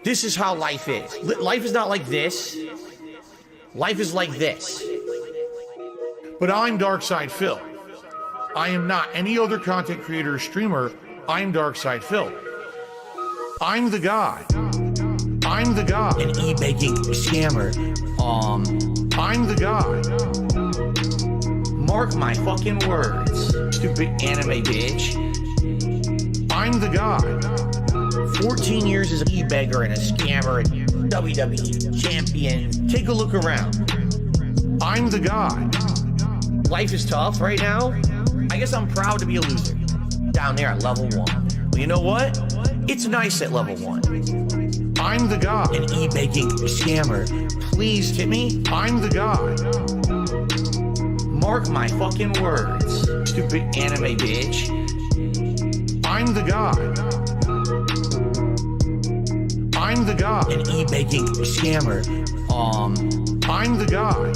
This is how life is. Life is not like this. Life is like this. But I'm Darkside Phil. I am not any other content creator or streamer. I'm Darkside Phil. I'm the guy. I'm the guy. An e-baking scammer. I'm the guy. Mark my fucking words. Stupid anime bitch. I'm the guy. 14 years as an e-beggar and a scammer and WWE champion. Take a look around. I'm the guy. Life is tough right now. I guess I'm proud to be a loser. Down there at level 1. Well, you know what? It's nice at level 1. I'm the guy. An e-baking scammer. Please tip me. I'm the guy. Mark my fucking words. Stupid anime bitch. I'm the guy. I'm the guy. An e-baking scammer. I'm the guy.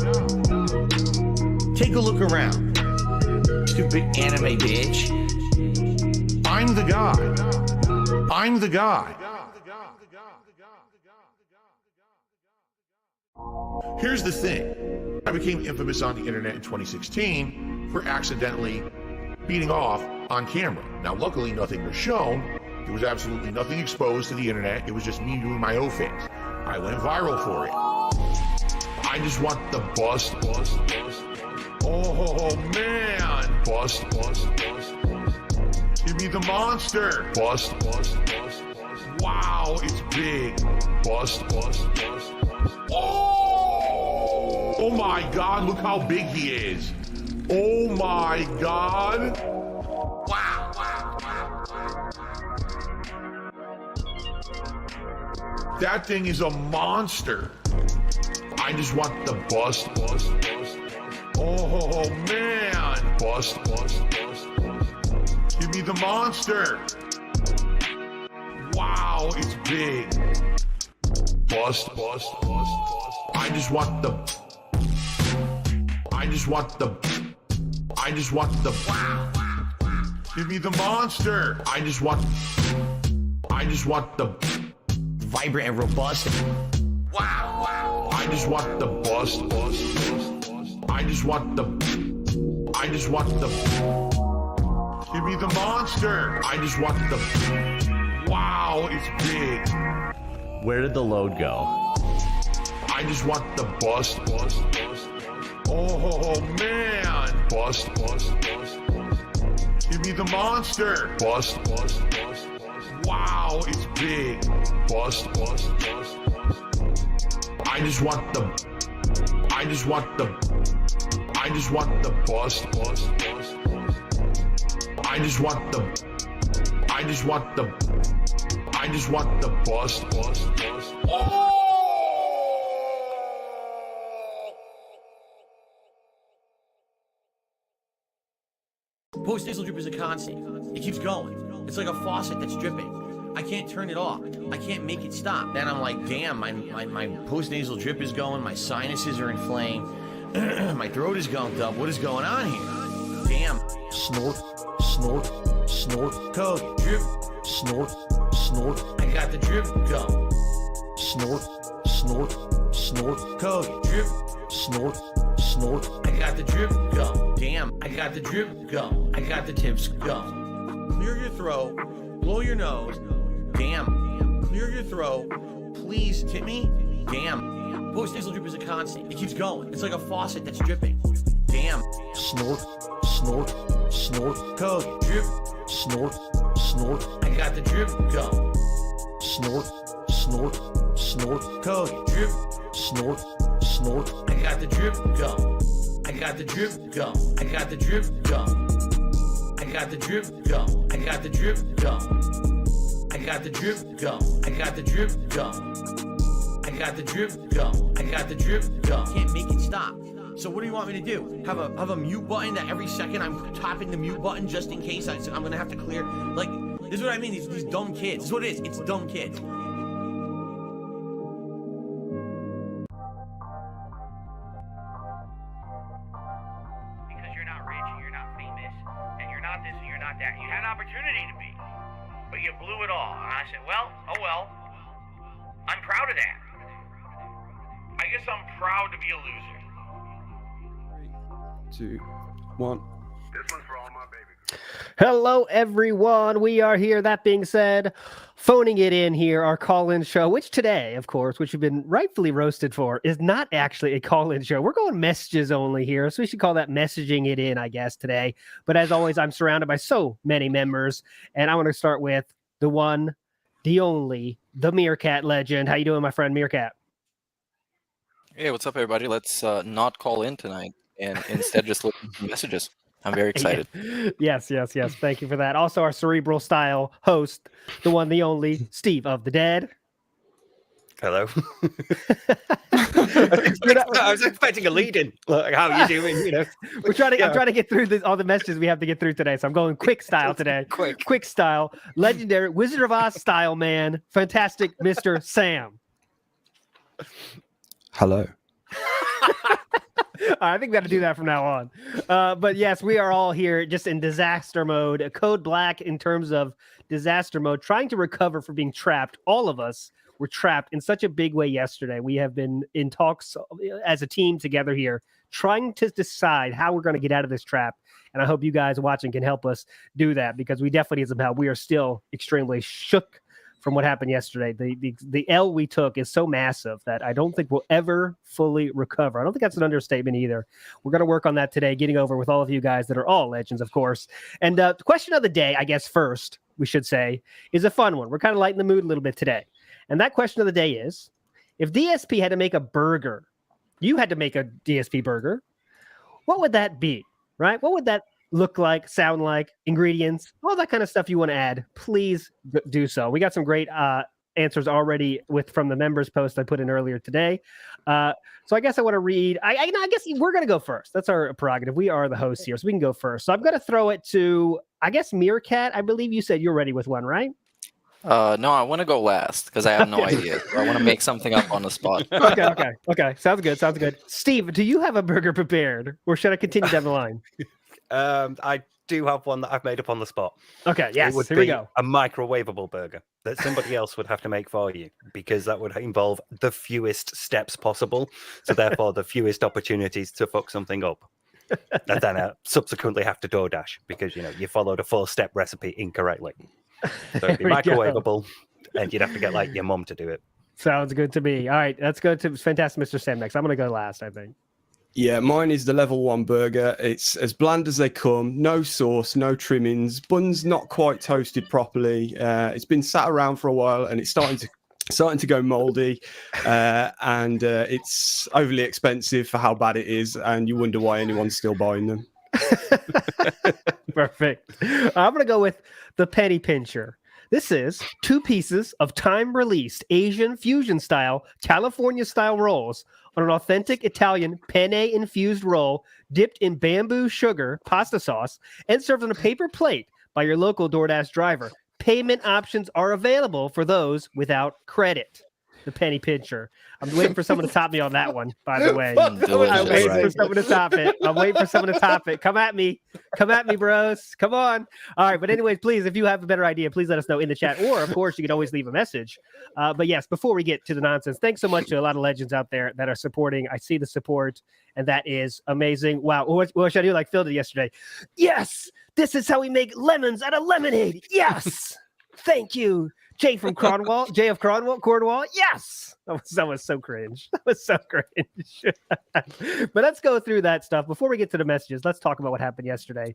Take a look around. Stupid anime bitch. I'm the guy. I'm the guy. Here's the thing. I became infamous on the internet in 2016 for accidentally beating off on camera. Now, luckily, nothing was shown. There was absolutely nothing exposed to the internet. It was just me doing my own things. I went viral for it. I just want the bust. Oh, man. Bust. Give me the monster. Bust. Wow, it's big. Bust. Oh my God, look how big he is. Oh my God. Wow. That thing is a monster. I just want the bust. Oh man. Bust. Give me the monster. Wow, it's big. Bust. I just want the wow. Give me the monster. I just want the Vibrant and robust. wow. I just want the bust. I just want the give me the monster. I just want the wow, it's big. Where did the load go? I just want the bust. Oh man. Bust. Give me the monster. Bust. Wow, it's big. Bust. I just want the bust. I just want the bust. Oh! Post-nasal drip is a constant. It keeps going. It's like a faucet that's dripping. I can't turn it off. I can't make it stop. Then I'm like, damn, my post-nasal drip is going. My sinuses are inflamed. My throat is gunked up. What is going on here? Damn. Snort. Code. Drip. Snort. I got the drip going. Snort. Code. Drip. Snort. I got the drip going. Damn, I got the drip going. I got the tips going. Clear your throat. Blow your nose. Damn. Clear your throat. Please tip me. Damn. Post-nasal drip is a constant. It keeps going. It's like a faucet that's dripping. Damn. Snort. Code. Drip. Snort. I got the drip going. Snort. Code. Drip. Snort. I got the drip going. I got the drip going. I got the drip going. I got the drip going. I got the drip going. I got the drip going. I got the drip going. I got the drip going. I got the drip going. Can't make it stop. So what do you want me to do? Have a mute button that every second I'm tapping the mute button just in case I'm gonna have to clear? Like, this is what I mean. These dumb kids. This is what it is. It's dumb kids. That. You had an opportunity to be, but you blew it all. And I said, well, oh well. I'm proud of that. I guess I'm proud to be a loser. 3, 2, 1. This one's for all my babies. Hello, everyone. We are here. That being said, phoning it in here, our call-in show, which today, of course, which you've been rightfully roasted for, is not actually a call-in show. We're going messages only here, so we should call that messaging it in, I guess, today. But as always, I'm surrounded by so many members, and I want to start with the one, the only, the Meerkat legend. How you doing, my friend Meerkat? Hey, what's up, everybody? Let's not call in tonight and instead just look at messages. I'm very excited. Yes. Thank you for that. Also, our cerebral style host, the one, the only, Steve of the Dead. Hello. I was expecting a lead in. Like, how are you doing? You know, I'm trying to get through all the messages we have to get through today. So I'm going quick style today. Quick style. Legendary Wizard of Oz style man. Fantastic Mr. Sam. Hello. I think we got to do that from now on. But yes, we are all here just in disaster mode, a code black in terms of disaster mode, trying to recover from being trapped. All of us were trapped in such a big way yesterday. We have been in talks as a team together here, trying to decide how we're going to get out of this trap. And I hope you guys watching can help us do that, because we definitely need some help. We are still extremely shook from what happened yesterday. The L we took is so massive that I don't think we'll ever fully recover. I don't think that's an understatement either. We're going to work on that today, getting over with all of you guys that are all legends, of course. And the question of the day, I guess first, we should say, is a fun one. We're kind of lighting the mood a little bit today. And that question of the day is, if DSP had to make a burger, you had to make a DSP burger, what would that be, right? What would that look like, sound like, ingredients, all that kind of stuff you want to add, please do so. We got some great answers already from the members post I put in earlier today. So I guess I want to read. I guess we're going to go first. That's our prerogative. We are the hosts here, so we can go first. So I'm going to throw it to, I guess, Meerkat. I believe you said you're ready with one, right? No, I want to go last because I have no idea. I want to make something up on the spot. Okay. Sounds good. Steve, do you have a burger prepared, or should I continue down the line? I do have one that I've made up on the spot. Okay, yes, here we go. A microwavable burger that somebody else would have to make for you, because that would involve the fewest steps possible, so therefore the fewest opportunities to fuck something up. And then subsequently have to DoorDash because, you know, you followed a 4-step recipe incorrectly. So it'd be microwavable, and you'd have to get like your mum to do it. Sounds good to me. All right, let's go to Fantastic Mr. Sam next. I'm going to go last, I think. Yeah, mine is the level 1 burger. It's as bland as they come. No sauce, no trimmings. Bun's not quite toasted properly. It's been sat around for a while, and it's starting to go moldy. And it's overly expensive for how bad it is, and you wonder why anyone's still buying them. Perfect. I'm going to go with the penny pincher. This is 2 pieces of time-released Asian fusion-style, California-style rolls on an authentic Italian penne-infused roll dipped in bamboo sugar pasta sauce and served on a paper plate by your local DoorDash driver. Payment options are available for those without credit. The penny pincher. I'm waiting for someone to top me on that one, by the way. I'm waiting for someone to top it. Come at me, bros. Come on. All right. But anyways, please, if you have a better idea, please let us know in the chat. Or, of course, you can always leave a message. But yes, before we get to the nonsense, thanks so much to a lot of legends out there that are supporting. I see the support, and that is amazing. Wow. What should I do like Phil did yesterday? Yes. This is how we make lemons out of lemonade. Yes. Thank you. Jay of Cornwall. Yes. That was so cringe. But let's go through that stuff. Before we get to the messages, let's talk about what happened yesterday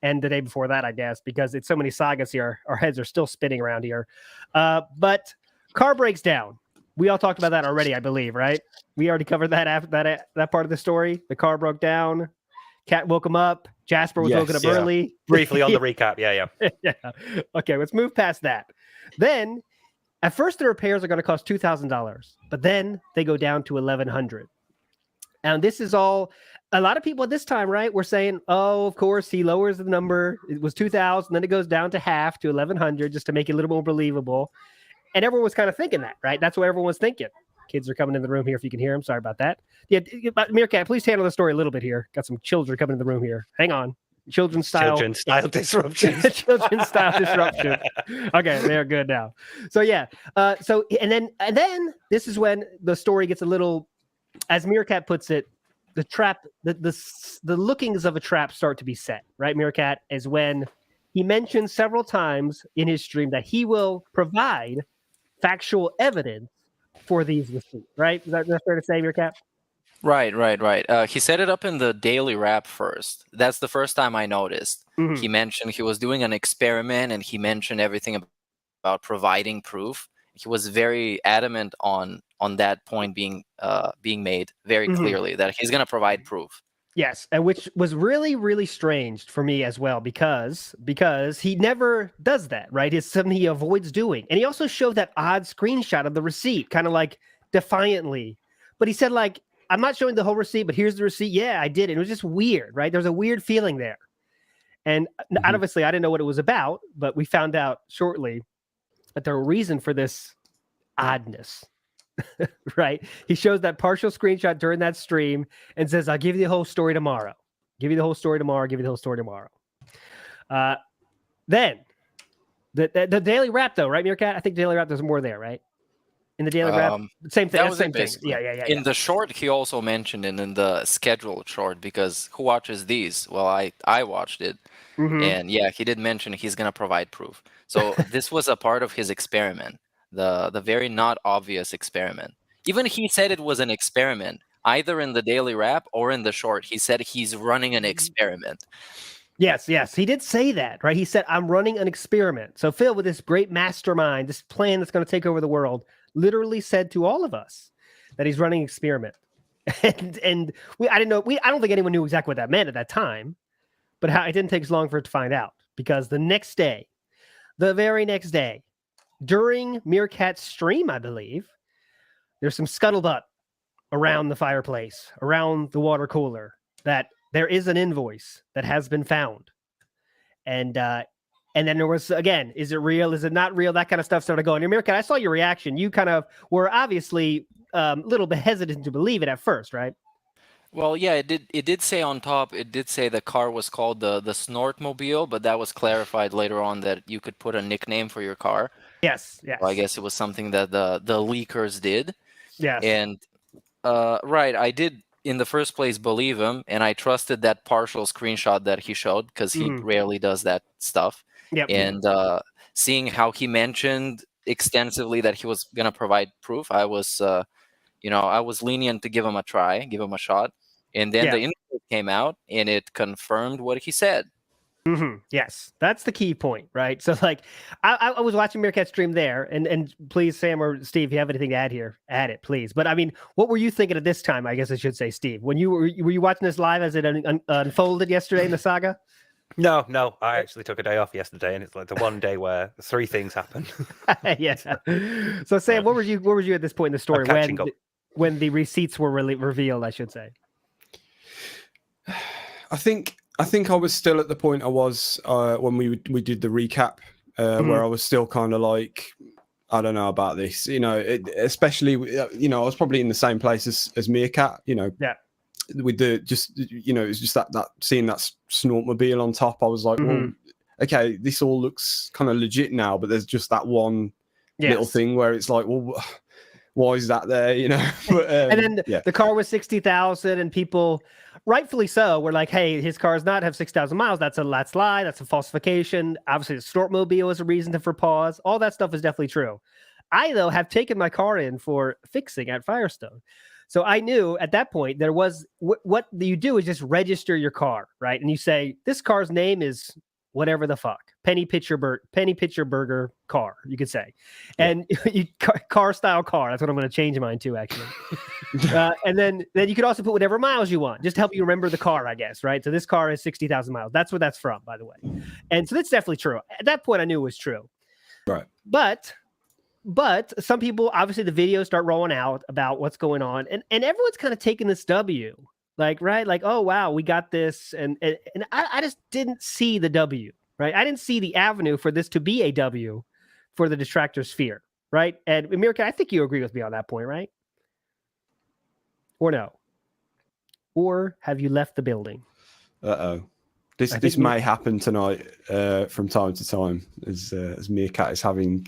and the day before that, I guess, because it's so many sagas here. Our heads are still spinning around here. But car breaks down. We all talked about that already, I believe, right? We already covered that after that part of the story. The car broke down. Cat woke him up. Jasper was woken up early. Briefly on the recap. Yeah. Okay, let's move past that. Then, at first, the repairs are going to cost $2,000, but then they go down to $1,100. And this is all, a lot of people at this time, right, were saying, oh, of course, he lowers the number. It was $2,000, then it goes down to half to $1,100 just to make it a little more believable. And everyone was kind of thinking that, right? That's what everyone was thinking. Kids are coming in the room here if you can hear them. Sorry about that. Yeah, Meerkat, please handle the story a little bit here. Got some children coming in the room here. Hang on. children's style disruptions. children's style disruption. Okay, they're good now. So yeah, and then this is when the story gets a little, as Meerkat puts it, the trap, the lookings of a trap start to be set. Right, Meerkat, is when he mentions several times in his stream that he will provide factual evidence for these receipts. Right, is that fair to say, Meerkat? Right. He set it up in the daily wrap first. That's the first time I noticed. Mhm. He mentioned he was doing an experiment, and he mentioned everything about providing proof. He was very adamant on that point being made very clearly, that he's going to provide proof. Yes, and which was really, really strange for me as well, because he never does that, right? It's something he avoids doing. And he also showed that odd screenshot of the receipt, kind of like defiantly. But he said, like, I'm not showing the whole receipt, but here's the receipt. Yeah, I did it. It was just weird, right? There's a weird feeling there. And obviously, I didn't know what it was about, but we found out shortly that there was a reason for this oddness. Right? He shows that partial screenshot during that stream and says, I'll give you the whole story tomorrow. Give you the whole story tomorrow. Give you the whole story tomorrow. Then the daily wrap, though, right, Meerkat? I think daily wrap, there's more there, right? In the daily wrap, same thing. That was same it, thing. basically. Yeah. In the short, he also mentioned it in the scheduled short, because who watches these? Well, I watched it. And yeah, he did mention he's going to provide proof. So this was a part of his experiment, the very not obvious experiment. Even he said it was an experiment, either in the daily wrap or in the short. He said he's running an experiment. Yes, he did say that, right? He said, I'm running an experiment. So Phil, with this great mastermind, this plan that's going to take over the world, literally said to all of us that he's running an experiment. and I didn't know, I don't think anyone knew exactly what that meant at that time, but it didn't take as long for it to find out, because the very next day, during Meerkat's stream, I believe, there's some scuttlebutt around the fireplace, around the water cooler, that there is an invoice that has been found. And then there was, again, is it real? Is it not real? That kind of stuff started going. And Meerkat, I saw your reaction. You kind of were obviously a little bit hesitant to believe it at first, right? Well, yeah, it did say on top, it did say the car was called the Snortmobile, but that was clarified later on that you could put a nickname for your car. Yes. So I guess it was something that the leakers did. Yes. And right, I did in the first place believe him, and I trusted that partial screenshot that he showed, because he rarely does that stuff. Yep. And seeing how he mentioned extensively that he was going to provide proof, I was I was lenient to give him a try, give him a shot. And then the invoice came out, and it confirmed what he said. Yes, that's the key point, right? So, like, I was watching Meerkat stream there, and please, Sam or Steve, if you have anything to add here, add it, please. But I mean, what were you thinking at this time? I guess I should say, Steve, when were you watching this live as it unfolded yesterday in the saga? No, I actually took a day off yesterday, and it's like the one day where 3 things happen. Yes. So, Sam, what were you at this point in the story when the receipts were revealed? I should say. I think I was still at the point I was when we did the recap, where I was still kind of like, I don't know about this, especially, I was probably in the same place as Meerkat, Yeah. With the it's just that seeing that Snortmobile on top, I was like, well, okay, this all looks kind of legit now, but there's just that one little thing where it's like, well, why is that there? But, and then the car was 60,000, and people, rightfully so, were like, hey, his car does not have 6,000 miles. That's a lie. That's a falsification. Obviously, the Snortmobile is a reason for pause. All that stuff is definitely true. I, though, have taken my car in for fixing at Firestone. So I knew at that point there was what you do is just register your car, right? And you say, this car's name is whatever the fuck, penny pitcher burger car, you could say. And car style car. That's what I'm going to change mine to, actually. And then you could also put whatever miles you want, just to help you remember the car, I guess, right? So this car is 60,000 miles. That's where that's from, by the way. And so that's definitely true. At that point, I knew it was true. Right. But some people, obviously, the videos start rolling out about what's going on, and everyone's kind of taking this W, like, right? Like, oh, wow, we got this. And I just didn't see the W, right? I didn't see the avenue for this to be a W for the Detractor sphere, right? And Meerkat, I think you agree with me on that point, right? Or no? Or have you left the building? Uh-oh. This may happen tonight from time to time as Meerkat is having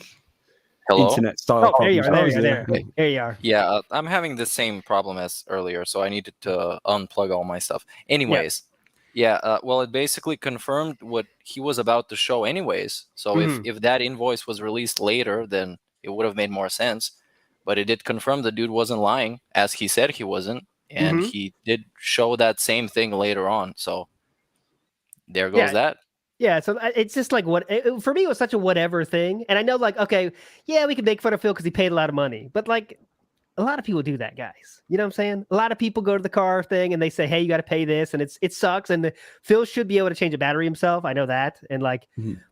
Hello? internet style Oh, there you problems. are. There you are. Yeah, I'm having the same problem as earlier, so I needed to unplug all my stuff. Anyways, well, it basically confirmed what he was about to show anyways. So if that invoice was released later, then it would have made more sense. But it did confirm the dude wasn't lying, as he said he wasn't. And he did show that same thing later on. So there goes that. Yeah, so it's just like for me, it was such a whatever thing. And I know, like, okay, yeah, we can make fun of Phil because he paid a lot of money. But, like, a lot of people do that, guys. You know what I'm saying? A lot of people go to the car thing and they say, hey, you got to pay this. And it sucks. And Phil should be able to change a battery himself. I know that. And, like,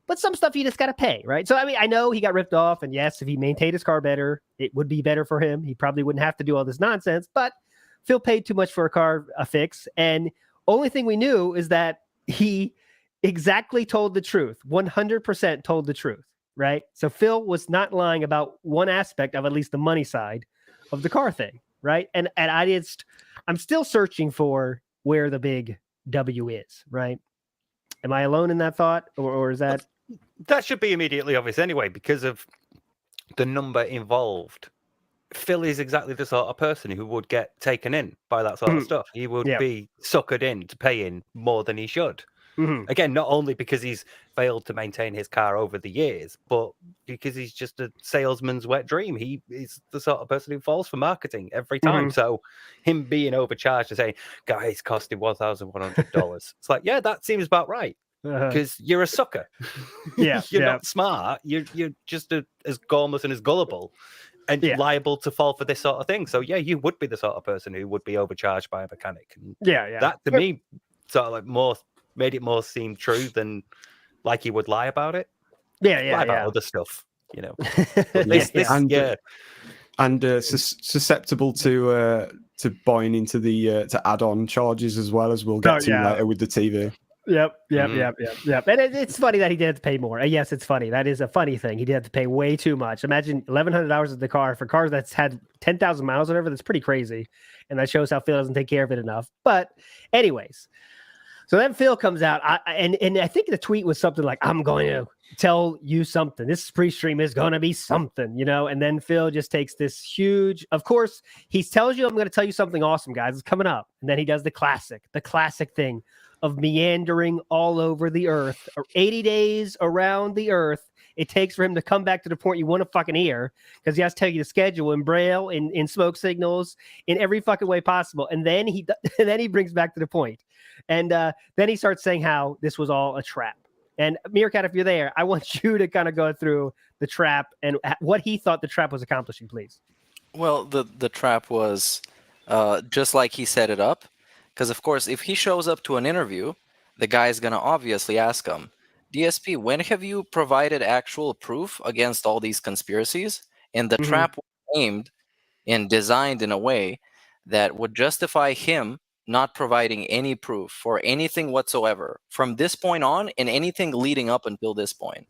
but some stuff you just got to pay, right? So, I mean, I know he got ripped off. And, yes, if he maintained his car better, it would be better for him. He probably wouldn't have to do all this nonsense. But Phil paid too much for a fix. And only thing we knew is that he exactly told the truth, 100% told the truth, right? So Phil was not lying about one aspect of at least the money side of the car thing, right? And I'm still searching for where the big W is, right? Am I alone in that thought, or is that should be immediately obvious anyway because of the number involved? Phil is exactly the sort of person who would get taken in by that sort of stuff. He would be suckered in to paying more than he should. Again, not only because he's failed to maintain his car over the years, but because he's just a salesman's wet dream. He is the sort of person who falls for marketing every time. So him being overcharged and saying, guys, costing $1,100. It's like, yeah, that seems about right. Because you're a sucker. You're not smart. You're just as gormless and as gullible and liable to fall for this sort of thing. So, yeah, you would be the sort of person who would be overcharged by a mechanic. And that, to me, sort of like made it more seem true than like he would lie about it. Lie about other stuff, you know. And susceptible to buying into the to add-on charges as well, as we'll get to later with the TV. Yep. And it's funny that he did have to pay more. Yes, it's funny. That is a funny thing. He did have to pay way too much. Imagine 1,100 hours of the car for cars that's had 10,000 miles or whatever. That's pretty crazy. And that shows how Phil doesn't take care of it enough. But anyways, so then Phil comes out, and I think the tweet was something like, I'm going to tell you something. This pre-stream is going to be something, you know? And then Phil just takes this huge, of course, he tells you, I'm going to tell you something awesome, guys. It's coming up. And then he does the classic thing of meandering all over the earth, 80 days around the earth. It takes for him to come back to the point you want to fucking hear, because he has to tell you the schedule in Braille, in smoke signals, in every fucking way possible. And then he brings back to the point. And then he starts saying how this was all a trap. And Meerkat, if you're there, I want you to kind of go through the trap and what he thought the trap was accomplishing, please. Well, the trap was just like he set it up. Because, of course, if he shows up to an interview, the guy's going to obviously ask him, DSP, when have you provided actual proof against all these conspiracies? And the trap was aimed and designed in a way that would justify him not providing any proof for anything whatsoever from this point on and anything leading up until this point.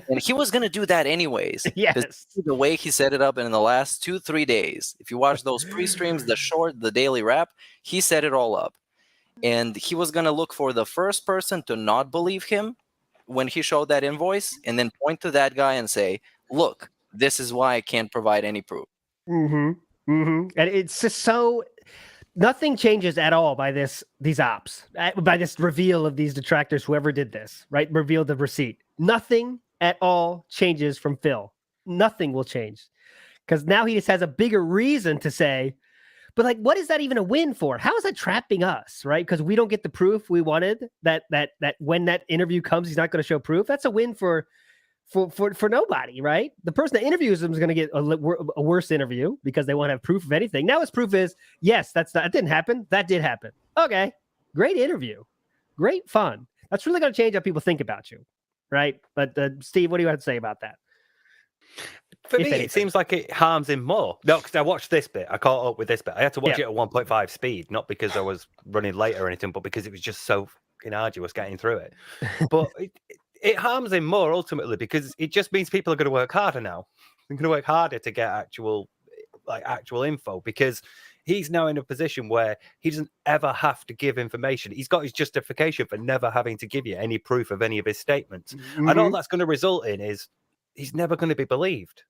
And he was going to do that anyways. Yes. The way he set it up in the last 2-3 days. If you watch those pre-streams, the daily wrap, he set it all up. And he was going to look for the first person to not believe him when he showed that invoice and then point to that guy and say, look, this is why I can't provide any proof. And it's just so... Nothing changes at all by these ops, by this reveal of these detractors, whoever did this, right? Revealed the receipt. Nothing at all changes from Phil. Nothing will change. Because now he just has a bigger reason to say, but like, what is that even a win for? How is that trapping us, right? Because we don't get the proof we wanted, that when that interview comes, he's not going to show proof. That's a win for nobody, right? The person that interviews him is going to get a worse interview because they want to have proof of anything. Now his proof is, yes, that didn't happen. That did happen. Okay, great interview. Great fun. That's really going to change how people think about you, right? But Steve, what do you have to say about that? For me, it seems like it harms him more. No, because I watched this bit. I caught up with this bit. I had to watch it at 1.5 speed, not because I was running late or anything, but because it was just so arduous getting through it. But it harms him more ultimately because it just means people are going to work harder now. They're going to work harder to get actual info, because he's now in a position where he doesn't ever have to give information. He's got his justification for never having to give you any proof of any of his statements. And all that's going to result in is he's never going to be believed.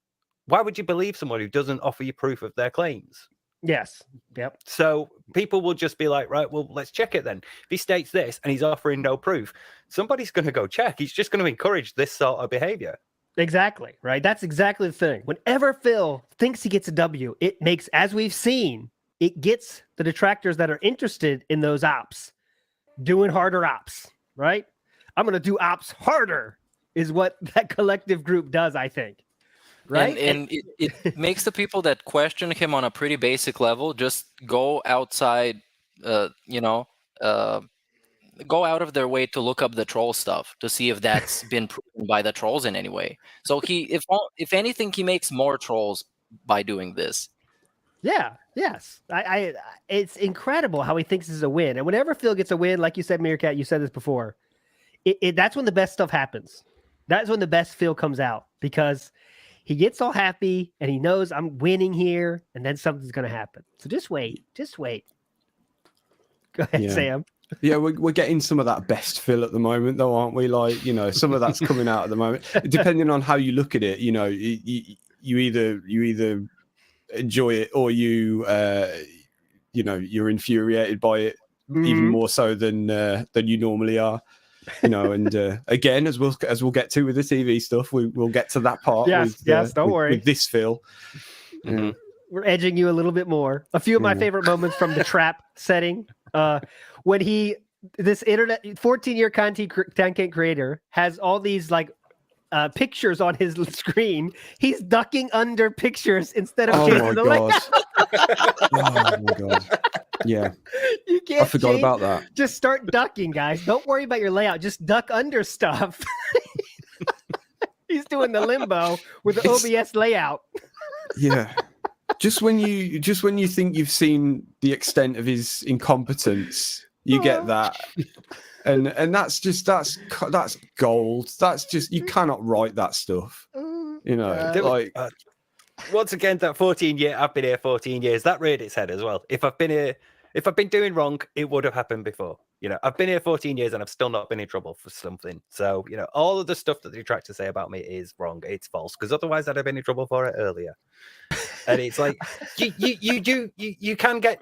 Why would you believe someone who doesn't offer you proof of their claims? Yes. Yep. So people will just be like, right, well, let's check it then. If he states this and he's offering no proof, somebody's going to go check. He's just going to encourage this sort of behavior. Exactly. Right. That's exactly the thing. Whenever Phil thinks he gets a W, it makes, as we've seen, it gets the detractors that are interested in those ops doing harder ops, right? I'm going to do ops harder is what that collective group does, I think. Right. And it makes the people that question him on a pretty basic level just go outside, go out of their way to look up the troll stuff to see if that's been proven by the trolls in any way. So if anything, he makes more trolls by doing this. Yeah. Yes. I it's incredible how he thinks this is a win. And whenever Phil gets a win, like you said, Meerkat, you said this before, that's when the best stuff happens. That's when the best Phil comes out, because he gets all happy and he knows I'm winning here, and then something's going to happen. So just wait. Go ahead, Sam. Yeah, we're getting some of that best Phil at the moment, though, aren't we? Like, some of that's coming out at the moment. Depending on how you look at it, you either enjoy it or you're infuriated by it, even more so than you normally are. And again, as we'll get to with the TV stuff, we'll get to that part. Yes, don't worry. With this Phil, we're edging you a little bit more. A few of my favorite moments from the trap setting, when this internet 14-year content creator has all these pictures on his screen. He's ducking under pictures instead of chasing the layout. Oh my god. Yeah. You can't. I forgot about that. Just start ducking, guys. Don't worry about your layout. Just duck under stuff. He's doing the limbo with the OBS layout. Yeah. Just when you think you've seen the extent of his incompetence, you get that. And that's gold. That's just, you cannot write that stuff. Once again, that 14-year, I've been here 14 years, that reared its head as well. If I've been doing wrong, it would have happened before. I've been here 14 years and I've still not been in trouble for something. So, all of the stuff that the detractors say about me is wrong. It's false, because otherwise I'd have been in trouble for it earlier. And it's like, you can get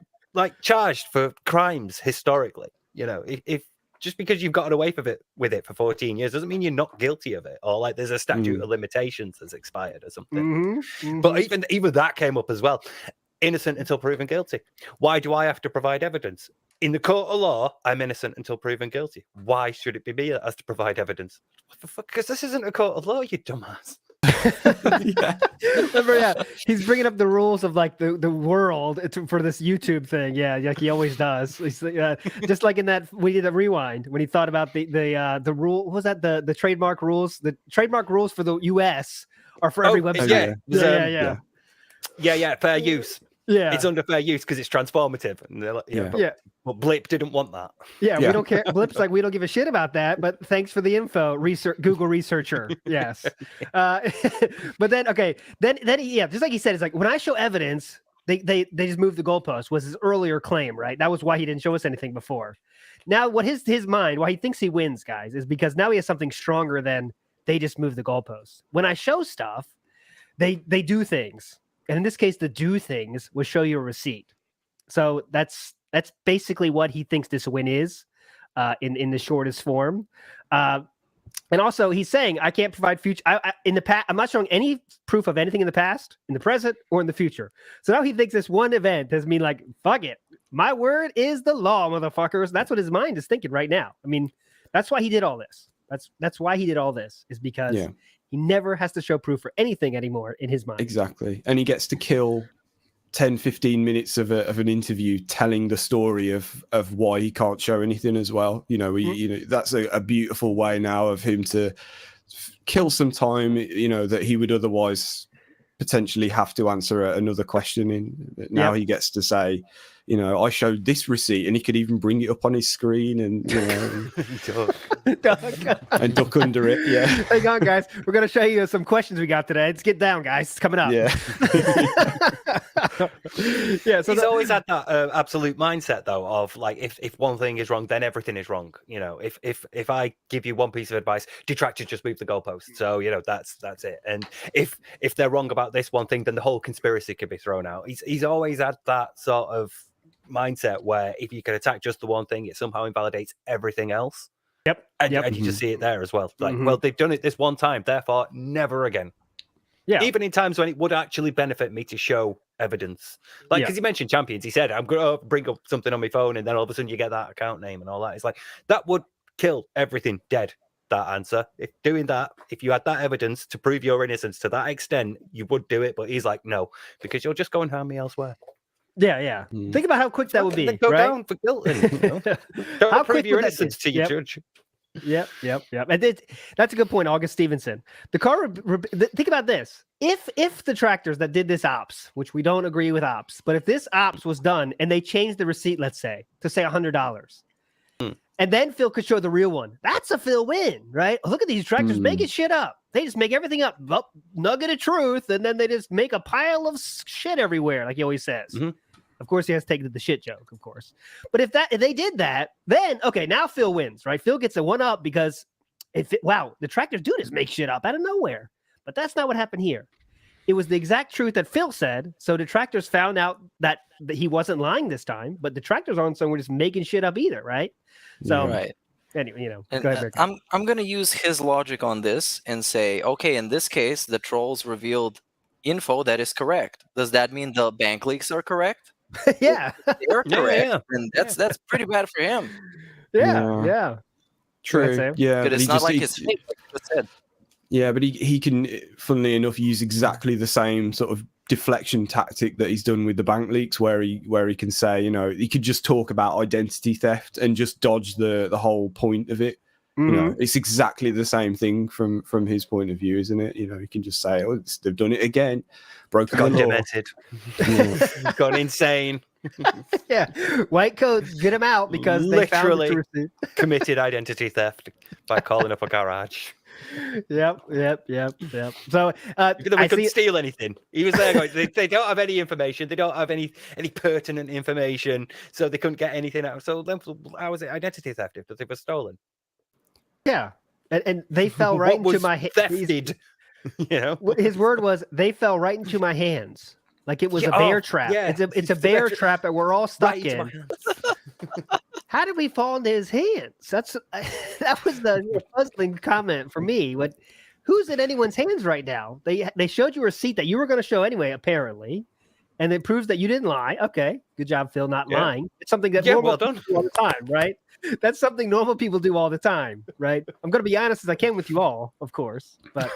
charged for crimes historically. If just because you've gotten away with it for 14 years doesn't mean you're not guilty of it, or there's a statute of limitations that's expired or something. But even that came up as well. Innocent until proven guilty. Why do I have to provide evidence? In the court of law, I'm innocent until proven guilty. Why should it be me that has to provide evidence? What the fuck? Because this isn't a court of law, you dumbass. He's bringing up the rules of the world for this YouTube thing. Yeah, like he always does. Just like in that, we did a rewind when he thought about the rule. What was that? The trademark rules. The trademark rules for the US are for every website. Yeah. Fair use. Yeah, it's under fair use because it's transformative. And they're like, but Blip didn't want that. Yeah, we don't care. Blip's like, we don't give a shit about that. But thanks for the info, Google researcher. Yes. But then, just like he said, it's like when I show evidence, they just move the goalpost. Was his earlier claim, right? That was why he didn't show us anything before. Now, what his mind, why he thinks he wins, guys, is because now he has something stronger than they just move the goalposts. When I show stuff, they do things. And in this case, the do things will show you a receipt. So that's basically what he thinks this win is, in the shortest form. And also, he's saying I can't provide future. In the past, I'm not showing any proof of anything in the past, in the present, or in the future. So now he thinks this one event has been like, fuck it, my word is the law, motherfuckers. That's what his mind is thinking right now. I mean, that's why he did all this. That's why he did all this, is because he never has to show proof for anything anymore in his mind. Exactly. And he gets to kill 10, 15 minutes of an interview telling the story of why he can't show anything as well. That's a beautiful way now of him to kill some time, that he would otherwise potentially have to answer another question in. Now he gets to say, I showed this receipt, and he could even bring it up on his screen and and duck under it. Yeah. Hang on, guys. We're going to show you some questions we got today. Let's get down, guys. It's coming up. Yeah. Yeah, so he's always had that absolute mindset, though, of like if one thing is wrong, then everything is wrong. You know, if I give you one piece of advice, Detractor just move the goalpost. So you know that's it. And if they're wrong about this one thing, then the whole conspiracy could be thrown out. He's always had that sort of mindset where if you can attack just the one thing, it somehow invalidates everything else. Yep. And Yep. you just see it there as well. Like, well, they've done it this one time, therefore never again. Yeah. Even in times when it would actually benefit me to show evidence. Like, because he mentioned champions. He said, I'm going to bring up something on my phone, and then all of a sudden you get that account name and all that. It's like, that would kill everything dead, that answer. If doing that, if you had that evidence to prove your innocence to that extent, you would do it. But he's like, no, because you'll just go and harm me elsewhere. Yeah. Think about how quick that would be. Go right? down for guilt. You know? Don't How prove quick your would that innocence be? to your judge. Yep. And that's a good point, August Stevenson. The car. Think about this: if the tractors that did this ops, which we don't agree with ops, but if this ops was done and they changed the receipt, let's say to say $100, and then Phil could show the real one, that's a Phil win, right? Look at these tractors making shit up. They just make everything up, nugget of truth, and then they just make a pile of shit everywhere, like he always says. Of course, he has taken the shit joke, of course. But if they did that, then okay, now Phil wins, right? Phil gets a 1-up because the tractors do just make shit up out of nowhere. But that's not what happened here. It was the exact truth that Phil said. So detractors found out that he wasn't lying this time, but detractors aren't someone just making shit up either, right? So right. Anyway, you know, And go ahead, I'm going to use his logic on this and say, okay, in this case, the trolls revealed info that is correct. Does that mean the bank leaks are correct? Yeah. They're correct. Yeah. And that's pretty bad for him. Yeah. True. Sam. Yeah, But it's he not like needs- his fate, like you just said. Yeah, but he can, funnily enough, use exactly the same sort of deflection tactic that he's done with the bank leaks, where he can say, you know, he could just talk about identity theft and just dodge the whole point of it. You know, it's exactly the same thing from his point of view, isn't it? You know, he can just say, "Oh, they've done it again, broken the Gone law." demented. Gone insane. Yeah. White coats get him out because they found Literally. the truth. Committed identity theft by calling up a garage. Yep. So We couldn't steal anything. He was there going, they don't have any information. They don't have any pertinent information, so they couldn't get anything out. So then, how was it identity theft if it was stolen? Yeah, and they fell right What into was my hands. thefted? You know, His word was they fell right into my hands, like it was a bear trap. yeah. It's a bear trap that we're all stuck Right into my in. hands. How did we fall into his hands? That was the puzzling comment for me. Who's in anyone's hands right now? They showed you a receipt that you were going to show anyway, apparently, and it proves that you didn't lie. Okay, good job, Phil, not lying. It's something that normal well done. people do all the time, right? That's something normal people do all the time, right? I'm going to be honest as I can with you all, of course, but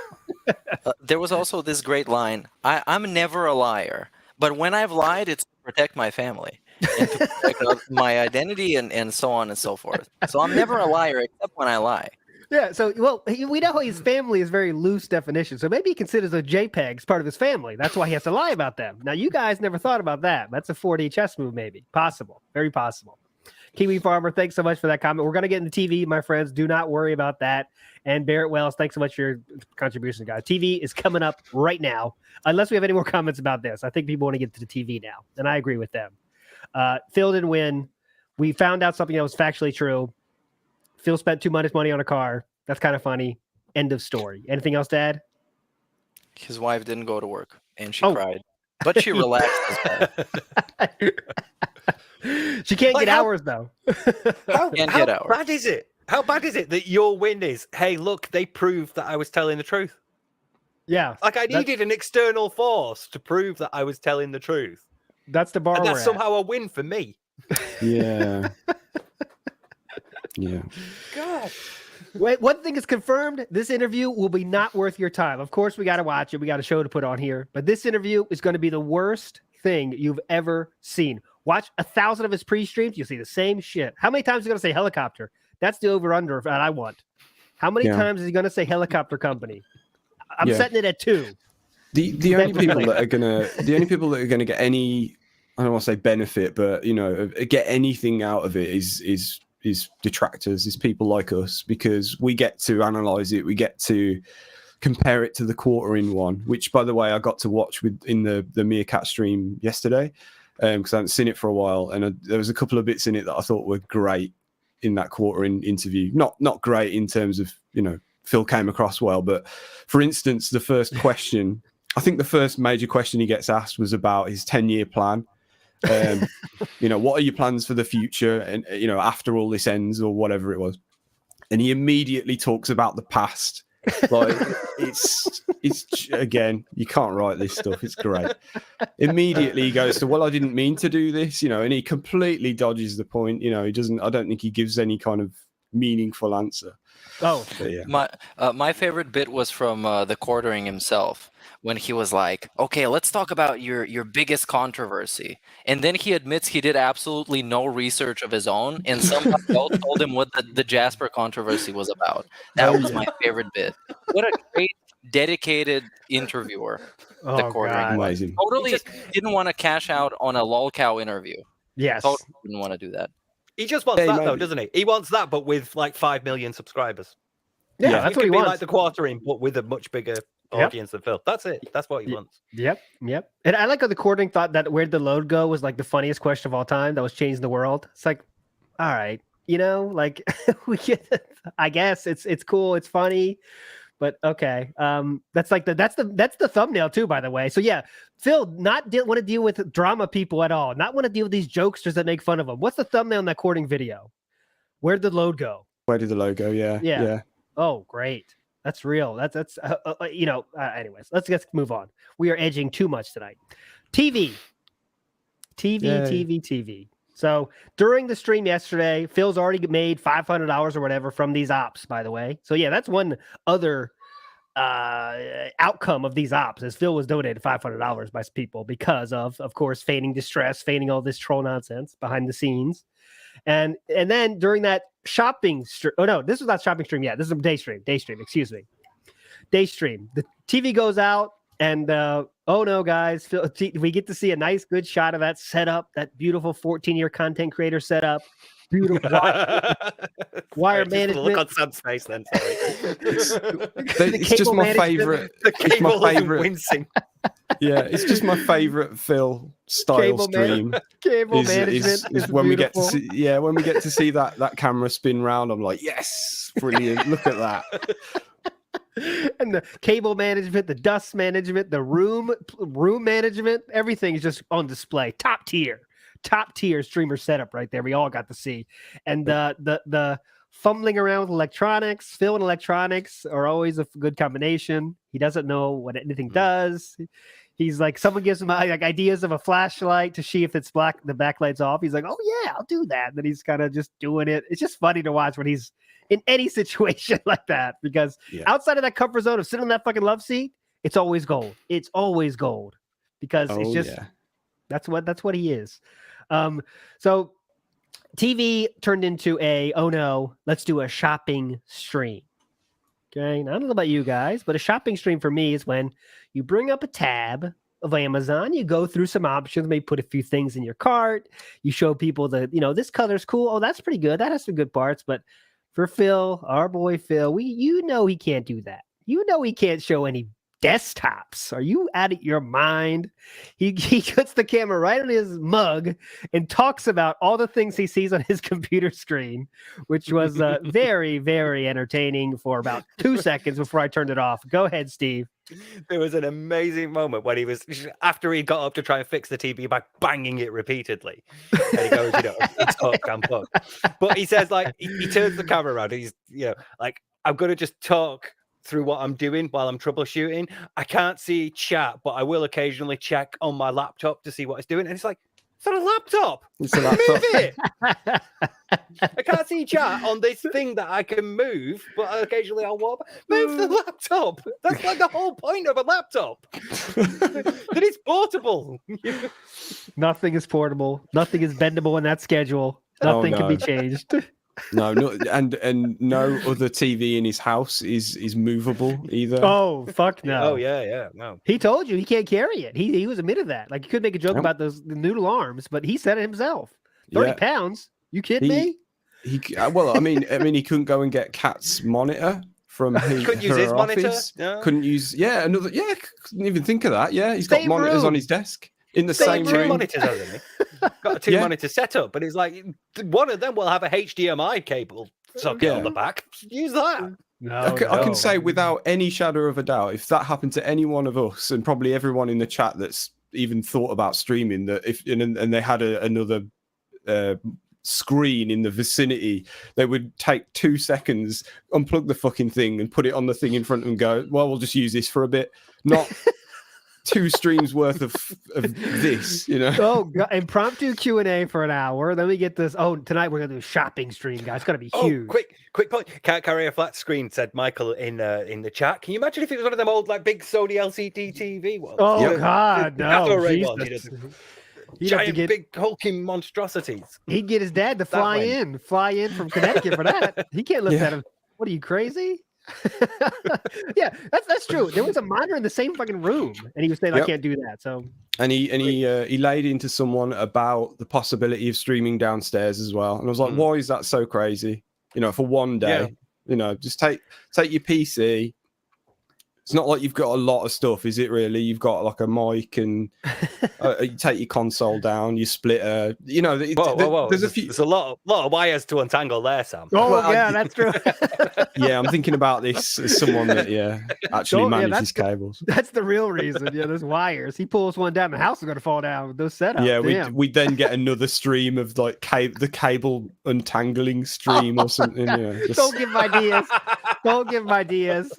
There was also this great line, I'm never a liar, but when I've lied, it's to protect my family and to protect my identity and so on and so forth. So I'm never a liar except when I lie. yeah. So, we know his family is very loose definition. So maybe he considers a JPEGs part of his family. That's why he has to lie about them. Now, you guys never thought about that. That's a 4D chess move, maybe. Possible. Very possible. Kiwi Farmer, thanks so much for that comment. We're going to get into TV, my friends. Do not worry about that. And Barrett Wells, thanks so much for your contribution, guys. TV is coming up right now, unless we have any more comments about this. I think people want to get to the TV now, and I agree with them. Phil didn't win. We found out something that was factually true. Phil spent too much money on a car. That's kind of funny. End of story. Anything else to add? His wife didn't go to work, and she cried. But she relaxed as well. She can't get hours, though. How get hours. bad is it? How bad is it that your win is, hey, look, they proved that I was telling the truth? Yeah. Like, I needed an external force to prove that I was telling the truth. That's the bar And we're that's at. somehow a win for me. Yeah. Yeah. God. Wait, one thing is confirmed. This interview will be not worth your time. Of course, we got to watch it. We got a show to put on here. But this interview is going to be the worst thing you've ever seen. Watch 1,000 of his pre-streams. You'll see the same shit. How many times is he going to say helicopter? That's the over-under that I want. How many times is he going to say helicopter company? I'm setting it at 2. The only people that are gonna get any, I don't want to say benefit, but you know, get anything out of it is detractors, is people like us, because we get to analyze it, we get to compare it to the quartering one, which, by the way, I got to watch in the Meerkat stream yesterday because I hadn't seen it for a while, and there was a couple of bits in it that I thought were great in that quartering interview. Not great in terms of, you know, Phil came across well, but for instance, the first question, I think the first major question he gets asked was about his 10-year plan. You know, what are your plans for the future, and, you know, after all this ends, or whatever it was. And he immediately talks about the past. Like, it's again, you can't write this stuff. It's great. Immediately he goes to, well, I didn't mean to do this, you know, and he completely dodges the point. You know, he doesn't. I don't think he gives any kind of meaningful answer. Oh, But yeah. My favorite bit was from the quartering himself, when he was like, okay, let's talk about your biggest controversy. And then he admits he did absolutely no research of his own, and somebody else told him what the Jasper controversy was about. That was my favorite bit. What a great, dedicated interviewer. The quartering. God. Amazing. Totally didn't want to cash out on a lolcow interview. Yes. Totally didn't want to do that. He just wants that, though, maybe. doesn't he? He wants that, but with like 5 million subscribers. Yeah, Yeah. that's It what he could be wants. like the quartering, but with a much bigger audience than Phil. That's it. That's what he wants. Yep. And I like how the quartering thought that where'd the load go was like the funniest question of all time that was changing the world. It's like, all right, you know, like we get, I guess it's cool, it's funny, but okay. That's the thumbnail too, by the way. So yeah, Phil want to deal with drama people at all, not want to deal with these jokesters that make fun of him. What's the thumbnail in that quartering video? Where'd the load go? Where did the logo? Yeah. Oh, great. That's real. That's you know. Anyways, let's move on. We are edging too much tonight. TV. So during the stream yesterday, Phil's already made $500 or whatever from these ops. By the way, so yeah, that's one other outcome of these ops, is Phil was donated $500 by people because of course, feigning distress, feigning all this troll nonsense behind the scenes. And then during that shopping stream, oh no, this was not shopping stream yet. This is a day stream, excuse me. Day stream. The TV goes out, and oh no, guys, we get to see a nice, good shot of that setup, that beautiful 14-year content creator setup. Beautiful wire management. Look on Sam's face then. Sorry. It's just my favorite. The cable is wincing. Yeah, it's just my favorite Phil style stream. Cable management is when we get to see, when we get to see that camera spin round. I'm like, yes, brilliant. Look at that. And the cable management, the dust management, the room management, everything is just on display. Top tier streamer setup right there. We all got to see. And the fumbling around with electronics, Phil and electronics are always a good combination. He doesn't know what anything does. He's like, someone gives him like ideas of a flashlight to see if it's black, the backlight's off. He's like, oh yeah, I'll do that. And then he's kind of just doing it. It's just funny to watch when he's in any situation like that, because outside of that comfort zone of sitting on that fucking love seat, it's always gold. It's always gold, because it's just that's what he is. So TV turned into oh no, let's do a shopping stream. Okay, I don't know about you guys, but a shopping stream for me is when you bring up a tab of Amazon, you go through some options, maybe put a few things in your cart, you show people that, you know, this color's cool, oh, that's pretty good, that has some good parts. But for Phil, our boy Phil, you know he can't do that. You know he can't show any desktops. Are you out of your mind? He puts the camera right on his mug and talks about all the things he sees on his computer screen, which was very, very entertaining for about 2 seconds before I turned it off. Go ahead, Steve. There was an amazing moment when he was, after he got up to try and fix the TV by banging it repeatedly. And he goes, you know, it's hooked, I'm hooked. But he says, like, he turns the camera around. He's, you know, like, I'm going to just talk through what I'm doing while I'm troubleshooting. I can't see chat, but I will occasionally check on my laptop to see what it's doing. And it's like, it's not a laptop. It's a laptop. Move it. I can't see chat on this thing that I can move, but occasionally I'll walk. Move the laptop. That's like the whole point of a laptop. That it's portable. Nothing is portable. Nothing is bendable in that schedule. Nothing can be changed. No, and no other TV in his house is movable either. Oh, fuck no. Oh, yeah, no. He told you he can't carry it. He was admitted that. Like, you could make a joke about the noodle arms, but he said it himself. 30 pounds? You kidding me? Well, I mean, he couldn't go and get Cat's monitor from Couldn't use her his monitor? office. No? Couldn't use couldn't even think of that. Yeah, he's got Same monitors room. on his desk in the Same same two room. monitors, hasn't he? Got a two monitor setup, but it's like one of them will have a HDMI cable socket on the back. Use that. No, I can say without any shadow of a doubt, if that happened to any one of us, and probably everyone in the chat that's even thought about streaming, that if and they had another screen in the vicinity, they would take 2 seconds, unplug the fucking thing, and put it on the thing in front of them and go, "Well, we'll just use this for a bit." Not 2 streams worth of this, Oh, God. Impromptu Q&A for an hour. Then we get this. Oh, tonight we're gonna do a shopping stream, guys. It's gonna be huge. Quick point. Can't carry a flat screen, said Michael in the chat. Can you imagine if it was one of them old like big Sony LCD TV ones? Oh God, no! Jesus. He'd have to get big hulking monstrosities. He'd get his dad to fly in from Connecticut for that. He can't lift that. What are you, crazy? Yeah, that's true. There was a monitor in the same fucking room, and he was saying, "I can't do that." So, and he laid into someone about the possibility of streaming downstairs as well, and I was like, "Why is that so crazy? For one day, just take your PC." It's not like you've got a lot of stuff, is it really? You've got like a mic and you take your console down, you split whoa. There's a lot of wires to untangle there, Sam. That's true. Yeah, I'm thinking about this as someone that actually manages cables. That's the real reason. Yeah, there's wires. He pulls one down, the house is going to fall down with those setups. Yeah, we then get another stream of like the cable untangling stream or something. Don't give him ideas. Don't give him ideas.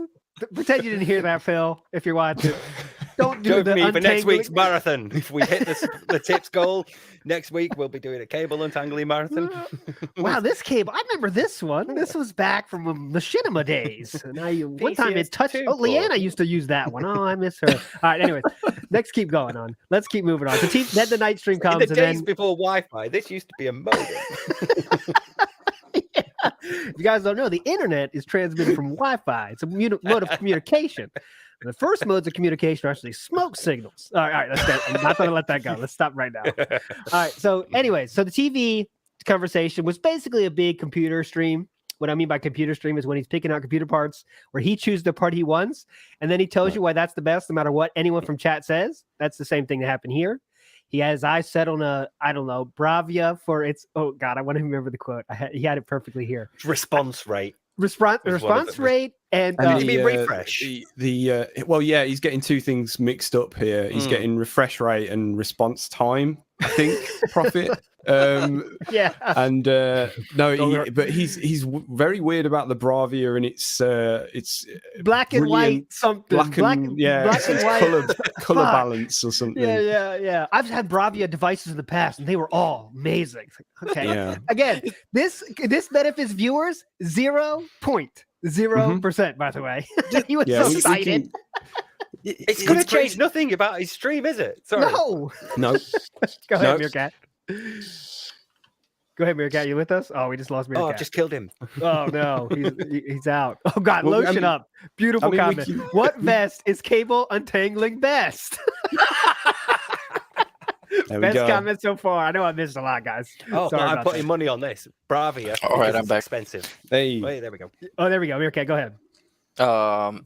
Pretend you didn't hear that, Phil, if you're watching. Don't do the for next week's marathon. If we hit the tips goal, next week we'll be doing a cable untangling marathon. Wow, this cable. I remember this one. This was back from the machinima days. One time it touched. Oh, Leanna used to use that one. Oh, I miss her. All right, anyways, let's keep going on. Let's keep moving on. Then the night stream comes. In the days before Wi-Fi, this used to be a modem. If you guys don't know, the internet is transmitted from Wi-Fi. It's a mode of communication. And the first modes of communication are actually smoke signals. All right, I'm not going to let that go. Let's stop right now. All right, so anyways, so the TV conversation was basically a big computer stream. What I mean by computer stream is when he's picking out computer parts where he chooses the part he wants, and then he tells you why that's the best no matter what anyone from chat says. That's the same thing that happened here. He has his eyes set on Bravia for its. Oh God, I want to remember the quote. He had it perfectly here. Response rate. Response rate and you mean refresh? He's getting 2 things mixed up here. He's getting refresh rate and response time, I think. Profit. And but he's very weird about the Bravia, and it's black and white something. Black and white color balance or something. Yeah. I've had Bravia devices in the past, and they were all amazing. Okay. Yeah. Again, this benefits viewers 0.0%. By the way, he was so excited. It's going to change nothing about his stream, is it? Sorry. No. Go ahead, Meerkat. Go ahead, Meerkat. You with us? Oh, we just lost Meerkat. Oh, I just killed him. Oh no, he's out. Oh God, lotion up. Beautiful comment. What vest is cable untangling best? Best comment so far. I know I missed a lot, guys. Oh, I'm putting money on this. Bravia. All right, I'm back. Expensive. Hey, wait, there we go. Oh, there we go. Meerkat, go ahead.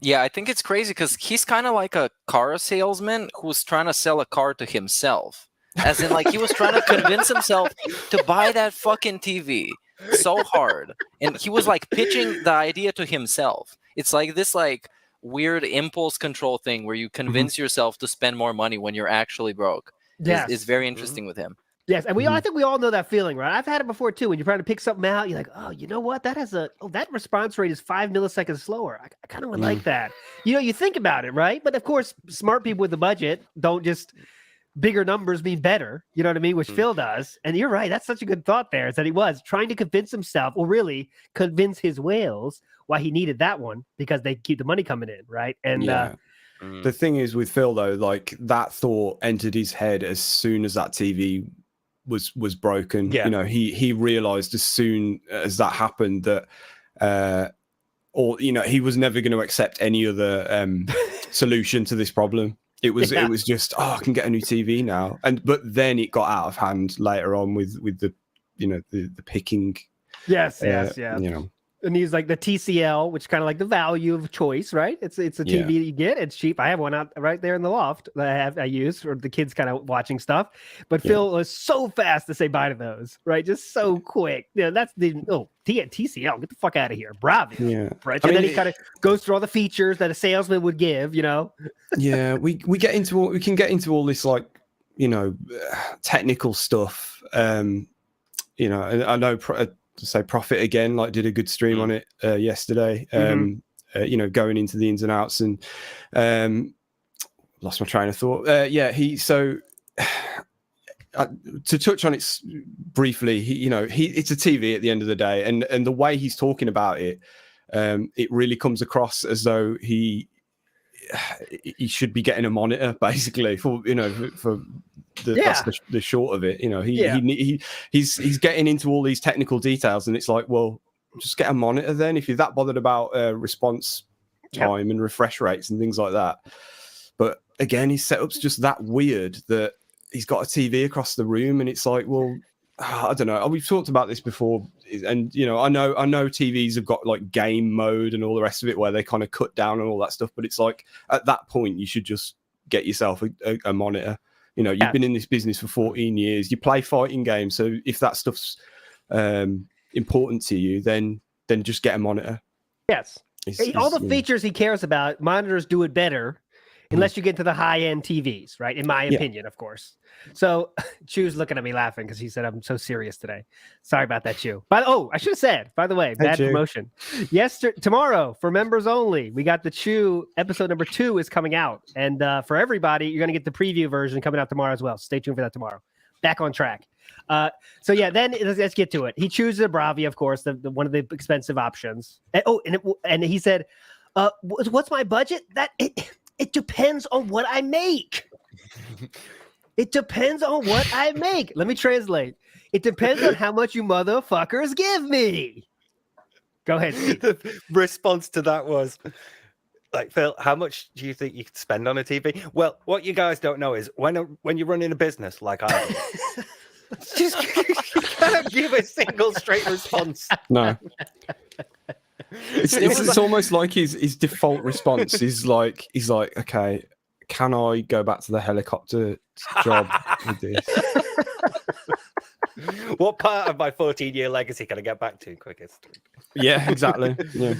Yeah, I think it's crazy because he's kind of like a car salesman who's trying to sell a car to himself. As in, like, he was trying to convince himself to buy that fucking TV so hard. And he was, like, pitching the idea to himself. It's like this, like, weird impulse control thing where you convince yourself to spend more money when you're actually broke. Yes. It's very interesting with him. Yes, and I think we all know that feeling, right? I've had it before too. When you're trying to pick something out, you're like, "Oh, you know what? That response rate is 5 milliseconds slower. I kind of would like that." You think about it, right? But of course, smart people with the budget don't just bigger numbers mean better. You know what I mean? Which Phil does, and you're right. That's such a good thought there. Is that he was trying to convince himself, or really convince his whales, why he needed that one because they keep the money coming in, right? And the thing is with Phil though, like that thought entered his head as soon as that TV was broken. Yeah. He realized as soon as that happened that he was never going to accept any other solution to this problem. It was just, I can get a new TV now. But then it got out of hand later on with the the picking. Yes. And he's like the TCL, which is kind of like the value of choice, right? It's a TV that you get. It's cheap. I have one out right there in the loft that I use for the kids kind of watching stuff. But Phil was so fast to say bye to those, right? Just so quick. That's the TCL. Get the fuck out of here. Bravo. Yeah. Right. And then he kind of goes through all the features that a salesman would give, Yeah, we can get into all this technical stuff. And I know to say Profit again, did a good stream on it yesterday. Going into the ins and outs, and lost my train of thought. To touch on it briefly, it's a TV at the end of the day, and the way he's talking about it, it really comes across as though he should be getting a monitor, basically, for that's the short of it. He's getting into all these technical details, and it's like, well, just get a monitor then if you're that bothered about response time and refresh rates and things like that. But again, his setup's just that weird that he's got a TV across the room, and it's like, well, I don't know. We've talked about this before, and I know TVs have got game mode and all the rest of it where they kind of cut down on all that stuff. But it's like at that point, you should just get yourself a monitor. You've been in this business for 14 years. You play fighting games, so if that stuff's important to you, then just get a monitor. Yes, all the features he cares about, monitors do it better. Unless you get to the high-end TVs, right? In my opinion, of course. So Chew's looking at me laughing because he said I'm so serious today. Sorry about that, Chew. I should have said, by the way, bad promotion. Tomorrow, for members only, we got the Chew episode number 2 is coming out. And for everybody, you're going to get the preview version coming out tomorrow as well. Stay tuned for that tomorrow. Back on track. Then let's get to it. He chooses a Bravia, of course, the one of the expensive options. And he said, what's my budget? It depends on what I make. It depends on what I make. Let me translate. It depends on how much you motherfuckers give me. Go ahead, Steve. The response to that was, Phil, how much do you think you could spend on a TV? Well, what you guys don't know is when you're running a business like I do, you can't give a single straight response. No. It's almost like his default response is like, okay, can I go back to the helicopter job with this? What part of my 14-year legacy can I get back to quickest? Yeah, exactly. Yeah.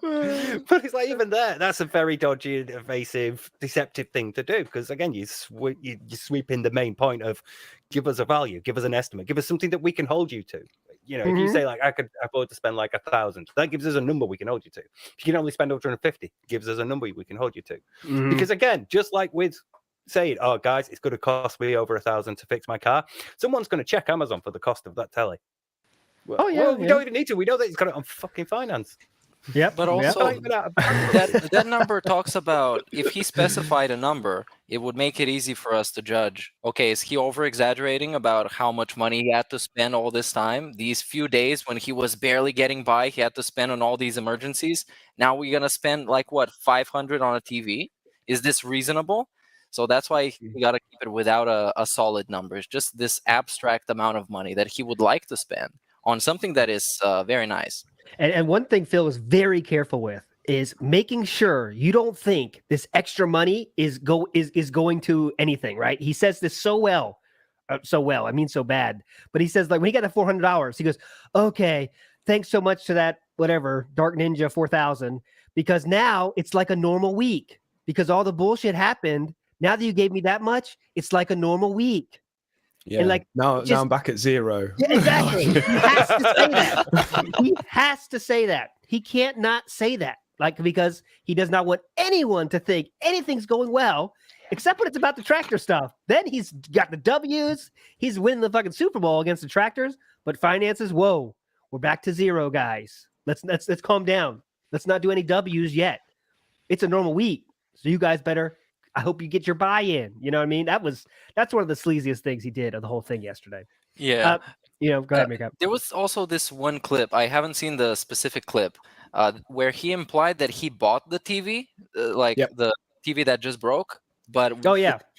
But it's like, even there, that's a very dodgy, evasive, deceptive thing to do, because again, you sweep in the main point of give us a value, give us an estimate, give us something that we can hold you to. If you say I could afford to spend 1,000, that gives us a number we can hold you to. If you can only spend 150, gives us a number we can hold you to. Because again, just like with saying, oh guys, it's going to cost me over 1,000 to fix my car, someone's going to check Amazon for the cost of that telly. We don't even need to. We know that he's got it on fucking finance. Yep. But also, that number talks about, if he specified a number, it would make it easy for us to judge. Okay, is he over exaggerating about how much money he had to spend all this time? These few days when he was barely getting by, he had to spend on all these emergencies. Now we're gonna spend 500 on a TV? Is this reasonable? So that's why we got to keep it without a solid number. It's just this abstract amount of money that he would like to spend on something that is very nice. And one thing Phil was very careful with is making sure you don't think this extra money is going to anything, right? He says this so well. I mean, so bad. But he says, when he got the $400, he goes, okay, thanks so much to that, whatever, Dark Ninja 4000, because now it's like a normal week because all the bullshit happened. Now that you gave me that much, it's like a normal week. Yeah. And now I'm back at 0. Yeah, exactly. He has to say that. He has to say that. He can't not say that. Because he does not want anyone to think anything's going well, except when it's about the tractor stuff. Then he's got the W's. He's winning the fucking Super Bowl against the tractors. But finances, whoa, we're back to 0, guys. Let's calm down. Let's not do any W's yet. It's a normal week, so you guys better. I hope you get your buy-in. You know what I mean? That's one of the sleaziest things he did of the whole thing yesterday. Yeah. Go ahead, Makeup. There was also this one clip. I haven't seen the specific clip where he implied that he bought the TV, the TV that just broke, but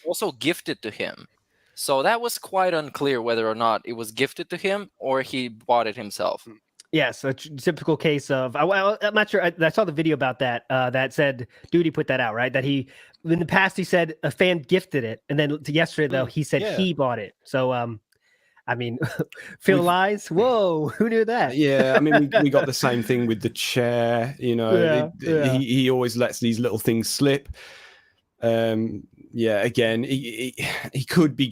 also gifted to him. So that was quite unclear whether or not it was gifted to him or he bought it himself. Yes, a typical case of. I'm not sure. I saw the video about that. That said, Duty put that out, right? That he, in the past, he said a fan gifted it, and then yesterday though he said he bought it. So, I mean, Phil lies. Whoa, who knew that? Yeah, I mean, we got the same thing with the chair. You know, he always lets these little things slip. Yeah, again, he could be.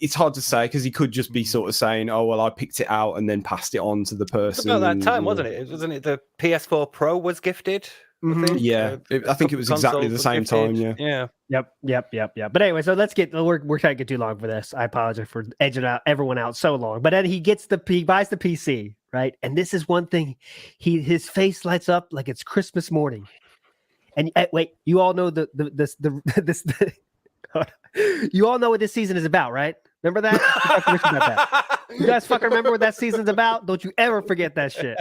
It's hard to say because he could just be sort of saying, "Oh, well, I picked it out and then passed it on to the person." About that time, wasn't it? Wasn't it the PS4 Pro was gifted? Yeah, I think it was exactly the same time. Yeah. Yep. But anyway, so let's get. We're trying to get too long for this. I apologize for edging out everyone out so long. But then he buys the PC, right? And this is one thing. His face lights up like it's Christmas morning. And wait, you all know you all know what this season is about, right? Remember that? You guys fucking remember what that season's about? Don't you ever forget that shit.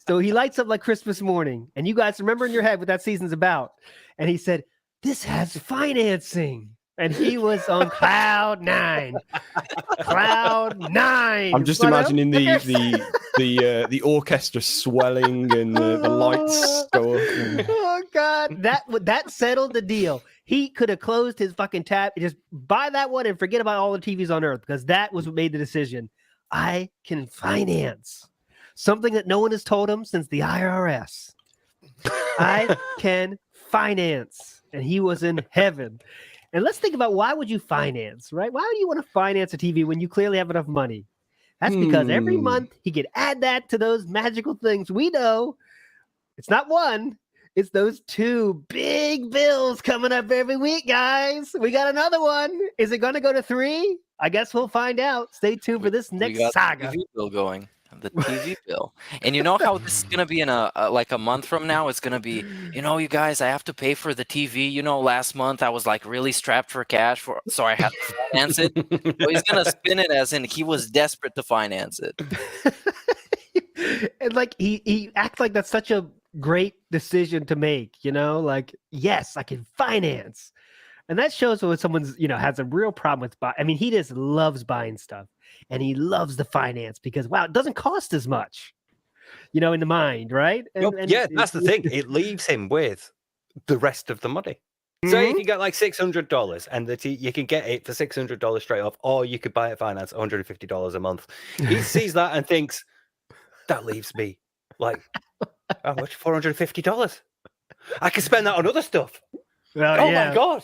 So he lights up like Christmas morning, and you guys remember in your head what that season's about. And he said, "This has financing." And he was on cloud nine. Cloud nine. I'm just imagining the orchestra swelling and the lights go up. Oh God, that settled the deal. He could have closed his fucking tab, just buy that one and forget about all the TVs on earth, because that was what made the decision. I can finance something that no one has told him since the IRS. I can finance, and he was in heaven. And let's think about, why would you finance, right? Why would you want to finance a TV when you clearly have enough money? That's because every month he could add that to those magical things. We know it's not one, it's those two big bills coming up every week, guys. We got another one. Is it going to go to 3? I guess we'll find out. Stay tuned for this next saga. The TV bill going. The TV bill. And you know how this is going to be in a month from now? It's going to be, you guys, I have to pay for the TV. Last month I was like really strapped for cash, so I had to finance it. So he's going to spin it as in he was desperate to finance it. And like he acts like that's such a great decision to make, like, yes, I can finance. And that shows when someone's, has a real problem with buying. I mean, he just loves buying stuff, and he loves the finance because, wow, it doesn't cost as much, in the mind, right? And that's the thing. It leaves him with the rest of the money. So if you get like $600 and you can get it for $600 straight off, or you could buy it finance $150 a month. He sees that and thinks, that leaves me like, how much? $450. I can spend that on other stuff. My God.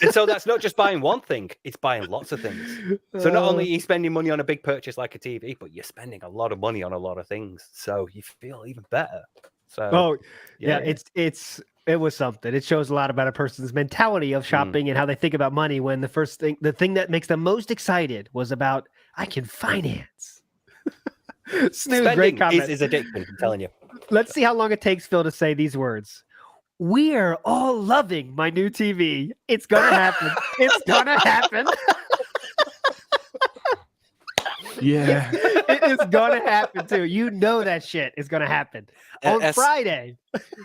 And so that's not just buying one thing, it's buying lots of things. So not only are you spending money on a big purchase like a TV, but you're spending a lot of money on a lot of things. So you feel even better. So it was something. It shows a lot about a person's mentality of shopping and how they think about money, when the thing that makes them most excited was about, I can finance. Snooze, great comment. Is addiction, I'm telling you. Let's see how long it takes Phil to say these words. We are all loving my new TV. It's going to happen. It's going to happen. Yeah. It is going to happen, too. That shit is going to happen. On Friday.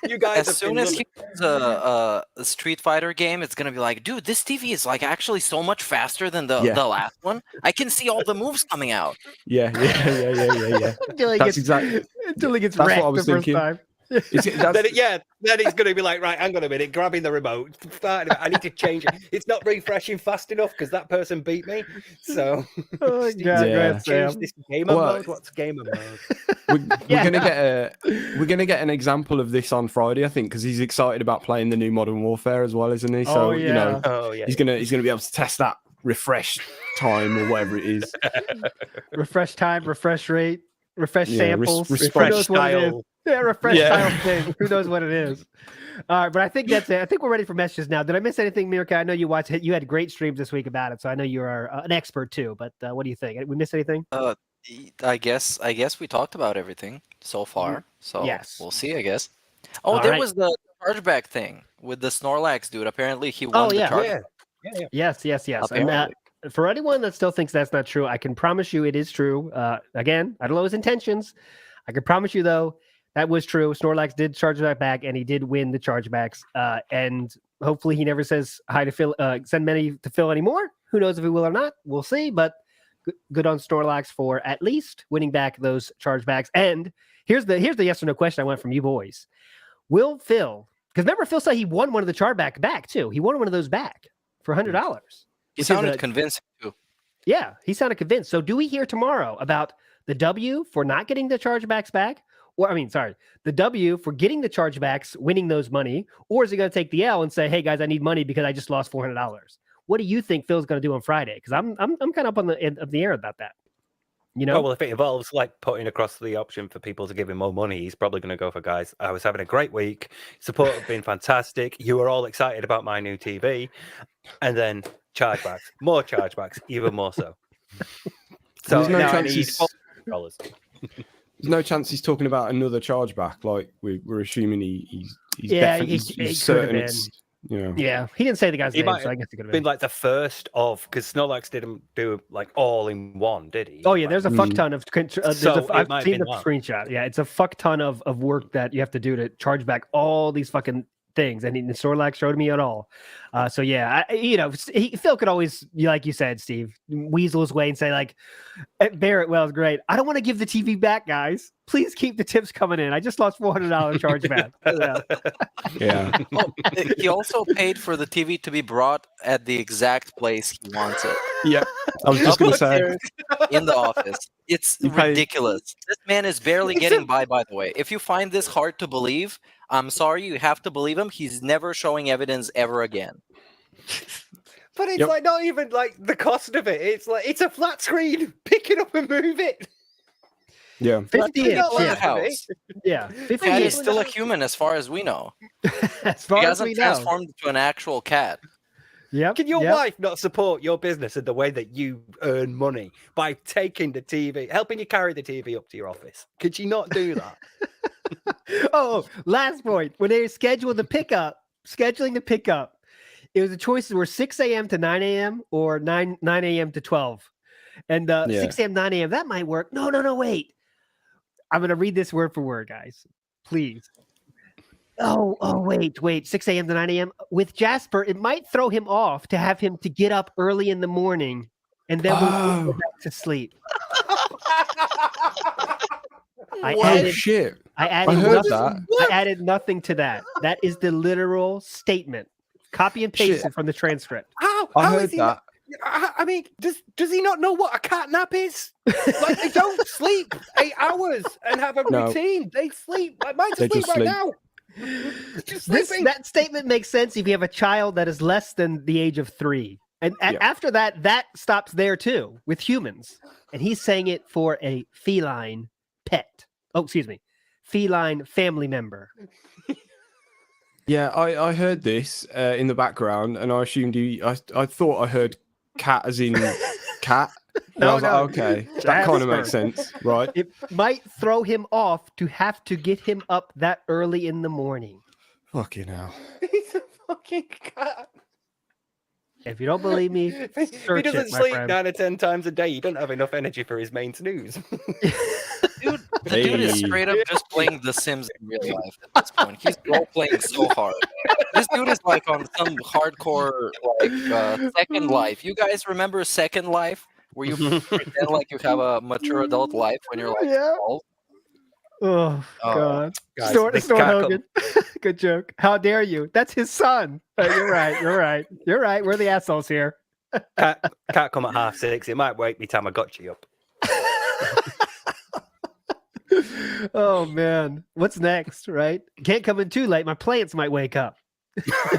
You guys, as soon as he plays a Street Fighter game, it's going to be like, dude, this TV is like actually so much faster than the last one. I can see all the moves coming out. Yeah. Until he gets wrecked the first time. Then he's going to be like, right, hang on a minute, grabbing the remote. I need to change it. It's not refreshing fast enough because that person beat me. So, change this gamer mode. What's gamer mode? We're gonna get an example of this on Friday, I think, because he's excited about playing the new Modern Warfare as well, isn't he? So he's gonna be able to test that refresh time or whatever it is. Refresh time, refresh rate, refresh samples, refresh style. Refresh style thing. Who knows what it is? All right, but I think that's it. I think we're ready for messages now. Did I miss anything, Mirka? I know you watched it. You had great streams this week about it, so I know you are an expert too. But what do you think? Did we miss anything? I guess we talked about everything so far. So we'll see, I guess. Oh, was the chargeback thing with the Snorlax dude. Apparently, he won the chargeback. Yes. And, for anyone that still thinks that's not true, I can promise you it is true. Again, I don't know his intentions. I can promise you, though, that was true. Snorlax did charge that back, and he did win the chargebacks. And hopefully he never says hi to Phil, send many to Phil anymore. Who knows if he will or not? We'll see. But good on Snorlax for at least winning back those chargebacks. And here's the yes or no question I want from you boys. Will Phil, because remember Phil said he won one of the chargeback back too. He won one of those back for $100. He sounded convincing too. Yeah, he sounded convinced. So do we hear tomorrow about the W for not getting the chargebacks back? Or, the W for getting the chargebacks, winning those money, or is he going to take the L and say, "Hey guys, I need money because I just lost $400"? What do you think Phil's going to do on Friday? Because I'm kind of up on the air about that. You know, well, if it involves like putting across the option for people to give him more money, he's probably going to go for guys. I was having a great week. Support have been fantastic. You were all excited about my new TV, and then chargebacks, more chargebacks, even more so. So there's no now I chance need there's no chance he's talking about another chargeback. Like we're assuming he's definitely he's certain it's. Yeah, he didn't say the guy's name, so I guess it could have been like the first of, because Snorlax didn't do like all in one, did he? Oh yeah, there's a fuck ton of. I've seen the that. screenshot. Yeah, it's a fuck ton of work that you have to do to charge back all these fucking things, and Snorlax showed me it all. So yeah, Phil could always, like you said, Steve, weasel his way and say like, Barrett, well, great. I don't want to give the TV back, guys. Please keep the tips coming in. I just lost $400 charge back. Yeah. Oh, he also paid for the TV to be brought at the exact place he wants it. Yeah, I was just going to say. In the office. It's ridiculous. This man is barely getting by the way. If you find this hard to believe, I'm sorry, you have to believe him. He's never showing evidence ever again. But it's like not even like the cost of it. It's like it's a flat screen. Pick it up and move it. Yeah. 50 house. Yeah. 50 Cat is still a human as far as we know. As far he as we hasn't know. transformed into an actual cat. Yep. Can your wife not support your business in the way that you earn money by taking the TV, helping you carry the TV up to your office? Could she not do that? Oh, last point. When they scheduling the pickup, it was the choices were 6 a.m. to 9 a.m. or 9 a.m. to 12. And 6 a.m., 9 a.m., that might work. No, wait. I'm going to read this word for word, guys. Please. Oh, wait. 6 a.m. to 9 a.m. With Jasper, it might throw him off to have him to get up early in the morning and then we'll go back to sleep. I added nothing to that. That is the literal statement. Copy and paste it from the transcript. I heard that. I mean, does he not know what a cat nap is? Like, they don't sleep 8 hours and have a routine. They sleep. Mine's asleep right now. That statement makes sense if you have a child that is less than the age of 3. And after that stops there too with humans. And he's saying it for a feline pet. Oh, excuse me. Feline family member. Yeah, I heard this in the background, and I assumed I thought I heard cat as in cat. And I was like, okay, that kind of makes sense, right? It might throw him off to have to get him up that early in the morning. Fucking hell. He's a fucking cat. If you don't believe me, if he doesn't sleep 9 or 10 times a day, you don't have enough energy for his main snooze. Dude, the dude is straight up just playing The Sims in real life at this point. He's role playing so hard. This dude is like on some hardcore Second Life. You guys remember Second Life, where you pretend like you have a mature adult life when you're like 12? Oh God! Snort Hogan. Good joke. How dare you? That's his son. You're right. We're the assholes here. Can't come at 6:30. It might wake me time I got you up. Oh man, what's next? Right? Can't come in too late. My plants might wake up.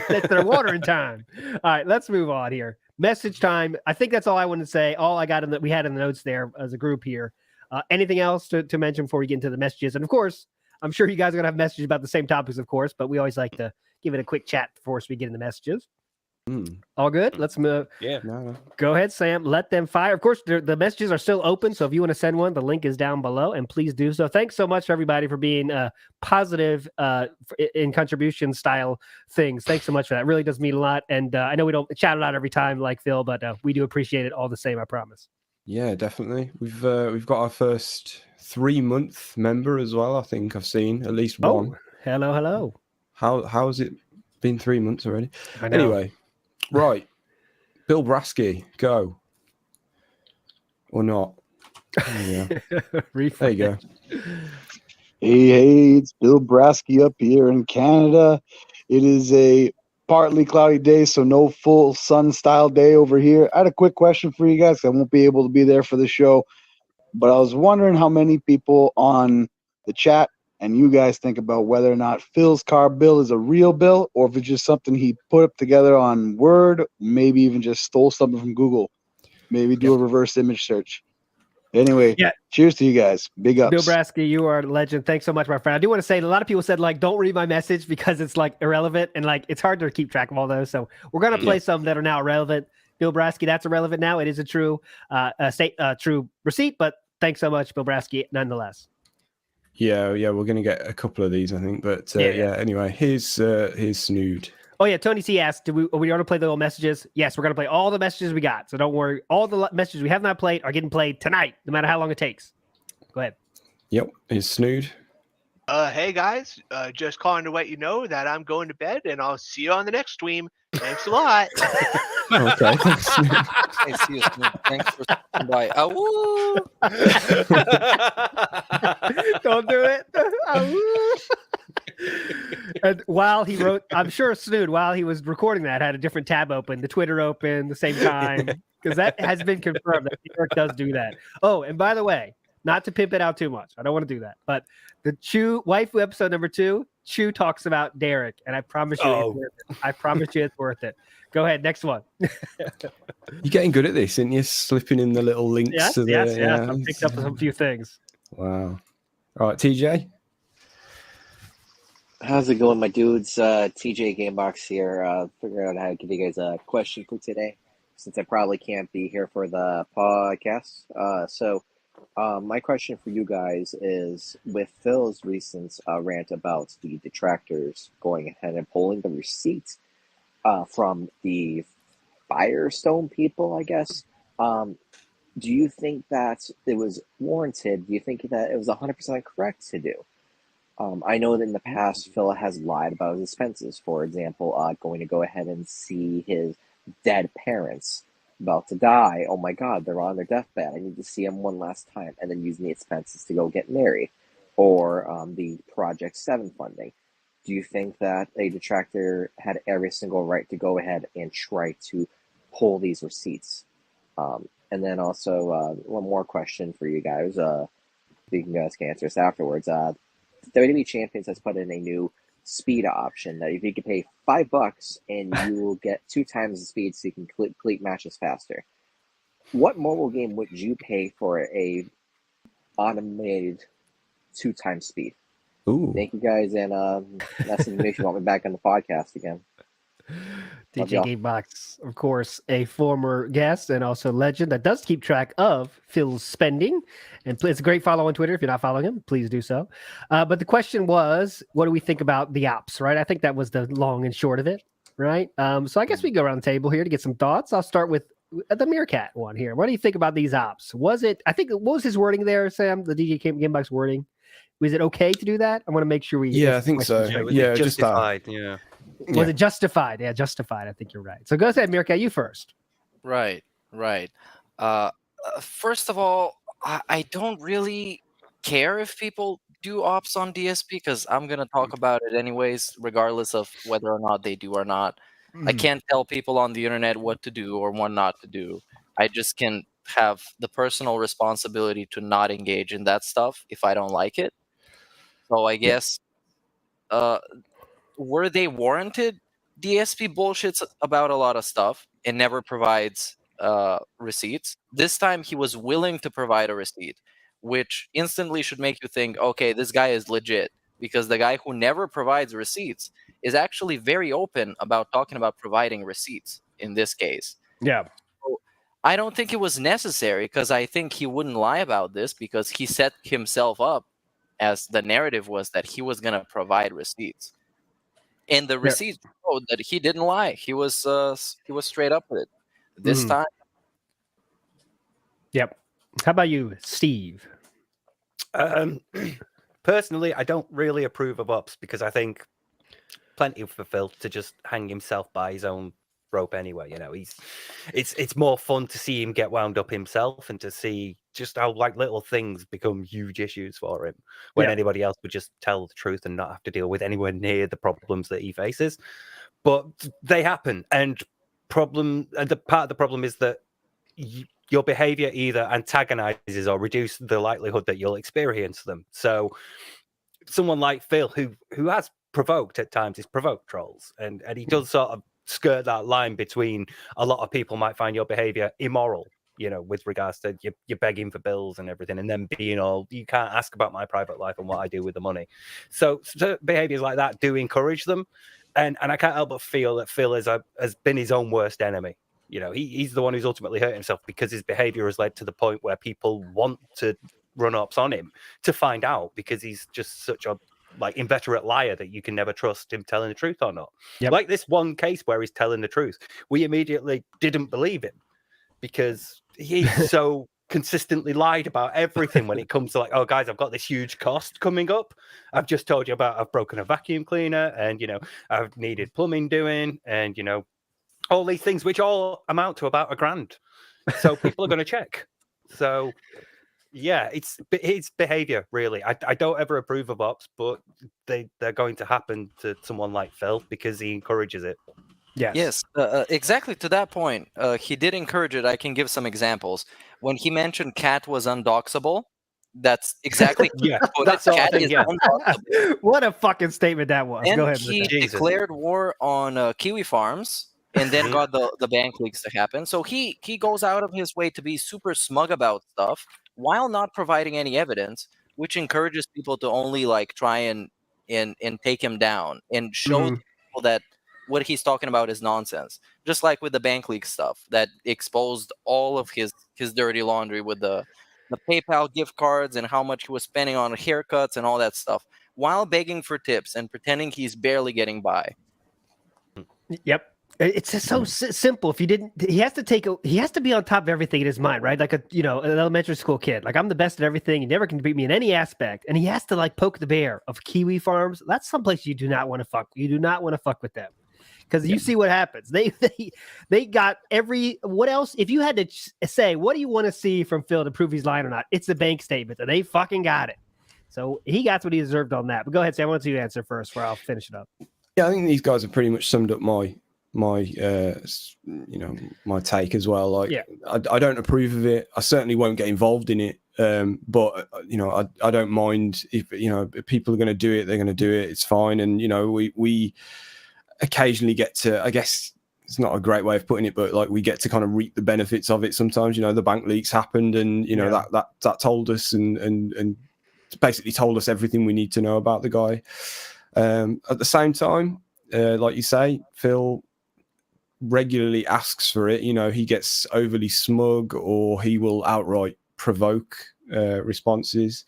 That's their watering time. All right, let's move on here. Message time. I think that's all I wanted to say. All I got we had in the notes there as a group here. Anything else to mention before we get into the messages? And of course, I'm sure you guys are gonna have messages about the same topics, of course, but we always like to give it a quick chat before we get into messages. All good. Let's move. Yeah. Go ahead, Sam. Let them fire. Of course, the messages are still open. So if you want to send one, the link is down below, and please do so. Thanks so much, everybody, for being positive in contribution style things. Thanks so much for that. It really does mean a lot. And I know we don't shout it out every time like Phil, but we do appreciate it all the same. I promise. Yeah, definitely. We've got our first 3-month member as well. I think I've seen at least one. Hello. How has it been 3 months already? I know. Anyway. Right, Bill Brasky, go. or not. Yeah. There you go. Hey, it's Bill Brasky up here in Canada. It is a partly cloudy day, so no full sun style day over here. I had a quick question for you guys. I won't be able to be there for the show, but I was wondering how many people on the chat and you guys think about whether or not Phil's car bill is a real bill or if it's just something he put up together on Word, maybe even just stole something from Google. Maybe do a reverse image search. Anyway, cheers to you guys. Big ups. Bill Brasky, you are a legend. Thanks so much, my friend. I do want to say a lot of people said, like, don't read my message because it's like irrelevant and like it's hard to keep track of all those. So we're gonna play some that are now irrelevant. Bill Brasky, that's irrelevant now. It is a true true receipt, but thanks so much, Bill Brasky, nonetheless. Yeah, we're gonna get a couple of these, I think. But anyway, here's Snood. Oh yeah, Tony C asked, are we going to play the little messages? Yes, we're going to play all the messages we got. So don't worry. All the messages we have not played are getting played tonight, no matter how long it takes. Go ahead. Yep, here's Snood. Hey guys, just calling to let you know that I'm going to bed, and I'll see you on the next stream. Thanks a lot. Okay, thanks, Snood. Hey, see you, Snoop. Thanks for stopping by. Don't do it. And while he wrote, I'm sure Snood, while he was recording that, had a different tab open, the Twitter open, the same time, because that has been confirmed that Derek does do that. Oh, and by the way, not to pimp it out too much, I don't want to do that, but the Chew Waifu episode number 2, Chew talks about Derek, and I promise you, it's worth it. I promise you, it's worth it. Go ahead, next one. You're getting good at this, aren't you? Slipping in the little links. Yes. I've picked up some few things. Wow. All right, TJ. How's it going, my dudes? TJ Gamebox here. Figuring out how to give you guys a question for today, since I probably can't be here for the podcast. So my question for you guys is, with Phil's recent rant about the detractors going ahead and pulling the receipts from the Firestone people, I guess, do you think that it was warranted? Do you think that it was 100% correct to do? I know that in the past, Phil has lied about his expenses. For example, going to go ahead and see his dead parents about to die. Oh my God, they're on their deathbed. I need to see them one last time. And then using the expenses to go get married. Or the Project 7 funding. Do you think that a detractor had every single right to go ahead and try to pull these receipts? And then also, one more question for you guys. You guys can answer this afterwards. WWE Champions has put in a new speed option that if you can pay $5 and you will get 2 times the speed, so you can complete matches faster. What mobile game would you pay for a automated 2 times speed? Ooh. Mm-hmm. Thank you guys, and that's information. Want me back on the podcast again? DJ Gamebox, of course, a former guest and also legend that does keep track of Phil's spending. And it's a great follow on Twitter. If you're not following him, please do so. But the question was, what do we think about the ops, right? I think that was the long and short of it, right? So I guess we go around the table here to get some thoughts. I'll start with the Meerkat one here. What do you think about these ops? Was it, I think, what was his wording there, Sam? The DJ Gamebox wording? Was it okay to do that? I want to make sure we. Yeah, I think so. Yeah, justified. Yeah. Was it justified? Yeah, justified. I think you're right. So go ahead, Meerkat, you first. Right. First of all, I don't really care if people do ops on DSP because I'm going to talk about it anyways, regardless of whether or not they do or not. I can't tell people on the internet what to do or what not to do. I just can have the personal responsibility to not engage in that stuff if I don't like it. So I guess, were they warranted? DSP bullshits about a lot of stuff and never provides receipts. This time he was willing to provide a receipt, which instantly should make you think, okay, this guy is legit, because the guy who never provides receipts is actually very open about talking about providing receipts in this case. Yeah. So I don't think it was necessary, because I think he wouldn't lie about this, because he set himself up as the narrative was that he was going to provide receipts. And the receipts showed that he didn't lie. He was straight up with it. This time. Yep. How about you, Steve? Personally, I don't really approve of ops because I think plenty for Phil to just hang himself by his own rope anyway. You know, it's more fun to see him get wound up himself and to see just how like little things become huge issues for him when anybody else would just tell the truth and not have to deal with anywhere near the problems that he faces. But they happen, and the part of the problem is that your behavior either antagonizes or reduces the likelihood that you'll experience them. So someone like Phil, who has provoked at times, is provoked trolls, and he does sort of skirt that line between a lot of people might find your behavior immoral, you know, with regards to you're begging for bills and everything, and then being all, you can't ask about my private life and what I do with the money. So behaviors like that do encourage them, and I can't help but feel that Phil has been his own worst enemy. You know, he's the one who's ultimately hurt himself because his behavior has led to the point where people want to run ups on him to find out, because he's just such a like inveterate liar that you can never trust him telling the truth or not. Like this one case where he's telling the truth, we immediately didn't believe him because he's so consistently lied about everything when it comes to like, oh guys, I've got this huge cost coming up. I've just told you about I've broken a vacuum cleaner, and you know, I've needed plumbing doing, and you know, all these things which all amount to about $1,000. So people are going to check. So yeah, it's behavior, really. I don't ever approve of ops, but they're going to happen to someone like Phil because he encourages it. Yes, exactly to that point. He did encourage it. I can give some examples. When he mentioned cat was undoxable, that's exactly that sort of thing, undoxable. What a fucking statement that was. And Go ahead. he declared war on kiwi farms, and then got the bank leaks to happen. So he goes out of his way to be super smug about stuff while not providing any evidence, which encourages people to only like try and take him down and show people that what he's talking about is nonsense. Just like with the bank leak stuff that exposed all of his dirty laundry with the PayPal gift cards and how much he was spending on haircuts and all that stuff while begging for tips and pretending he's barely getting by. Yep. It's just so simple. If you didn't, he has to be on top of everything in his mind, right? Like an elementary school kid. Like, I'm the best at everything. You never can beat me in any aspect. And he has to like poke the bear of kiwi farms. That's someplace you do not want to fuck. You do not want to fuck with them, because you see what happens. They got what else? If you had to say, what do you want to see from Phil to prove he's lying or not? It's the bank statement, and they fucking got it. So he got what he deserved on that. But go ahead, Sam. I want you to answer first, where I'll finish it up. Yeah, I think these guys have pretty much summed up my take as well. Like, I don't approve of it. I certainly won't get involved in it. But I don't mind if people are going to do it. They're going to do it. It's fine. And we occasionally get to, I guess it's not a great way of putting it, but like we get to kind of reap the benefits of it sometimes. The bank leaks happened, and that told us and basically told us everything we need to know about the guy. At the same time, like you say, Phil regularly asks for it. He gets overly smug, or he will outright provoke responses,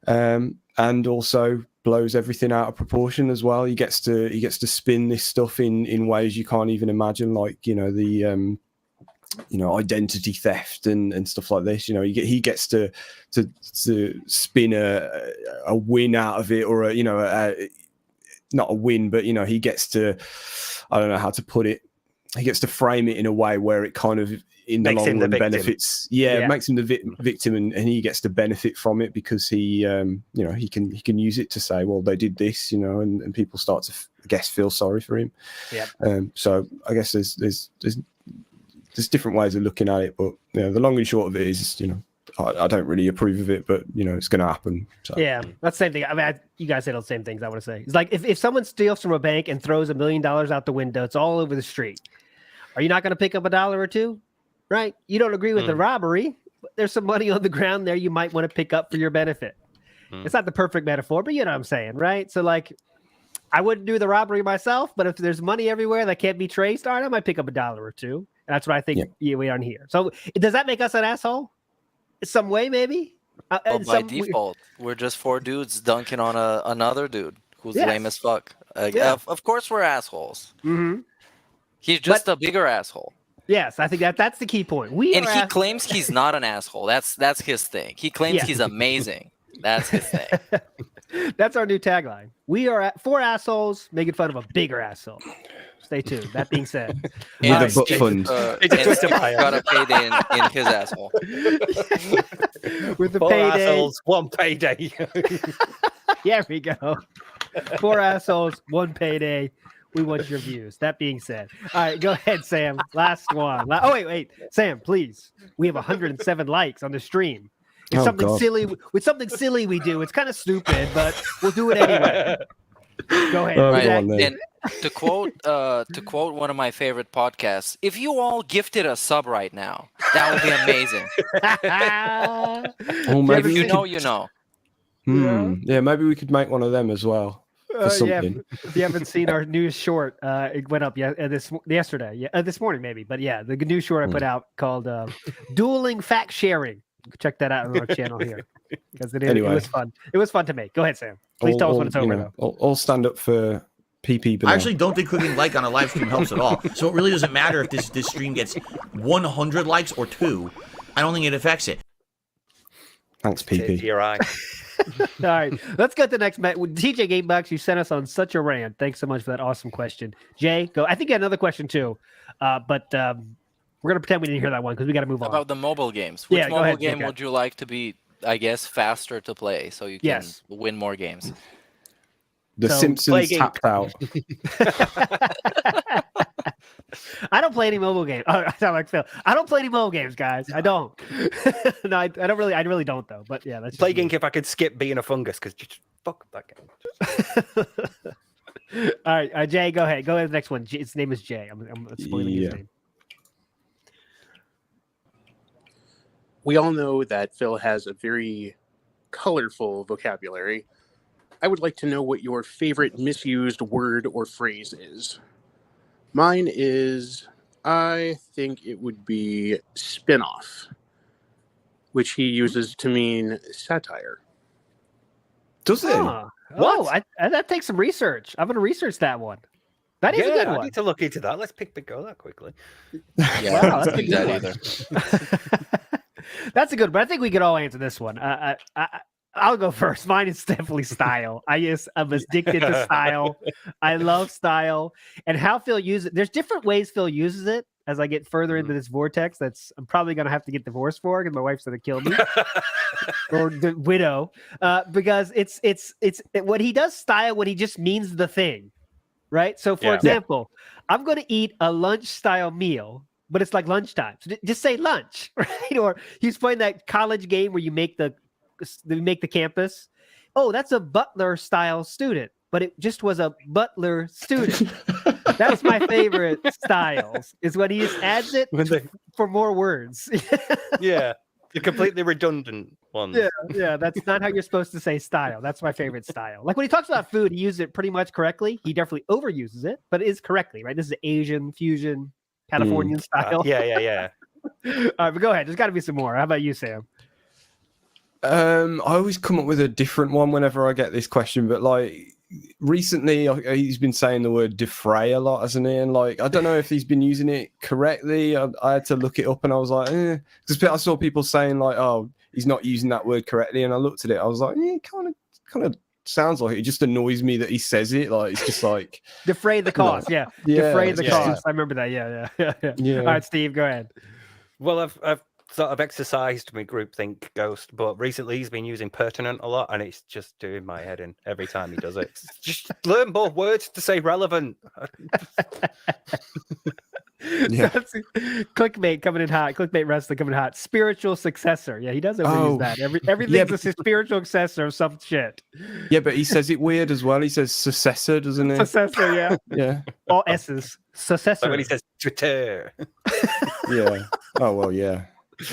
and also blows everything out of proportion as well. He gets to spin this stuff in ways you can't even imagine, like the identity theft and stuff like this. He gets to spin a win out of it, or not a win, but he gets to, I don't know how to put it, he gets to frame it in a way where it kind of in the long run benefits. Makes him the victim, and he gets to benefit from it because he can use it to say, well, they did this, and people start to I guess feel sorry for him. So I guess there's different ways of looking at it, but the long and short of it is, I don't really approve of it, but it's going to happen. So. Yeah, that's the same thing. I mean, you guys said all the same things. I want to say it's like if someone steals from a bank and throws $1 million out the window, it's all over the street. Are you not going to pick up $1 or $2? Right? You don't agree with the robbery, but there's some money on the ground there you might want to pick up for your benefit. It's not the perfect metaphor, but you know what I'm saying, right? So like, I wouldn't do the robbery myself, but if there's money everywhere that can't be traced, all right, I might pick up $1 or $2. And that's what I think we are here. So does that make us an asshole? Some way, maybe? By default, we're just 4 dudes dunking on another dude who's lame as fuck. Of course we're assholes. Mm-hmm. He's just a bigger asshole. Yes, I think that's the key point. He claims he's not an asshole. That's his thing. He claims he's amazing. That's his thing. That's our new tagline. We are 4 assholes making fun of a bigger asshole. Stay tuned. That being said, With And a butt Steve, fund. It's a and Twitter Steve bio. got a payday in his asshole. with the 4 payday, assholes, 1 payday. here we go. 4 assholes, 1 payday. We want your views. That being said, all right, go ahead, Sam. Last one. Oh wait, Sam, please. We have 107 likes on the stream. It's Oh, something God. silly. With something silly we do. It's kind of stupid, but we'll do it anyway. Go ahead. Oh, Right. go on then. And to quote one of my favorite podcasts, if you all gifted a sub right now, that would be amazing. Or maybe If we you know, could, you know. yeah, maybe we could make one of them as well for Yeah, something. if you haven't seen our news short, it went up yesterday, this morning maybe, but yeah, the news short I put out called "Dueling Fact Sharing." Check that out on our channel here because it Anyway. was fun. It was fun to make. Go ahead, Sam. Please tell us when it's you over, know, though. all stand up for PP. I actually don't think clicking like on a live stream helps at all. So it really doesn't matter if this stream gets 100 likes or 2. I don't think it affects it. Thanks, Tear to PP. your eye. All right, let's get to the next match. TJ Gamebox, you sent us on such a rant. Thanks so much for that awesome question. Jay, go. I think you had another question too, but we're gonna pretend we didn't hear that one because we got to move on. About the mobile games. Which Yeah, go mobile ahead, game Jacob. would you like to be, I guess, faster to play so you can Yes. win more games? The So, Simpsons plaguing- tapped out. I don't play any mobile games. Oh, I sound like Phil. I don't play any mobile games, guys. I don't. No, I don't really. I really don't though. But yeah, that's just Plaguing me. if I could skip being a fungus, because fuck that game. All right, Jay, go ahead. Go ahead to the next one. Its name is Jay. I'm spoiling his Yeah. name. We all know that Phil has a very colorful vocabulary. I would like to know what your favorite misused word or phrase is. Mine is, I think it would be spin-off, which he uses to mean satire. Does it? Huh. Oh, that takes some research. I'm gonna research that one. That is a good I one. need to look into that. Let's pick go that quickly. Yeah, Wow, I that's don't a do good that one. either. That's a good, but I think we could all answer this one. I'll go first. Mine is definitely style. I'm addicted to style. I love style and how Phil uses it. There's different ways Phil uses it. As I get further into this vortex, I'm probably gonna have to get divorced for because my wife's gonna kill me or the widow. Because it's what he does style when he just means the thing, right? So for Yeah. example, I'm gonna eat a lunch style meal. But it's like lunchtime. So just say lunch, right? Or he's playing that college game where you make the campus. Oh, that's a Butler style student, but it just was a Butler student. That's my favorite styles. Is when he just adds it for more words. Yeah, the completely redundant ones. Yeah, that's not how you're supposed to say style. That's my favorite style. Like when he talks about food, he uses it pretty much correctly. He definitely overuses it, but it is correctly, right? This is Asian fusion. Californian style. Yeah. All right, but go ahead. There's got to be some more. How about you, Sam? I always come up with a different one whenever I get this question, but like recently he's been saying the word defray a lot, hasn't he? And like I don't know if he's been using it correctly. I had to look it up, and I was like, because I saw people saying like, oh, he's not using that word correctly, and I looked at it, I was like, kind of sounds like it. It just annoys me that he says it. Like it's just like Defray the cost. Yeah. Defray the yeah. cost. I remember that. Yeah. All right, Steve, go ahead. Well, I've sort of exercised my groupthink ghost, but recently he's been using pertinent a lot, and it's just doing my head in every time he does it. Just learn more words to say relevant. Yeah. Clickbait coming in hot. Clickbait wrestling coming in hot. Spiritual successor. Yeah, he does overuse that. Everything's a spiritual successor of some shit. Yeah, but he says it weird as well. He says successor, doesn't he? Successor, yeah. Yeah. All S's. Successor. So when he says Twitter. Yeah. Oh well, yeah.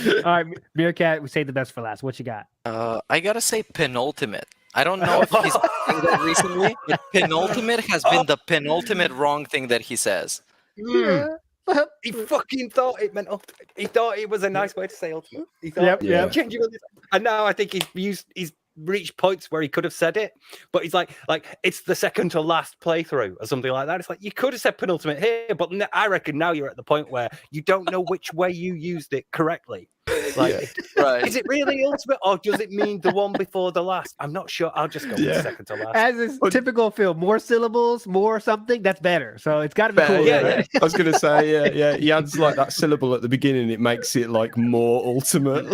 All right, Meerkat, we saved the best for last. What you got? I gotta say penultimate. I don't know if he's been doing that recently, but penultimate has been the penultimate wrong thing that he says. He fucking thought it meant ultimate. He thought it was a nice way to say ultimate. He thought Yep. genuinely. And now I think he's reached points where he could have said it, but he's like it's the second to last playthrough or something like that. It's like you could have said penultimate here, but I reckon now you're at the point where you don't know which way you used it correctly. Like, Right. is it really ultimate, or does it mean the one before the last? I'm not sure. I'll just go with second to last. As is typical Phil, more syllables, more something, that's better. So it's got to be cool. Yeah. I was going to say, yeah. He adds like that syllable at the beginning. It makes it like more ultimate.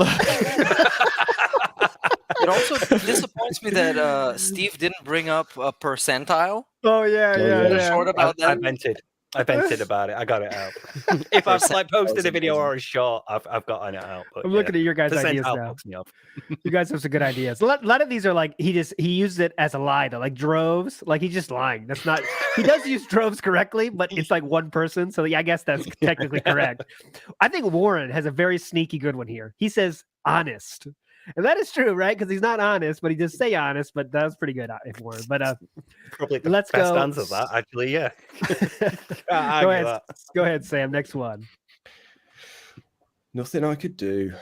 It also disappoints me that Steve didn't bring up a percentile. Oh yeah. Short about that. I vented about it. I got it out. If I've like posted a video or a short, I've gotten it out. But I'm looking at your guys' ideas now. Me up. You guys have some good ideas. A lot of these are like he used it as a lie though, like droves. Like he's just lying. That's not. He does use droves correctly, but it's like one person. So yeah, I guess that's technically correct. I think Warren has a very sneaky good one here. He says honest. And that is true, right? Because he's not honest, but he does say honest. But that's pretty good, Warren. But probably the let's best go. answer that actually. Yeah. Go ahead, Sam. Next one. Nothing I could do.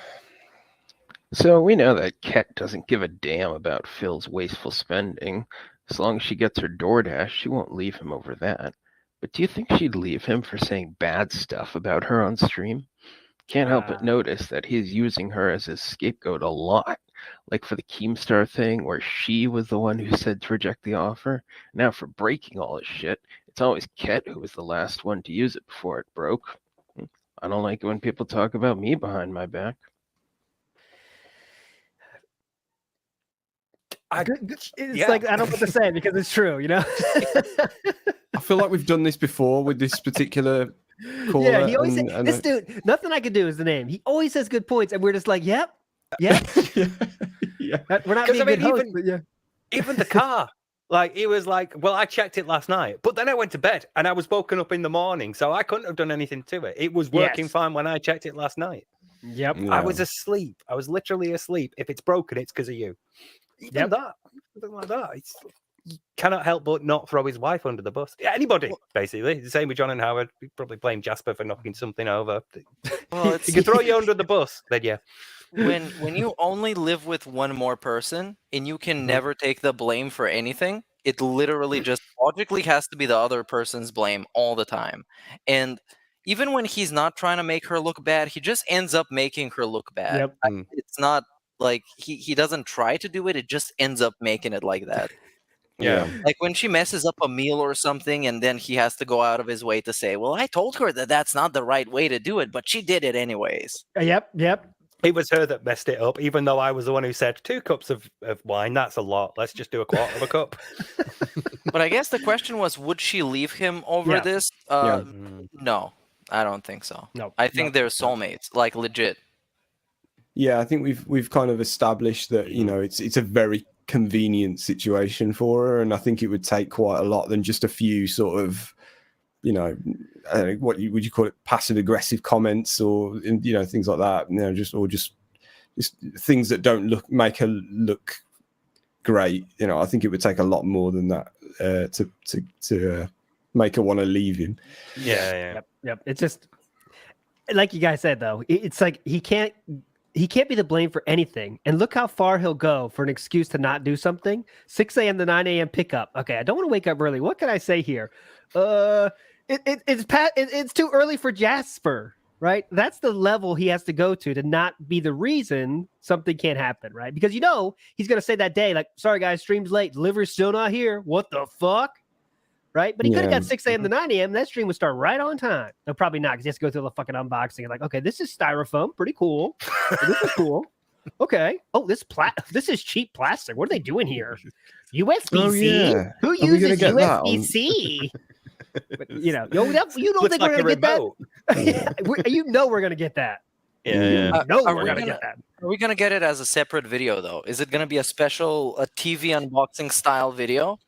So we know that Ket doesn't give a damn about Phil's wasteful spending. As long as she gets her DoorDash, she won't leave him over that. But do you think she'd leave him for saying bad stuff about her on stream? Can't help but notice that he's using her as his scapegoat a lot. Like for the Keemstar thing, where she was the one who said to reject the offer. Now for breaking all his shit, it's always Ket who was the last one to use it before it broke. I don't like it when people talk about me behind my back. It's like I don't know what to say because it's true, you know. I feel like we've done this before with this particular caller. Yeah, he always this dude. Nothing I could do is the name. He always has good points, and we're just like, yep. yeah. We're not being good hosts, but yeah. Even the car. Like, he was like, well, I checked it last night, but then I went to bed and I was woken up in the morning, so I couldn't have done anything to it. It was working fine when I checked it last night. Yep. I was asleep. I was literally asleep. If it's broken, it's because of you. Even that. Something like that. You cannot help but not throw his wife under the bus. Yeah, anybody, basically. The same with John and Howard. We probably blame Jasper for knocking something over. Well, he can throw you under the bus, then yeah. When you only live with one more person and you can never take the blame for anything, it literally just logically has to be the other person's blame all the time. And even when he's not trying to make her look bad, he just ends up making her look bad. Yep. It's not like he doesn't try to do it, it just ends up making it like that. Yeah. Like when she messes up a meal or something and then he has to go out of his way to say, well, I told her that that's not the right way to do it, but she did it anyways. Yep. It was her that messed it up, even though I was the one who said 2 cups of wine. That's a lot. Let's just do a quarter of a cup. But I guess the question was, would she leave him over this? No, I don't think so. No, I think they're soulmates, like legit. Yeah, I think we've kind of established that, you know, it's a very convenient situation for her, and I think it would take quite a lot than just a few sort of, you know, what would you call it, passive aggressive comments or, you know, things like that, you know, just things that don't make her look great. You know, I think it would take a lot more than that to make her want to leave him. Yeah. Yep. It's just like you guys said, though. It's like he can't be the blame for anything. And look how far he'll go for an excuse to not do something. 6 a.m. to 9 a.m. pickup. Okay, I don't want to wake up early. What can I say here? It's too early for Jasper, right? That's the level he has to go to not be the reason something can't happen, right? Because you know he's gonna say that day, like, sorry guys, stream's late, delivery's still not here. What the fuck? Right? But he could have got 6 a.m. to 9 a.m. That stream would start right on time. No, probably not, because he has to go through the fucking unboxing and like, okay, this is styrofoam, pretty cool. This is cool. Okay. Oh, this is cheap plastic. What are they doing here? USB-C? Oh, yeah. Who uses USB-C? But, you know, you don't think we're gonna get that? You know we're gonna get that. Yeah. We're gonna get that. Are we gonna get it as a separate video though? Is it gonna be a TV unboxing style video?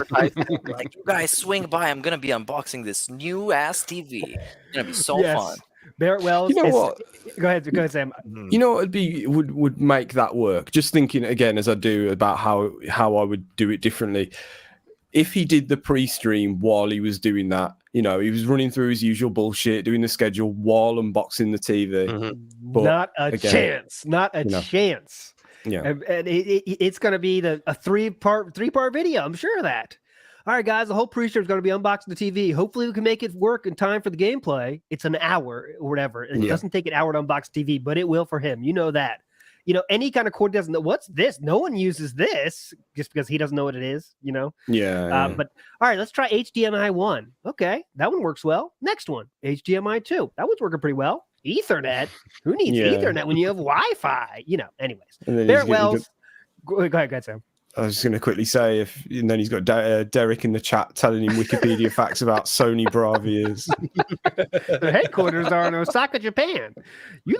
Like, you guys swing by. I'm gonna be unboxing this new ass TV. It's gonna be so fun. Barrett Wells. You know what? Go ahead, Sam. You know what would make that work? Just thinking again as I do about how I would do it differently. If he did the pre-stream while he was doing that, you know, he was running through his usual bullshit, doing the schedule while unboxing the TV. But not a chance. Yeah. And it's going to be a three-part video. I'm sure of that. All right, guys, the whole pre-show is going to be unboxing the TV. Hopefully we can make it work in time for the gameplay. It's an hour or whatever. It doesn't take an hour to unbox TV, but it will for him. You know that. You know, any kind of cord doesn't know what's this. No one uses this just because he doesn't know what it is, you know? Yeah. But all right, let's try HDMI 1. Okay, that one works well. Next one, HDMI 2. That one's working pretty well. Ethernet. Who needs Ethernet when you have Wi-Fi? You know, anyways. Barrett Wells. Go ahead, Sam. I was just going to quickly say, and then he's got Derek in the chat telling him Wikipedia facts about Sony Bravias. The headquarters are in Osaka, Japan. You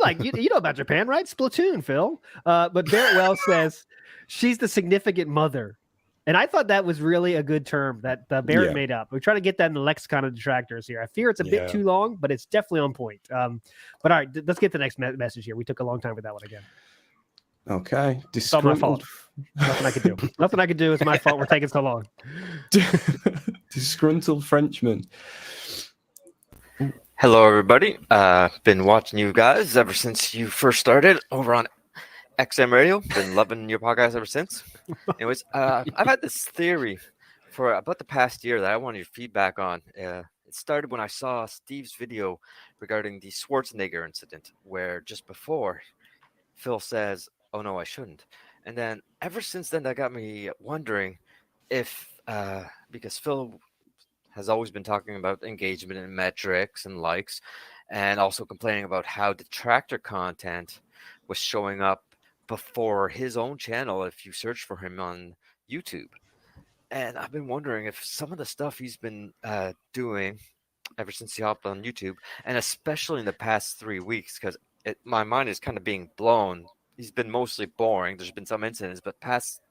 know about Japan, right? Splatoon, Phil. But Barrett Wells says she's the significant mother. And I thought that was really a good term that Barrett made up. We're trying to get that in the lexicon of detractors here. I fear it's a bit too long, but it's definitely on point. But all right, let's get the next message here. We took a long time with that one again. Okay. It's not my fault. Nothing I could do. Nothing I could do. It's my fault. We're taking so long. Disgruntled Frenchman. Hello, everybody. Been watching you guys ever since you first started over on XM Radio. Been loving your podcast ever since. Anyways, I've had this theory for about the past year that I wanted your feedback on. It started when I saw Steve's video regarding the Schwarzenegger incident, where just before Phil says, "Oh no, I shouldn't." And then ever since then, that got me wondering if, because Phil has always been talking about engagement and metrics and likes, and also complaining about how detractor content was showing up before his own channel if you search for him on YouTube. And I've been wondering if some of the stuff he's been doing ever since he hopped on YouTube, and especially in the past 3 weeks, because my mind is kind of being blown. He's been mostly boring. There's been some incidents, but past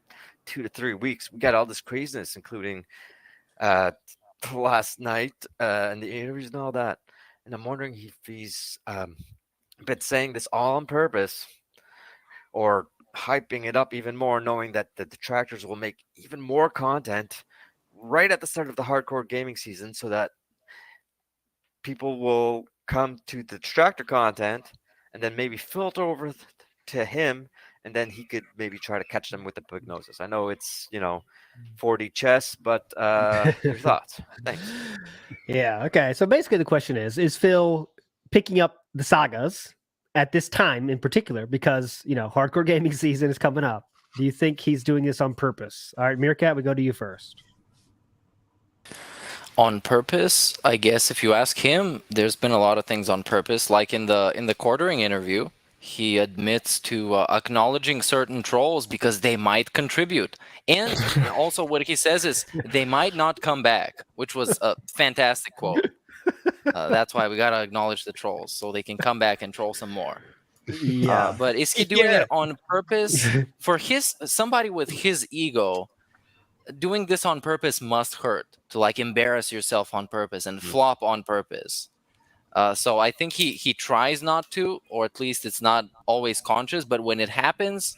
2 to 3 weeks, we got all this craziness, including last night and the interviews and all that. And I'm wondering if he's been saying this all on purpose or hyping it up even more, knowing that the detractors will make even more content right at the start of the hardcore gaming season so that people will come to the detractor content and then maybe filter over to him, and then he could maybe try to catch them with the prognosis. I know it's 4D chess, but your thoughts? Thanks. Yeah. Okay. So basically, the question is Phil picking up the sagas at this time in particular because hardcore gaming season is coming up? Do you think he's doing this on purpose? All right, Meerkat, we go to you first. On purpose, I guess if you ask him, there's been a lot of things on purpose. Like in the quartering interview, he admits to acknowledging certain trolls because they might contribute. And also what he says is they might not come back, which was a fantastic quote. That's why we got to acknowledge the trolls so they can come back and troll some more. Yeah. But is he doing it on purpose? For somebody with his ego, doing this on purpose must hurt, to embarrass yourself on purpose and flop on purpose. So I think he tries not to, or at least it's not always conscious, but when it happens,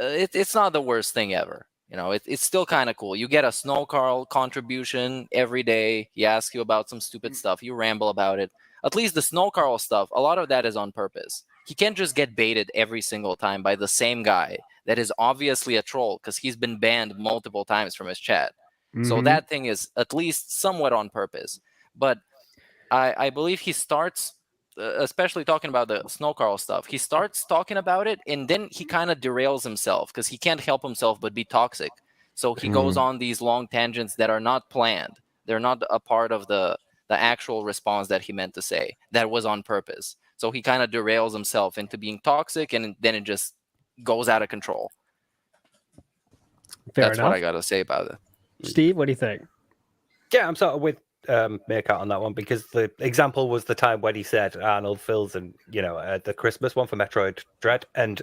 it's not the worst thing ever. It's still kind of cool. You get a Snow Carl contribution every day. He asks you about some stupid stuff. You ramble about it. At least the Snow Carl stuff, a lot of that is on purpose. He can't just get baited every single time by the same guy that is obviously a troll because he's been banned multiple times from his chat. Mm-hmm. So that thing is at least somewhat on purpose. But I believe he starts, especially talking about the Snow Carl stuff, he starts talking about it and then he kind of derails himself because he can't help himself but be toxic. So he goes on these long tangents that are not planned. They're not a part of the actual response that he meant to say. That was on purpose. So he kind of derails himself into being toxic and then it just goes out of control. That's what I got to say about it. Steve, what do you think? Yeah, I'm sort of with Meerkat on that one because the example was the time when he said Arnold Phil's and the Christmas one for Metroid Dread, and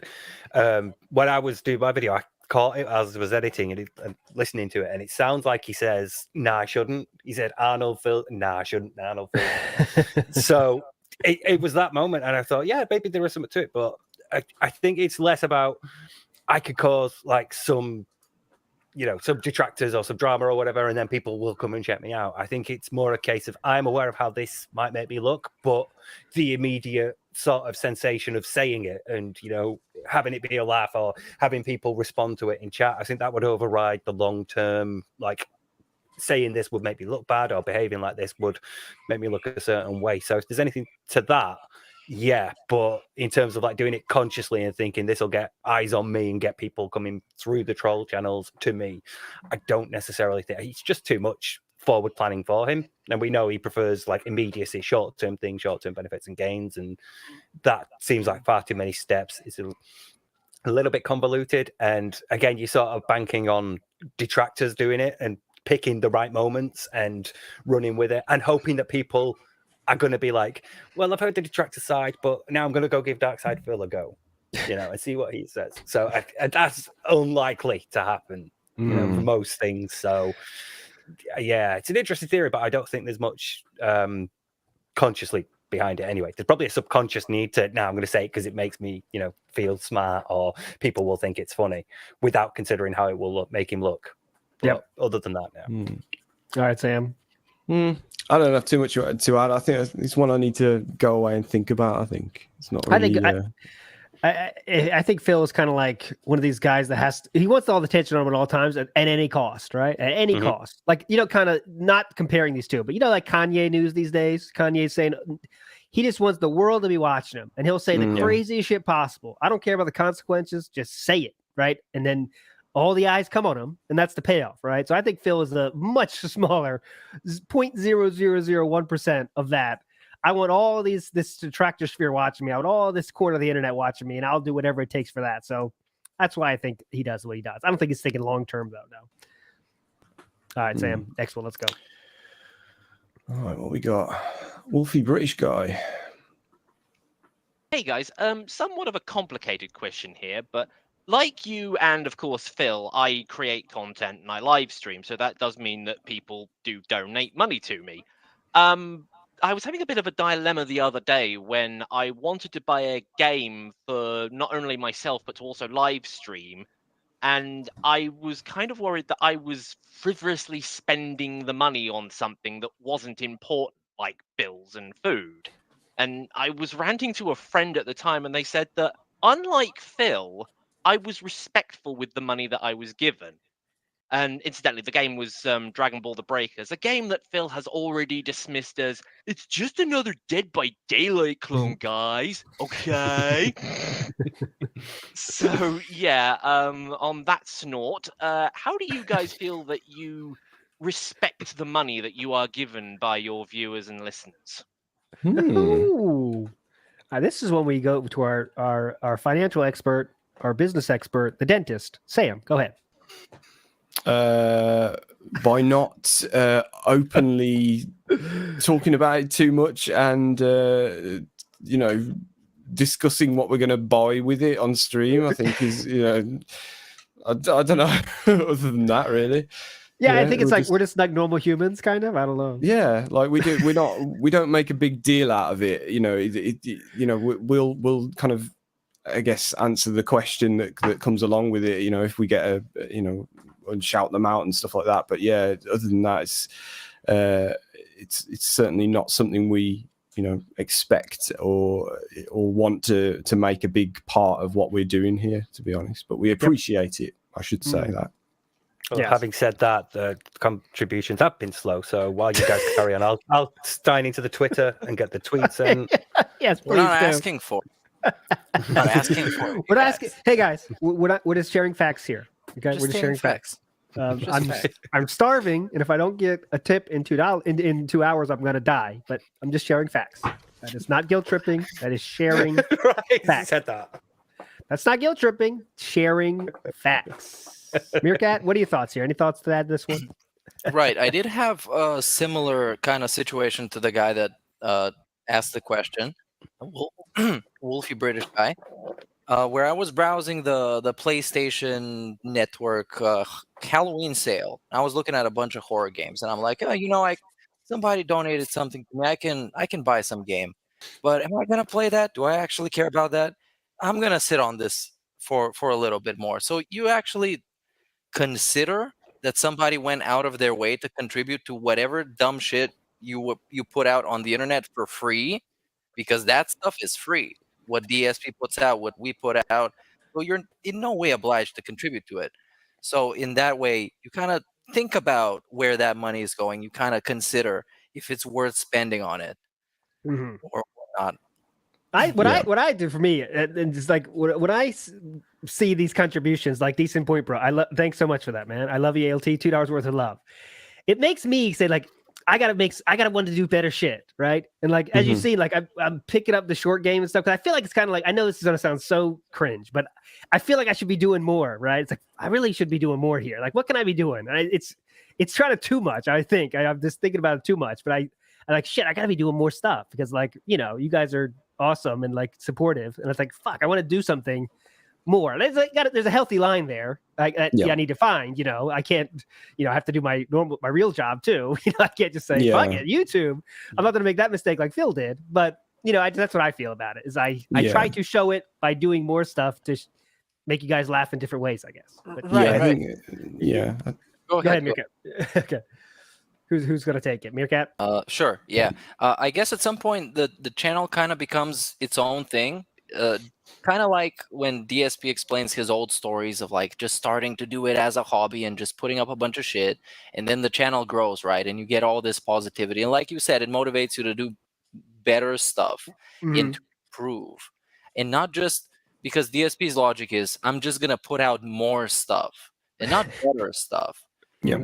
when I was doing my video, I caught it as I was editing and listening to it, and it sounds like he says, "Nah, I shouldn't." He said Arnold Phil, "Nah, I shouldn't." Arnold Phil. So it was that moment, and I thought, yeah, maybe there is something to it, but I think it's less about I could cause some detractors or some drama or whatever, and then people will come and check me out. I think it's more a case of I'm aware of how this might make me look, but the immediate sort of sensation of saying it and, having it be a laugh or having people respond to it in chat. I think that would override the long-term, like, saying this would make me look bad or behaving like this would make me look a certain way. So if there's anything to that, yeah, but in terms of like doing it consciously and thinking this will get eyes on me and get people coming through the troll channels to me, I don't necessarily think it's just too much forward planning for him. And we know he prefers like immediacy, short-term things, short-term benefits and gains, and that seems like far too many steps. It's a little bit convoluted, and again, you're sort of banking on detractors doing it and picking the right moments and running with it and hoping that people are going to be like, well, I've heard the detractor side, but now I'm going to go give Dark Side Phil a go, and see what he says. So that's unlikely to happen, for most things. So yeah, it's an interesting theory, but I don't think there's much consciously behind it anyway. There's probably a subconscious need to, now I'm going to say it because it makes me, feel smart, or people will think it's funny without considering how it will make him look. But other than that, now. All right, Sam. I don't have too much to add. I think it's one I need to go away and think about. I think it's not really... I think Phil is kind of like one of these guys that he wants all the attention on him at all times at any cost, right? At any cost. Like, kind of not comparing these two, but like Kanye news these days, Kanye's saying he just wants the world to be watching him, and he'll say the craziest shit possible. I don't care about the consequences, just say it, right? And then all the eyes come on him, and that's the payoff, right? So I think Phil is a much smaller 0.0001% of that. I want all this detractor sphere watching me. I want all this corner of the internet watching me, and I'll do whatever it takes for that. So that's why I think he does what he does. I don't think he's thinking long term, though. No. All right, Sam. Next one. Let's go. All right, what we got? Wolfie British guy. Hey guys, somewhat of a complicated question here, but like you and of course Phil, I create content and I live stream, so that does mean that people do donate money to me. I was having a bit of a dilemma the other day when I wanted to buy a game for not only myself but to also live stream, and I was kind of worried that I was frivolously spending the money on something that wasn't important, like bills and food. And I was ranting to a friend at the time, and they said that unlike Phil, I was respectful with the money that I was given. And incidentally, the game was Dragon Ball: The Breakers, a game that Phil has already dismissed as, it's just another Dead by Daylight clone, guys. Okay. So, yeah, on that snort, how do you guys feel that you respect the money that you are given by your viewers and listeners? Ooh. This is when we go to our financial expert, our business expert, the dentist. Sam, go ahead. By not openly talking about it too much and discussing what we're going to buy with it on stream, I think is I don't know. Other than that, really. Yeah, I think it's like we're just like normal humans, kind of. I don't know. Yeah, like we don't make a big deal out of it. We'll kind of, I guess, answer the question that comes along with it. If we get and shout them out and stuff like that. But yeah, other than that, it's certainly not something we expect or want to make a big part of what we're doing here, to be honest. But we appreciate it. I should say that. Well, having said that, the contributions have been slow. So while you guys carry on, I'll sign into the Twitter and get the tweets in. Yes, please. We're not asking for it. We're not asking for it. We're asking. Hey guys, we're just sharing facts here. Okay, we're just sharing facts. I'm starving, and if I don't get a tip in $2 in 2 hours, I'm gonna die. But I'm just sharing facts. That is not guilt tripping. That is sharing facts. Said that. That's not guilt tripping. Sharing facts. Meerkat, what are your thoughts here? Any thoughts to add this one? Right. I did have a similar kind of situation to the guy that asked the question, Wolfie British guy, where I was browsing the PlayStation Network Halloween sale. I was looking at a bunch of horror games, and I'm like, somebody donated something to me. I can buy some game, but am I gonna play that? Do I actually care about that? I'm gonna sit on this for a little bit more. So you actually consider that somebody went out of their way to contribute to whatever dumb shit you put out on the internet for free, because that stuff is free. What DSP puts out, what we put out, so you're in no way obliged to contribute to it. So in that way, you kind of think about where that money is going. You kind of consider if it's worth spending on it or not. What I do for me, and it's like when I see these contributions, like Decent Point, bro. Thanks so much for that, man. I love you, ALT. $2 worth of love. It makes me say like, I gotta want to do better shit, right? And like as you see, like I'm picking up the short game and stuff because I feel like it's kind of like, I know this is gonna sound so cringe, but I feel like I should be doing more, right? It's like I really should be doing more here. Like what can I be doing? And it's trying to too much. I think I'm just thinking about it too much, but I like shit. I gotta be doing more stuff because like you guys are awesome and like supportive, and it's like fuck, I want to do something more. There's a healthy line there. I need to find. I can't. I have to do my real job too. I can't just say fuck it, YouTube. I'm not going to make that mistake like Phil did. But that's what I feel about it. Is I try to show it by doing more stuff to make you guys laugh in different ways. I guess. But, Go ahead, Meerkat. Okay. Who's going to take it? Meerkat? Sure. Yeah. I guess at some point the channel kind of becomes its own thing. Kind of like when DSP explains his old stories of like just starting to do it as a hobby and just putting up a bunch of shit, and then the channel grows, right? And you get all this positivity, and like you said, it motivates you to do better stuff and to improve, and not just because DSP's logic is I'm just gonna put out more stuff and not better stuff. Yeah.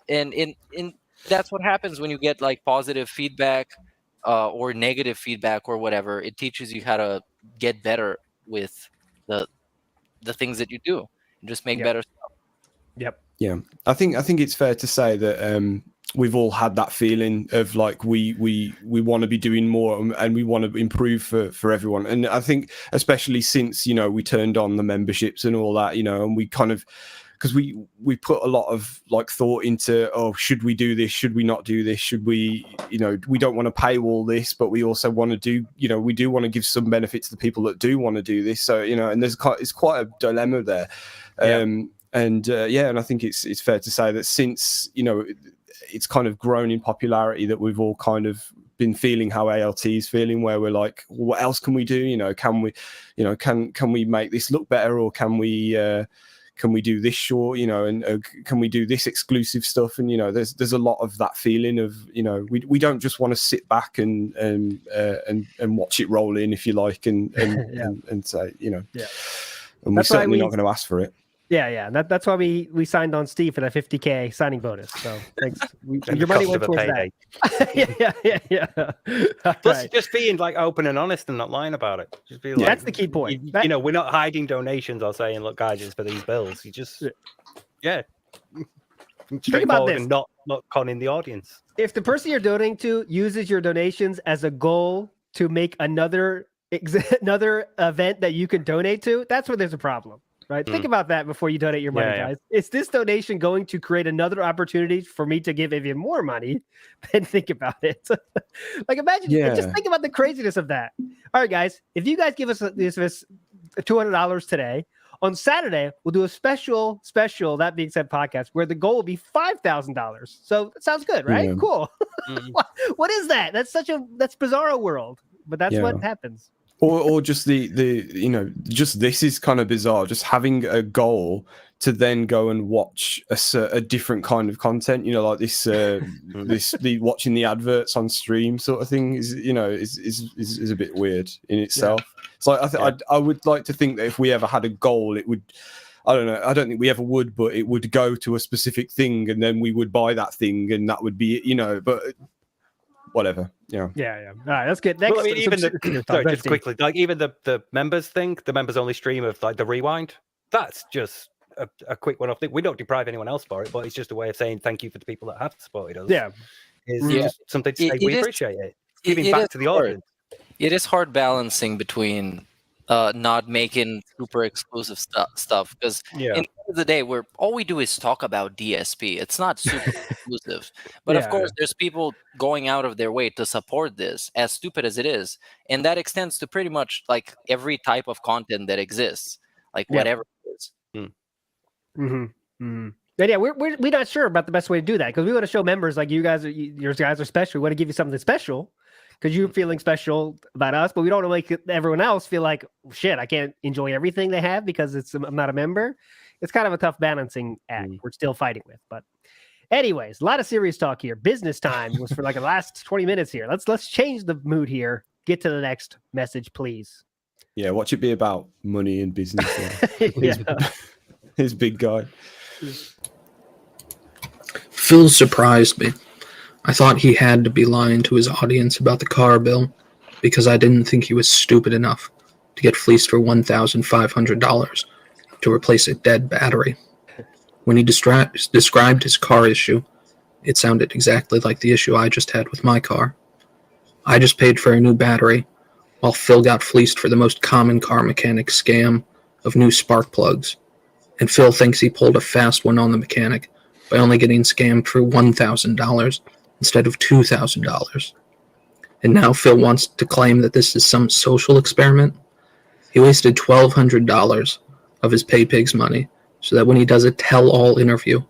And in that's what happens when you get like positive feedback or negative feedback or whatever. It teaches you how to get better with the things that you do and just make better stuff. Yep. Yeah, I think it's fair to say that we've all had that feeling of like we want to be doing more and we want to improve for everyone. And I think especially since we turned on the memberships and all that, and we kind of, because we put a lot of like thought into, should we do this, should we not do this, should we, we don't want to pay all this, but we also want to do, we do want to give some benefit to the people that do want to do this. So and it's quite a dilemma there. And I think it's fair to say that since it's kind of grown in popularity, that we've all kind of been feeling how ALT is feeling, where we're like, what else can we do? Can we can we make this look better, or can we do this short, and can we do this exclusive stuff? And there's a lot of that feeling of we don't just want to sit back and watch it roll in, if you like, and say and we're certainly not going to ask for it. Yeah. That's why we signed on Steve for that 50K signing bonus. So thanks. Your money went towards that. Yeah. Plus, just being like open and honest and not lying about it. Just be like, that's the key point. We're not hiding donations or saying, look, guys, it's for these bills. You just, straightforward and not conning the audience. If the person you're donating to uses your donations as a goal to make another event that you can donate to, that's where there's a problem. Right. Think about that before you donate your money, guys. Is this donation going to create another opportunity for me to give even more money? Then think about it. Like imagine, just think about the craziness of that. All right, guys, if you guys give us this $200 today, on Saturday, we'll do a special, that being said, podcast where the goal will be $5,000. So that sounds good, right? Yeah. Cool. What is that? That's bizarro world, but that's what happens. Or just just this is kind of bizarre. Just having a goal to then go and watch a different kind of content, like this, the watching the adverts on stream sort of thing is a bit weird in itself. Yeah. So I would like to think that if we ever had a goal, it would. I don't know. I don't think we ever would, but it would go to a specific thing, and then we would buy that thing, and that would be, but. Whatever. Yeah. All right, that's good. Next, just quickly, like even the members thing, the members only stream of like the rewind. That's just a quick one-off thing. We don't deprive anyone else for it, but it's just a way of saying thank you for the people that have supported us. Yeah, is just something to say. We appreciate it. Giving back to the audience. It is hard balancing between not making super exclusive stuff because in the end of the day, all we do is talk about DSP. It's not super exclusive, but of course, there's people going out of their way to support this, as stupid as it is, and that extends to pretty much like every type of content that exists, like whatever it is. But we're not sure about the best way to do that because we want to show members like you guys are special. We want to give you something special. because you're feeling special about us, but we don't want to make everyone else feel like, shit, I can't enjoy everything they have because I'm not a member. It's kind of a tough balancing act we're still fighting with. But anyways, a lot of serious talk here. Business time was for like the last 20 minutes here. Let's change the mood here. Get to the next message, please. Yeah, watch it be about money and business. Yeah. His big guy. Phil surprised me. I thought he had to be lying to his audience about the car bill because I didn't think he was stupid enough to get fleeced for $1,500 to replace a dead battery. When he described his car issue, it sounded exactly like the issue I just had with my car. I just paid for a new battery, while Phil got fleeced for the most common car mechanic scam of new spark plugs. And Phil thinks he pulled a fast one on the mechanic by only getting scammed for $1,000 instead of $2,000. And now Phil wants to claim that this is some social experiment. He wasted $1,200 of his pay pig's money so that when he does a tell-all interview,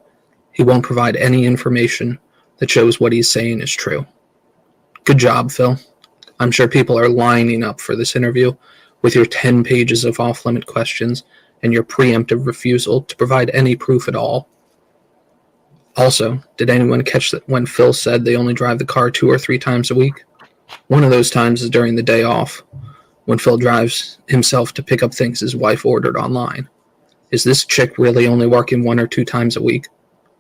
he won't provide any information that shows what he's saying is true. Good job, Phil. I'm sure people are lining up for this interview with your 10 pages of off-limit questions and your preemptive refusal to provide any proof at all. Also, did anyone catch that when Phil said they only drive the car 2 or 3 times a week? One of those times is during the day off, when Phil drives himself to pick up things his wife ordered online. Is this chick really only working 1 or 2 times a week?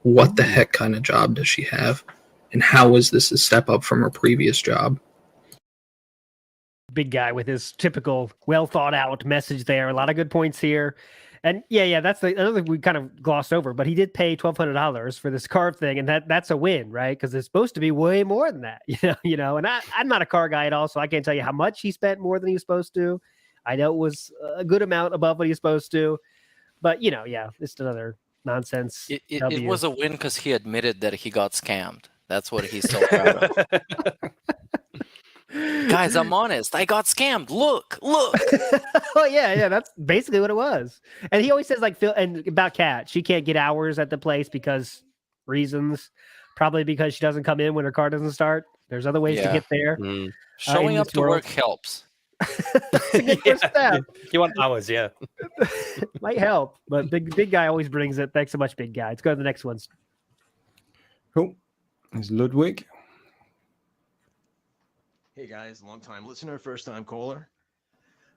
What the heck kind of job does she have? And how is this a step up from her previous job? Big guy with his typical well thought out message there. A lot of good points here. And yeah, that's another thing we kind of glossed over, but he did pay $1,200 for this car thing, and that's a win, right? Because it's supposed to be way more than that, and I'm not a car guy at all, so I can't tell you how much he spent more than he was supposed to. I know it was a good amount above what he was supposed to, but just another nonsense. It was a win because he admitted that he got scammed. That's what he's so proud of. Guys, I'm honest. I got scammed. Look. Oh yeah, that's basically what it was. And he always says like Phil and about Kat, she can't get hours at the place because reasons, probably because she doesn't come in when her car doesn't start. There's other ways to get there. Showing up to work helps. That's a good first step. You want hours, yeah. Might help, but big guy always brings it. Thanks so much, big guy. Let's go to the next one. Cool. There's Ludwig. Hey guys, long time listener, first time caller.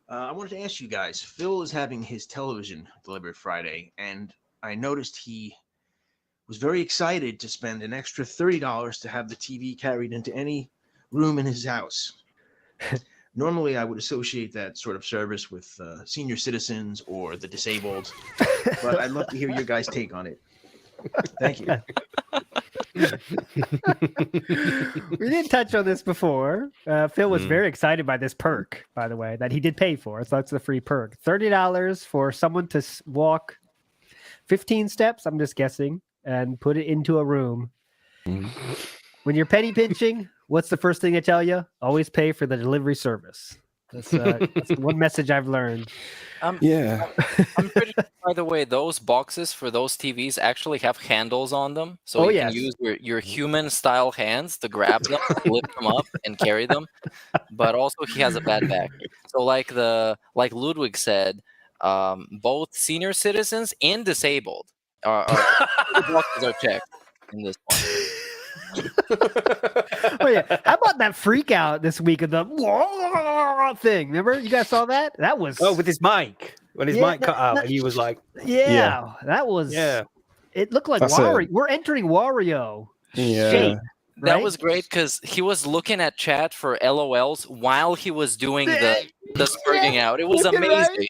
I wanted to ask you guys, Phil is having his television delivered Friday, and I noticed he was very excited to spend an extra $30 to have the TV carried into any room in his house. Normally, I would associate that sort of service with senior citizens or the disabled, but I'd love to hear your guys' take on it. Thank you. We did touch on this before. Phil was very excited by this perk, by the way, that he did pay for. So that's the free perk. $30 for someone to walk 15 steps, I'm just guessing, and put it into a room. When you're penny pinching, what's the first thing I tell you? Always pay for the delivery service. That's one message I've learned. I'm pretty sure, by the way, those boxes for those TVs actually have handles on them. So you can use your human style hands to grab them, lift them up, and carry them. But also he has a bad back. So like Ludwig said, both senior citizens and disabled the boxes are checked in this one. Oh yeah, how about that freak out this week of the thing? Remember, you guys saw that? That was with his mic when his mic cut out, and he was like, that was It looked like Wario. We're entering Wario shape. That right? was great because he was looking at chat for LOLs while he was doing the spurting out. It was amazing. Right?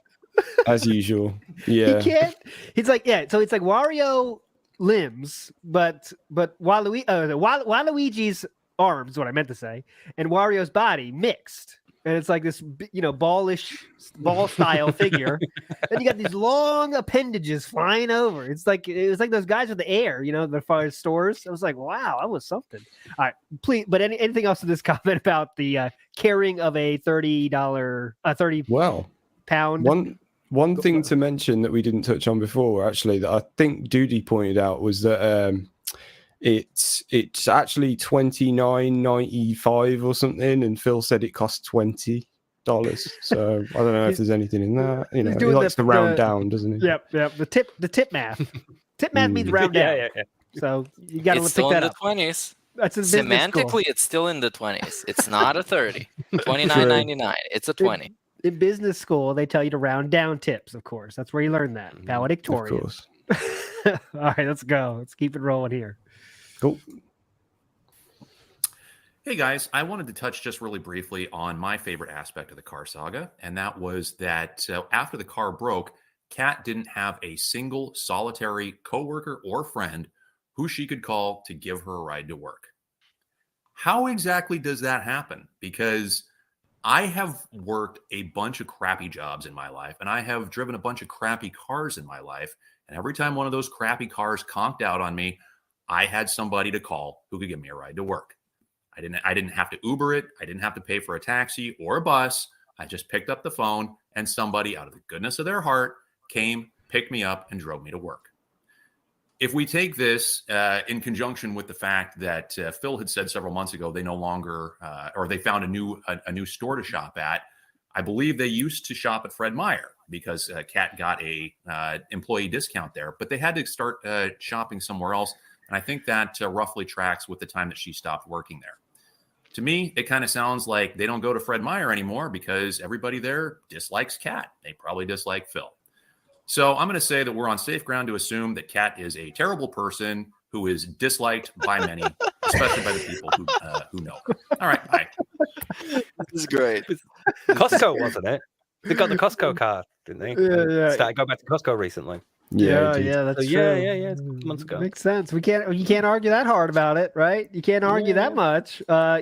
As usual. Yeah. He can't. He's like, so it's like Wario limbs, but Waluigi's arms, what I meant to say, and Wario's body mixed, and it's like this, ball style figure. And you got these long appendages flying over. It was like those guys with the air, the far stores. I was like, wow, that was something. All right, please. But anything else to this comment about the carrying of a $30 pound? One thing to mention that we didn't touch on before, actually, that I think Doody pointed out was that It's actually $29.95 or something, and Phil said it costs $20. So I don't know if there's anything in that. You know, he likes to round down, doesn't he? Yep. The tip math. Tip math means round down. Yeah. So you got to It's pick still in that the up. 20s. That's in business school. Semantically, it's still in the 20s. It's not a 30. $29.99. It's a 20. In business school, they tell you to round down tips, of course. That's where you learn that. Valedictorian. Of course. All right, let's go. Let's keep it rolling here. Cool. Hey guys, I wanted to touch just really briefly on my favorite aspect of the car saga, and that was that after the car broke, Kat didn't have a single solitary coworker or friend who she could call to give her a ride to work. How exactly does that happen? Because I have worked a bunch of crappy jobs in my life, and I have driven a bunch of crappy cars in my life, and every time one of those crappy cars conked out on me, I had somebody to call who could give me a ride to work. I didn't have to Uber it. I didn't have to pay for a taxi or a bus. I just picked up the phone, and somebody, out of the goodness of their heart, came, picked me up, and drove me to work. If we take this in conjunction with the fact that Phil had said several months ago they no longer, or they found a new store to shop at, I believe they used to shop at Fred Meyer because Kat got a employee discount there, but they had to start shopping somewhere else, and I think that roughly tracks with the time that she stopped working there. To me, it kind of sounds like they don't go to Fred Meyer anymore because everybody there dislikes Kat. They probably dislike Phil. So I'm going to say that we're on safe ground to assume that Kat is a terrible person who is disliked by many, especially by the people who know her. All right, bye. This is great. Costco, wasn't it? They got the Costco card, didn't they? Yeah. Started going back to Costco recently. Yeah, So, that's true. yeah. Months ago. Makes sense. You can't argue that hard about it, right? You can't argue that much. I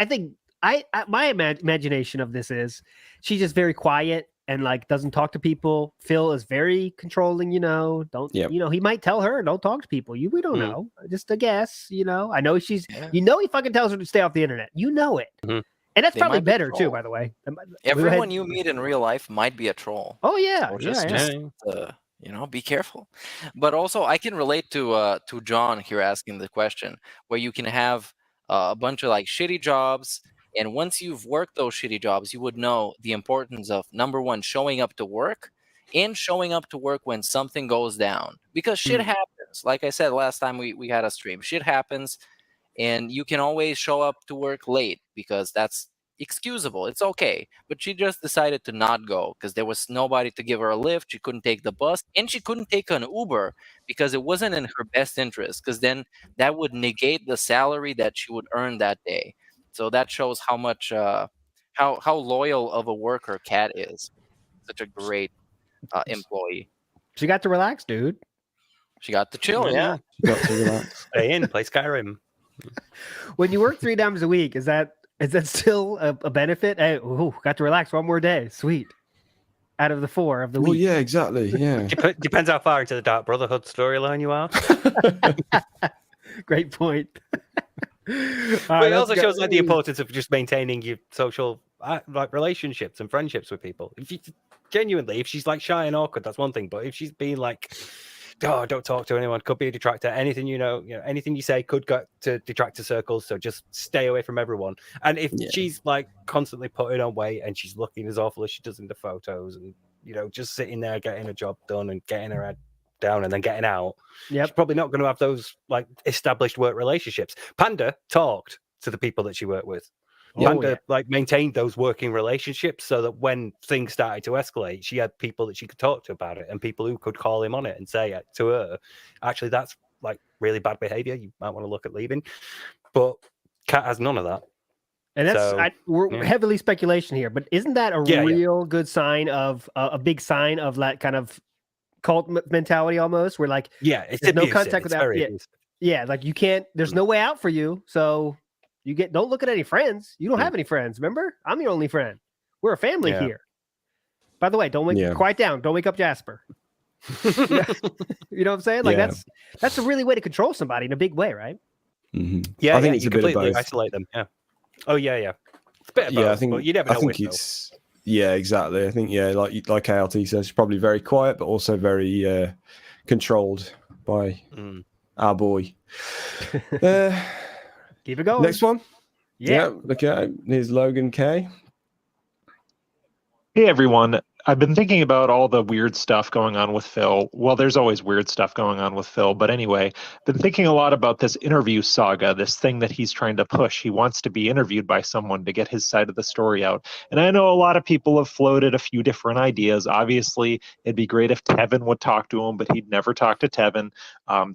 think my imagination of this is she's just very quiet and like doesn't talk to people. Phil is very controlling, he might tell her don't talk to people. We don't know. Just a guess, I know he fucking tells her to stay off the internet. You know it. Mm-hmm. And that's They probably might be better too, trolls. by the way. Everyone you meet in real life might be a troll. Oh yeah. So just be careful. But also, I can relate to John here asking the question, where you can have a bunch of like shitty jobs, and once you've worked those shitty jobs, you would know the importance of, number one, showing up to work, and showing up to work when something goes down, because shit happens. Like I said last time we had a stream, shit happens, and you can always show up to work late because that's excusable. It's okay. But she just decided to not go because there was nobody to give her a lift. She couldn't take the bus, and she couldn't take an Uber because it wasn't in her best interest, because then that would negate the salary that she would earn that day. So that shows how much how loyal of a worker Kat is. Such a great employee. She got to relax, dude. She got to chill. Yeah. Got to relax. Stay in, play Skyrim. When you work 3 times a week, is that still a benefit? Hey, got to relax one more day. Sweet. Out of the 4 of the week. Well, yeah, exactly. Yeah. Depends how far into the Dark Brotherhood storyline you are. Great point. But it also shows like the importance of just maintaining your social like relationships and friendships with people. If you genuinely, if she's like shy and awkward, that's one thing. But if she's being like, "Oh, don't talk to anyone," could be a detractor. Anything anything you say could go to detractor circles. So just stay away from everyone. And if she's like constantly putting on weight and she's looking as awful as she does in the photos, and just sitting there getting a job done and getting her head down and then getting out, she's probably not going to have those like established work relationships. Panda talked to the people that she worked with. Panda like maintained those working relationships so that when things started to escalate, she had people that she could talk to about it, and people who could call him on it and say to her, actually, that's like really bad behavior. You might want to look at leaving. But Kat has none of that. And that's we're heavily speculation here, but isn't that a real good sign of a big sign of that kind of cult mentality almost, where like it's there's no abusive. contact with that. Like you can't. There's no way out for you, so don't look at any friends. You don't have any friends. Remember, I'm your only friend. We're a family here. By the way, quiet down. Don't wake up Jasper. You know what I'm saying? Like that's a really way to control somebody in a big way, right? Mm-hmm. Yeah, I think it's you a bit of completely both. isolate them. Yeah. Oh yeah. It's a bit of both, I think. but you never know. I think it's. Yeah, exactly. I think like ALT says, she's probably very quiet, but also very controlled by Our boy. Keep it going. Next one. Yeah. Okay. Here's Logan K. Hey everyone, I've been thinking about all the weird stuff going on with Phil. Well, there's always weird stuff going on with Phil, but anyway, been thinking a lot about this interview saga, this thing that he's trying to push. He wants to be interviewed by someone to get his side of the story out. And I know a lot of people have floated a few different ideas. Obviously, it'd be great if Tevin would talk to him, but he'd never talk to Tevin.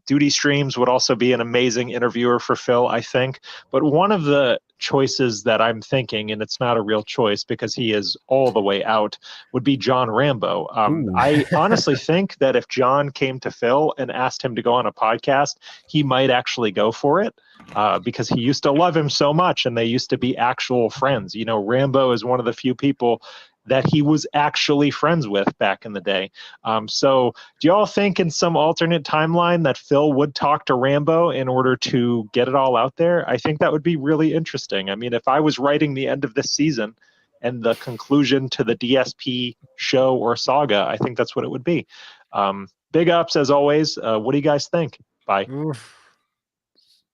Duty Streams would also be an amazing interviewer for Phil, I think. But one of the choices that I'm thinking, and it's not a real choice because he is all the way out, would be John Rambo. I honestly think that if John came to Phil and asked him to go on a podcast, he might actually go for it because he used to love him so much and they used to be actual friends. You know, Rambo is one of the few people that he was actually friends with back in the day. So do y'all think in some alternate timeline that Phil would talk to Rambo in order to get it all out there? I think that would be really interesting. I mean, if I was writing the end of this season and the conclusion to the DSP show or saga, I think that's what it would be. Big ups as always. What do you guys think? Bye.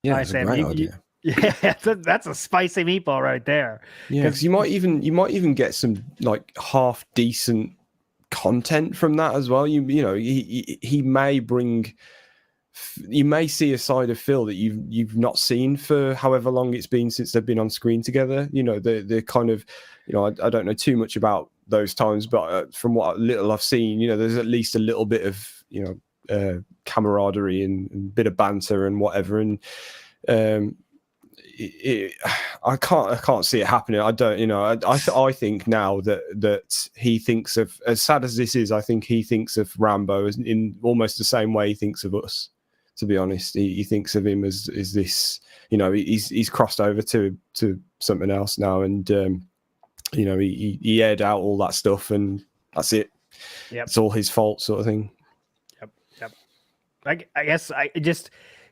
Yeah, Hi, that's a Sam. great idea. Yeah, that's a spicy meatball right there. Yeah, because you might even get some like half decent content from that as well. You know, he may bring. You may see a side of Phil that you've not seen for however long it's been since they've been on screen together. You know, the kind of, you know, I don't know too much about those times, but from what little I've seen, you know, there's at least a little bit of, you know, camaraderie and a bit of banter and whatever. And I can't see it happening. I don't, you know, I think now that he thinks of, as sad as this is, I think he thinks of Rambo as in almost the same way he thinks of us. To be honest, he thinks of him as this, you know, he's crossed over to something else now, and you know, he aired out all that stuff, and that's it. Yep. It's all his fault, sort of thing. Yep. I guess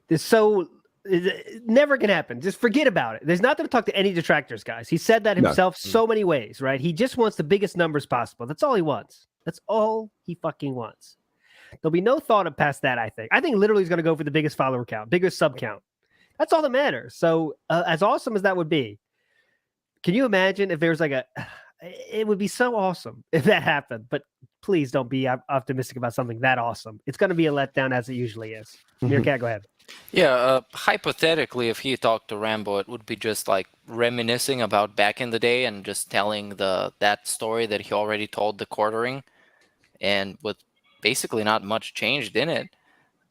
there's so. It never can happen. Just forget about it. There's not going to talk to any detractors, guys. He said that himself so many ways, right? He just wants the biggest numbers possible. That's all he wants. That's all he fucking wants. There'll be no thought of past that, I think. I think literally he's going to go for the biggest follower count, biggest sub count. That's all that matters. So as awesome as that would be, can you imagine if there's like it would be so awesome if that happened, but please don't be optimistic about something that awesome. It's going to be a letdown as it usually is. Meerkat, go ahead. Yeah, hypothetically, if he talked to Rambo, it would be just like reminiscing about back in the day and just telling that story that he already told the quartering, and with basically not much changed in it.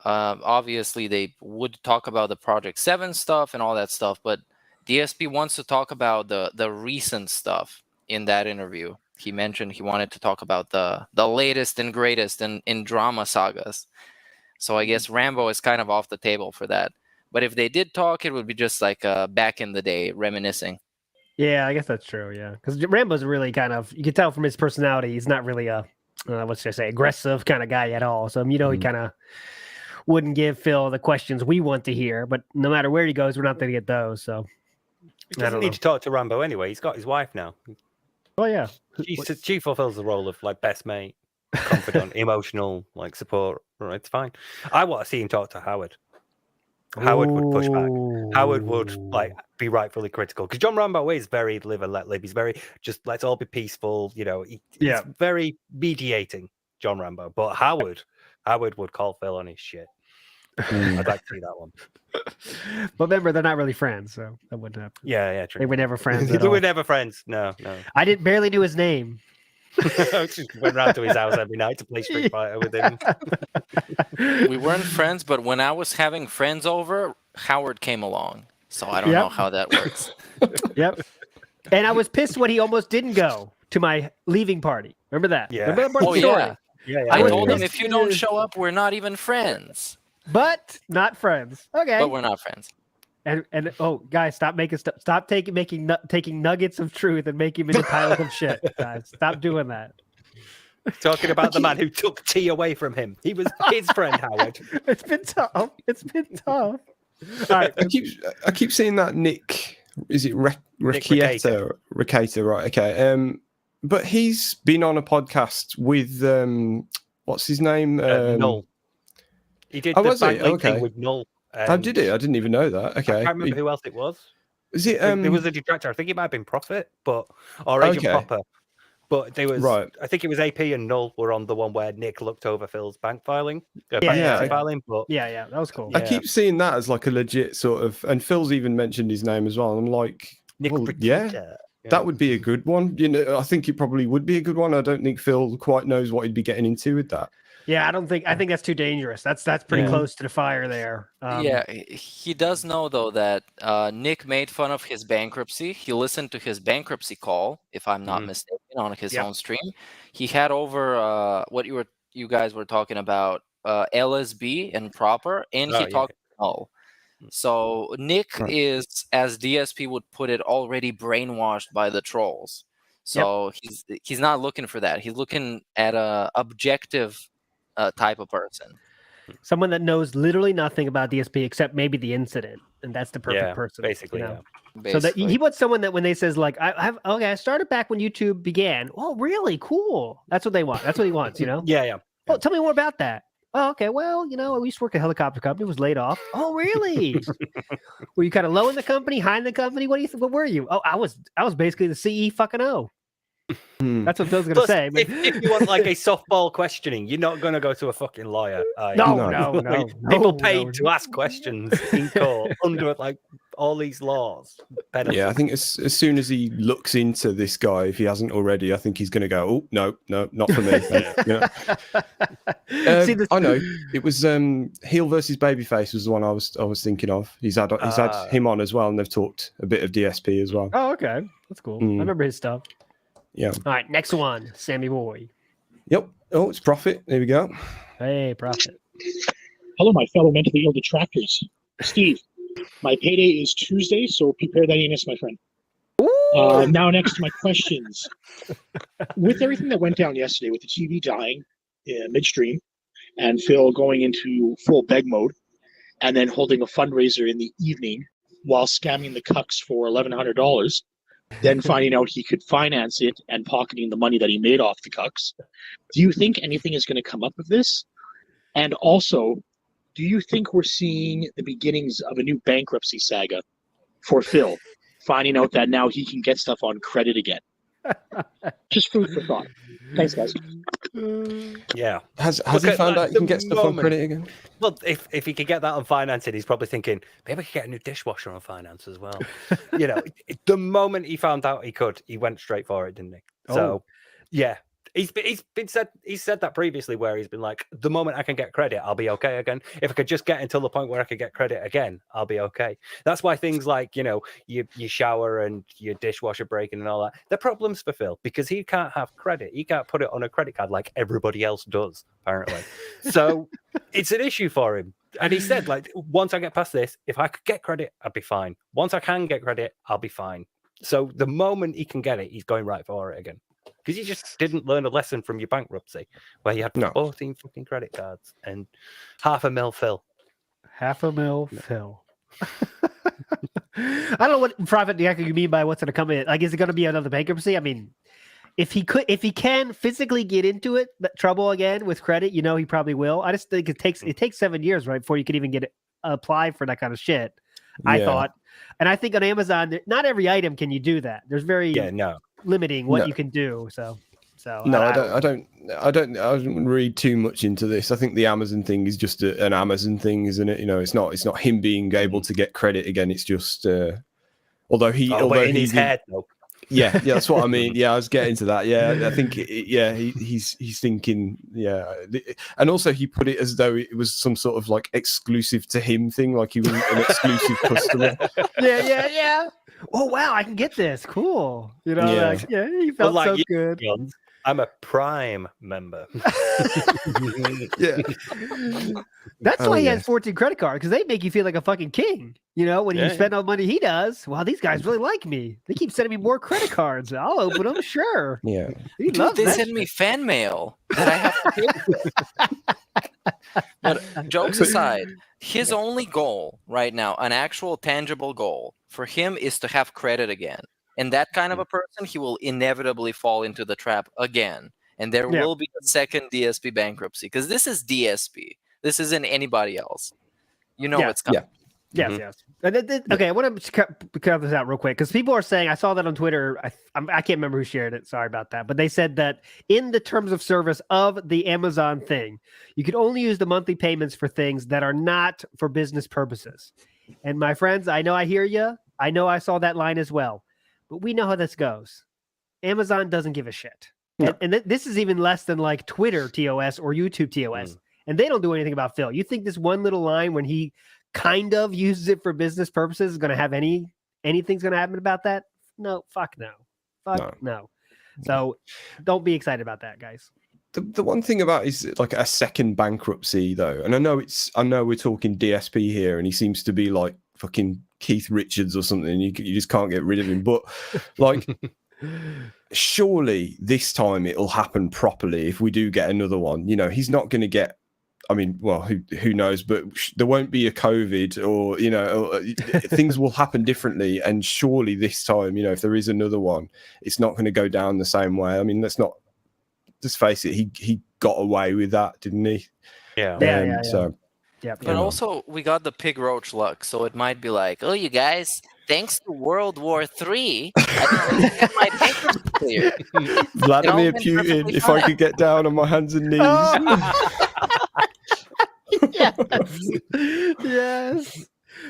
Obviously, they would talk about the Project 7 stuff and all that stuff, but DSP wants to talk about the recent stuff in that interview. He mentioned he wanted to talk about the latest and greatest in drama sagas. So I guess Rambo is kind of off the table for that. But if they did talk, it would be just like back in the day, reminiscing. Yeah, I guess that's true. Yeah, because Rambo's really kind of, you can tell from his personality, he's not really a, what should I say, aggressive kind of guy at all. So, you know, he kind of wouldn't give Phil the questions we want to hear. But no matter where he goes, we're not going to get those. So he doesn't need to talk to Rambo anyway. He's got his wife now. Oh, yeah. She fulfills the role of like best mate, confidant, emotional, like support. Right, it's fine. I want to see him talk to Howard. Howard would push back. Howard would like be rightfully critical because John Rambo is very live and let live. He's very just let's all be peaceful. You know, he's very mediating, John Rambo. But Howard would call Phil on his shit. I'd like to see that one. But remember, they're not really friends, so that wouldn't happen. Yeah, true. They were never friends. They were never friends. No. I didn't barely knew his name. I just went round to his house every night to play Street Fighter with him. We weren't friends, but when I was having friends over, Howard came along. So I don't know how that works. Yep. And I was pissed when he almost didn't go to my leaving party. Remember that? Yeah. Remember that part of the story? Yeah. I told him, if you don't show up, we're not even friends. But not friends. Okay. But we're not friends. And oh, guys, stop taking nuggets of truth and making them into piles of shit. Guys, stop doing that. Talking about the man who took tea away from him. He was his friend, Howard. It's been tough. All right. I keep seeing that Nick. Is it Riccietta? Riccietta, right? Okay. But he's been on a podcast with what's his name? Null. He did the bank thing with Null. Oh, did it? I didn't even know that. I Okay. can't remember who else it was. Is it? There was a Detractor. I think it might have been Profit, or Agent Okay. Proper. But there was, Right. I think it was AP and Null were on the one where Nick looked over Phil's bank filing, Yeah. filing. But yeah, that was cool. I keep seeing that as like a legit sort of, and Phil's even mentioned his name as well. I'm like, Nick well, Petita. that would be a good one. You know, I think it probably would be a good one. I don't think Phil quite knows what he'd be getting into with that. Yeah, I think that's too dangerous. That's pretty close to the fire there. Yeah, he does know though that Nick made fun of his bankruptcy. He listened to his bankruptcy call, if I'm not mistaken, on his own stream. He had over what you guys were talking about, LSB and Proper, and he talked Null. So Nick is, as DSP would put it, already brainwashed by the trolls. So he's not looking for that. He's looking at a objective type of person. Someone that knows literally nothing about DSP except maybe the incident, and that's the perfect person. Basically, So that he wants someone that when they says like, I started back when YouTube began. Oh, really? Cool. That's what they want. That's what he wants. You know? Yeah. Oh, tell me more about that. Oh, okay. Well, you know, I used to work at a helicopter company. Was laid off. Oh, really? Were you kind of low in the company, high in the company? What were you? Oh, I was basically the CE fucking O. That's what Phil's gonna say. But... If you want like a softball questioning, you're not gonna go to a fucking lawyer. No. People paid to ask questions in court under like all these laws. Yeah, I think as soon as he looks into this guy, if he hasn't already, I think he's going to go, oh no, not for me. I know it was heel versus babyface was the one I was thinking of. He's had him on as well, and they've talked a bit of DSP as well. Oh, okay, that's cool. I remember his stuff. Yeah. All right, next one, Sammy Boy. Yep. Oh, it's Profit. There we go. Hey, Profit. Hello, my fellow mentally ill detractors. Steve, my payday is Tuesday, so prepare that anus, my friend. Now, next to my questions. With everything that went down yesterday, with the TV dying midstream, and Phil going into full beg mode, and then holding a fundraiser in the evening while scamming the cucks for $1,100, then finding out he could finance it and pocketing the money that he made off the cucks. Do you think anything is going to come up of this? And also, do you think we're seeing the beginnings of a new bankruptcy saga for Phil, finding out that now he can get stuff on credit again? Just food for thought. Thanks, guys. Yeah. Has he found out he can get stuff on credit again? Well, if he could get that on financing, he's probably thinking, maybe I could get a new dishwasher on finance as well. You know, the moment he found out he could, he went straight for it, didn't he? So, yeah. He's said that previously, where he's been like, the moment I can get credit, I'll be okay again. If I could just get until the point where I could get credit again, I'll be okay. That's why things like, you know, your shower and your dishwasher breaking and all that, they're problems for Phil, because he can't have credit. He can't put it on a credit card like everybody else does, apparently. So it's an issue for him. And he said, like, once I get past this, if I could get credit, I'd be fine. Once I can get credit, I'll be fine. So the moment he can get it, he's going right for it again. Because you just didn't learn a lesson from your bankruptcy, where you had 14 fucking credit cards and $500,000 Phil. $500,000 Phil. I don't know what profit you mean by what's going to come in. Like, is it going to be another bankruptcy? I mean, if he can physically get into it, trouble again with credit, you know, he probably will. I just think it takes 7 years, right, before you can even apply for that kind of shit. I thought, and I think on Amazon, not every item can you do that. There's very limiting what you can do. So no, I don't read too much into this. I think the Amazon thing is just an Amazon thing, isn't it? You know, it's not him being able to get credit again. It's just although in his head though. Yeah, that's what I mean. Yeah, I was getting to that. Yeah, I think he's thinking. Yeah, and also he put it as though it was some sort of like exclusive to him thing, like he was an exclusive customer. Yeah. Oh wow, I can get this. Cool. You know, he felt so good. I'm a Prime member. Yeah. That's why he has 14 credit cards, because they make you feel like a fucking king. You know, when you spend all the money he does, wow, these guys really like me. They keep sending me more credit cards. I'll open them, sure. Yeah. They send me fan mail that I have to pay for. But jokes aside, his only goal right now, an actual tangible goal for him, is to have credit again. And that kind of a person, he will inevitably fall into the trap again. And there will be a second DSP bankruptcy, because this is DSP. This isn't anybody else. You know it's coming. Yes, yes. Okay, I want to cut this out real quick because people are saying, I saw that on Twitter. I can't remember who shared it. Sorry about that. But they said that in the terms of service of the Amazon thing, you could only use the monthly payments for things that are not for business purposes. And my friends, I know I hear you. I know I saw that line as well. But we know how this goes. Amazon doesn't give a shit. No. And this is even less than like Twitter TOS or YouTube TOS. And they don't do anything about Phil. You think this one little line when he kind of uses it for business purposes is going to have anything's going to happen about that? No, fuck no. Fuck no. So don't be excited about that, guys. The one thing about is like a second bankruptcy though, and I know we're talking DSP here, and he seems to be like fucking Keith Richards or something. You just can't get rid of him. But like, surely this time it'll happen properly. If we do get another one, you know, he's not going to get. I mean, well, who knows? But there won't be a COVID, or you know, things will happen differently. And surely this time, you know, if there is another one, it's not going to go down the same way. I mean, let's not just face it. He got away with that, didn't he? Yeah. So, yeah. But also, we got the pig roach luck, so it might be like, oh, you guys, thanks to World War III, I get my bankruptcy clear. Vladimir Putin, if I could get down on my hands and knees. Yes.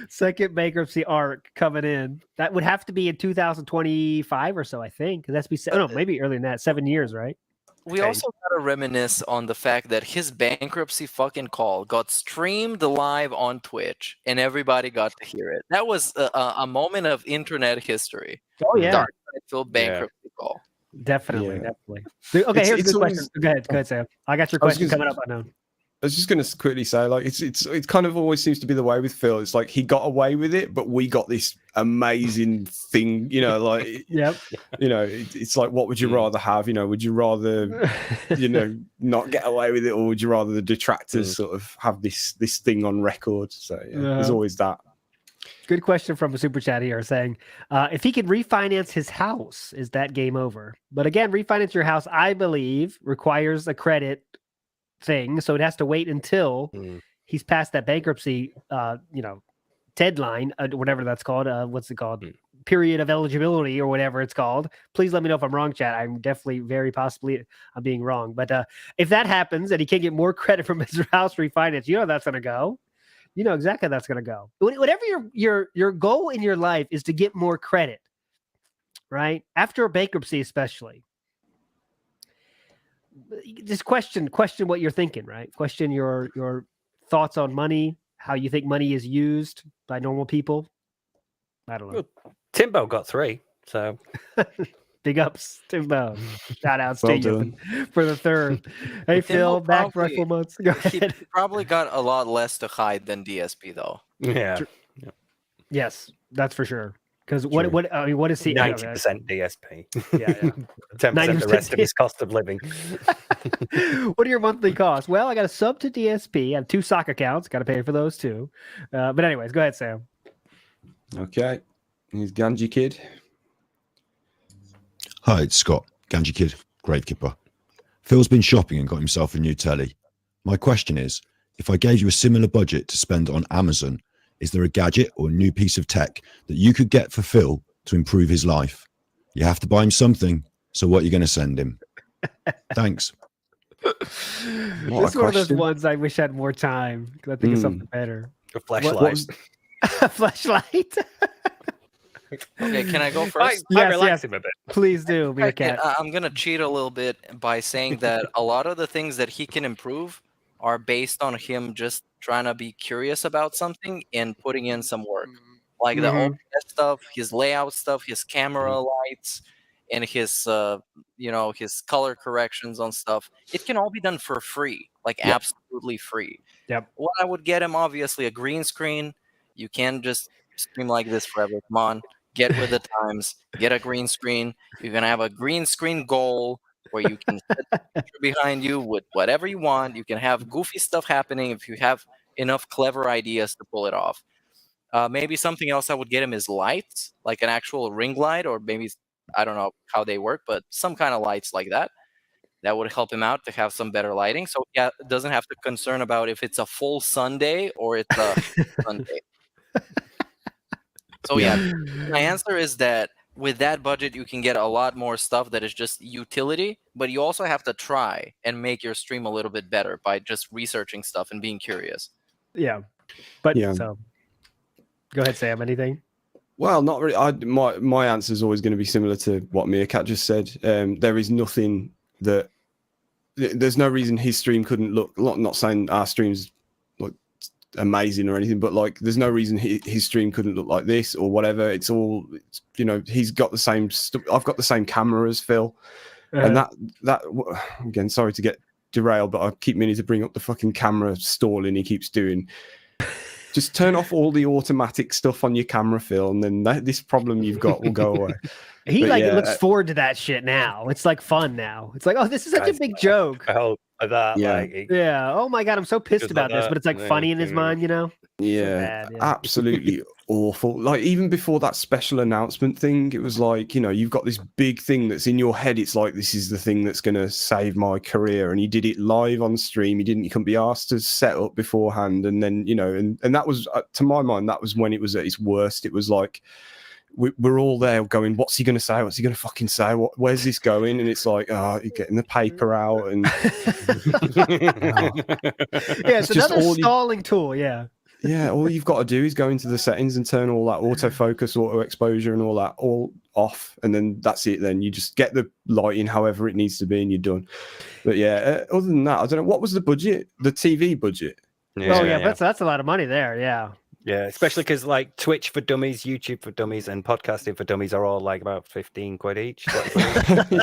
Second bankruptcy arc coming in. That would have to be in 2025 or so, I think. That's maybe earlier than that. 7 years, right? We also got to reminisce on the fact that his bankruptcy fucking call got streamed live on Twitch, and everybody got to hear it. That was a moment of internet history. Oh yeah, Dark Phil bankruptcy call. Definitely. Okay, here's a good question. Go ahead, Sam. I got your question coming up. I know. I was just going to quickly say, like, it's kind of always seems to be the way with Phil. It's like he got away with it, but we got this amazing thing, you know, like, yep. You know, it's like, what would you rather have? You know, would you rather, you know, not get away with it, or would you rather the detractors sort of have this thing on record? So there's always that. Good question from a super chat here saying, if he could refinance his house, is that game over? But again, refinance your house, I believe, requires a credit thing, so it has to wait until he's past that bankruptcy deadline, whatever that's called. What's it called? Period of eligibility or whatever it's called. Please let me know if I'm wrong, chat. I'm definitely very possibly I'm being wrong, but if that happens and he can't get more credit from his house refinance, you know that's gonna go. You know exactly how that's gonna go. Whatever your goal in your life is to get more credit, right? After a bankruptcy, especially. Just question what you're thinking, right? Question your thoughts on money, how you think money is used by normal people. I don't know. Well, Timbo got 3, so big ups, Timbo. Shout out, Well stay for the 3rd. Hey, Phil, back for a couple months. Go ahead. He probably got a lot less to hide than DSP, though. Yeah. Yes, that's for sure. Because what is he? 90% DSP. Yeah. 10% the rest of his cost of living. What are your monthly costs? Well, I got a sub to DSP. I have 2 sock accounts. Got to pay for those too. But anyways, go ahead, Sam. Okay. He's Ganji Kid. Hi, it's Scott, Ganji Kid, Gravekeeper. Phil's been shopping and got himself a new telly. My question is, if I gave you a similar budget to spend on Amazon, is there a gadget or new piece of tech that you could get for Phil to improve his life? You have to buy him something, so what are you going to send him? Thanks. This is one of those ones I wish I had more time, because I think it's something better. A flashlight. A flashlight. Okay, can I go first? I relax him a bit. Please do, Meerkat. I'm going to cheat a little bit by saying that a lot of the things that he can improve are based on him just trying to be curious about something and putting in some work. Like the OBS stuff, his layout stuff, his camera lights, and his his color corrections on stuff. It can all be done for free, absolutely free. Yep. What I would get him, obviously, a green screen. You can't just stream like this forever. Come on, get with the times. Get a green screen. You're gonna have a green screen goal where you can sit behind you with whatever you want. You can have goofy stuff happening if you have enough clever ideas to pull it off. Maybe something else I would get him is lights, like an actual ring light, or maybe I don't know how they work, but some kind of lights like that. That would help him out to have some better lighting. So yeah, doesn't have to concern about if it's a full Sunday or it's a Sunday. So yeah, my answer is that with that budget, you can get a lot more stuff that is just utility, but you also have to try and make your stream a little bit better by just researching stuff and being curious. Yeah. But Yeah. so go ahead, Sam. Anything? Well, not really. My answer is always going to be similar to what Meerkat just said. There is nothing that there's no reason his stream couldn't look. Not saying our streams look amazing or anything, but like there's no reason his stream couldn't look like this or whatever. It's all, you know, he's got the same I've got the same camera as Phil, and that again, sorry to get derailed, but I keep meaning to bring up the fucking camera stalling he keeps doing. Just turn off all the automatic stuff on your camera, Phil, and then this problem you've got will go away. He looks forward to that shit now. It's like fun now. It's like, oh, this is such a big joke. Oh, that. Yeah. Oh my god, I'm so pissed about this, but it's like funny in his mind, you know. Yeah, absolutely awful. Like even before that special announcement thing, it was like, you know, you've got this big thing that's in your head. It's like, this is the thing that's going to save my career. And he did it live on stream. He couldn't be asked to set up beforehand. And then, you know, and that was, to my mind, that was when it was at its worst. It was like, we're all there going, what's he going to say? What's he going to fucking say? Where's this going? And it's like, oh, you're getting the paper out. And yeah, it's another stalling tool. Yeah. Yeah, all you've got to do is go into the settings and turn all that autofocus, auto exposure, and all that all off, and then that's it. Then you just get the lighting however it needs to be, and you're done. But yeah, other than that, I don't know what was the budget, the TV budget. That's a lot of money there. Yeah. Yeah, especially because like Twitch for Dummies, YouTube for Dummies, and podcasting for Dummies are all like about 15 quid each.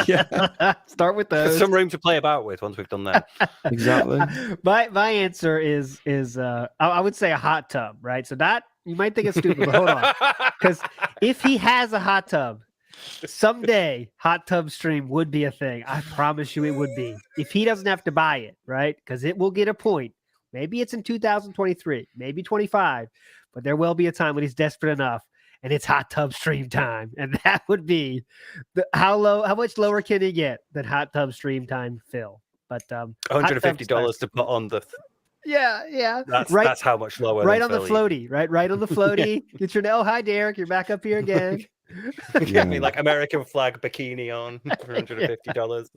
Yeah, start with those. Some room to play about with once we've done that. Exactly. My answer is I would say a hot tub, right? So that you might think it's stupid, but hold on, because if he has a hot tub, someday hot tub stream would be a thing. I promise you, it would be if he doesn't have to buy it, right? Because it will get a point. Maybe it's in 2023, maybe 25, but there will be a time when he's desperate enough and it's hot tub stream time. And that would be how much lower can he get than hot tub stream time, Phil? But $150 to put on the. Yeah. That's how much lower. Right on the floaty, right on the floaty. Get your hi Derek, you're back up here again. Get me like American flag bikini on for $150.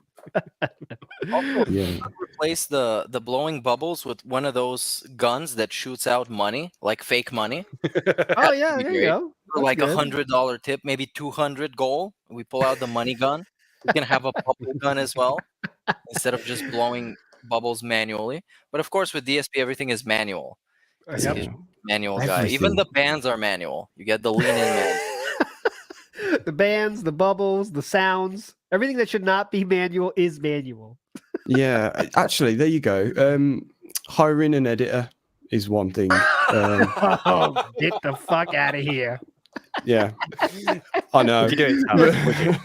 Also, replace the blowing bubbles with one of those guns that shoots out money, like fake money. Oh yeah, there you go. For like $100 tip, maybe 200 goal. We pull out the money gun. We can have a bubble gun as well, instead of just blowing bubbles manually. But of course, with DSP, everything is manual. Manual guy. Even the bands are manual. You get the lean in manual. The bands, the bubbles, the sounds, everything that should not be manual is manual. Yeah, actually, there you go. Hiring an editor is one thing. Get the fuck out of here. Yeah, I know. Would you do it?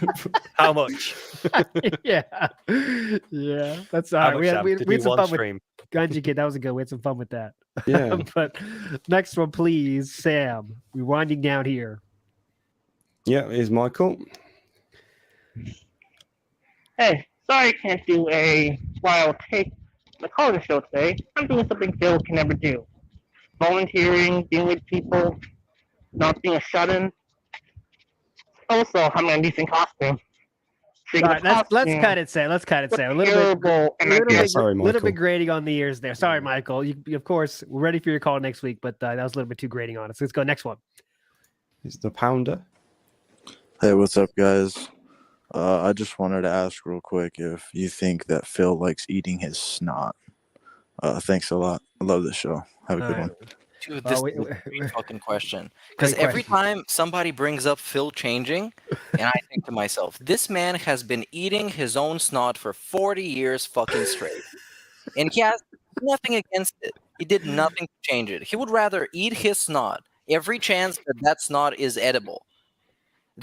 How much? Yeah, that's all right. We had some fun stream. with Gunji Kid. That was a good. We had some fun with that. Yeah. But next one, please, Sam. We're winding down here. Yeah, here's Michael. Hey, sorry I can't do a wild take the caller show today. I'm doing something Phil can never do. Volunteering, being with people, not being a shut-in. Also, I'm in a decent costume. All right, let's cut it, Sam. Let's cut it, Sam. A little bit grading on the ears there. Sorry, Michael. You, of course, we're ready for your call next week, but that was a little bit too grading on it. So let's go next one. It's the Pounder. Hey, what's up, guys? I just wanted to ask real quick if you think that Phil likes eating his snot. Thanks a lot. I love this show. Have a good one. Dude, this is a great fucking question. Because every time somebody brings up Phil changing, and I think to myself, this man has been eating his own snot for 40 years fucking straight. And he has nothing against it. He did nothing to change it. He would rather eat his snot every chance that snot is edible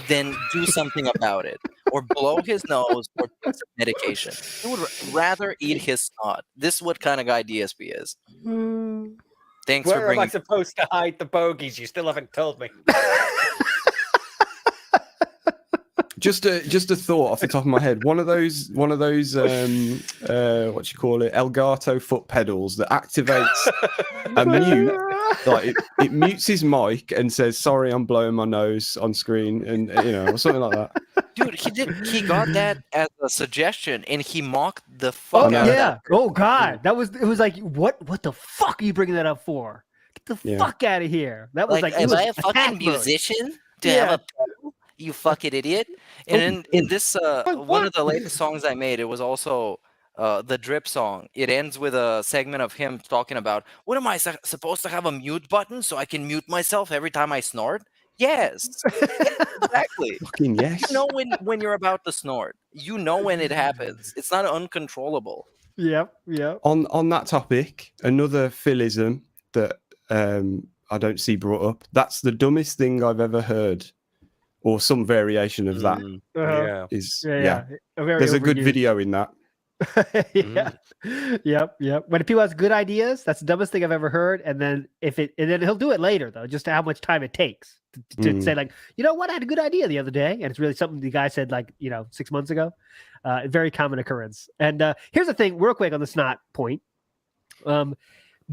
than do something about it or blow his nose or take some medication. He would rather eat his snot. This is what kind of guy DSP is. Thanks for Where bringing. am I supposed to hide the bogeys? You still haven't told me. Just a thought off the top of my head. One of those what you call it, Elgato foot pedals that activates a mute. Like it mutes his mic and says, "Sorry, I'm blowing my nose on screen," and or something like that. Dude, he got that as a suggestion, and he mocked the fuck out of that. Oh God, it was like, what the fuck are you bringing that up for? Get the fuck out of here. That was like am I a fucking musician to have a pedal? You fucking idiot. And in this one of the latest songs I made, it was also the drip song. It ends with a segment of him talking about, what am I supposed to have a mute button so I can mute myself every time I snort? Yes. Exactly. Fucking yes. You know when you're about to snort. You know when it happens. It's not uncontrollable. Yep. On that topic, another Philism that I don't see brought up. That's the dumbest thing I've ever heard, or some variation of that. There's a good video in that. Yep. When people has good ideas, that's the dumbest thing I've ever heard. And then then he'll do it later though, just how much time it takes to say like, you know what, I had a good idea the other day, and it's really something the guy said like 6 months ago. Very common occurrence. And here's the thing, real quick on the snot point.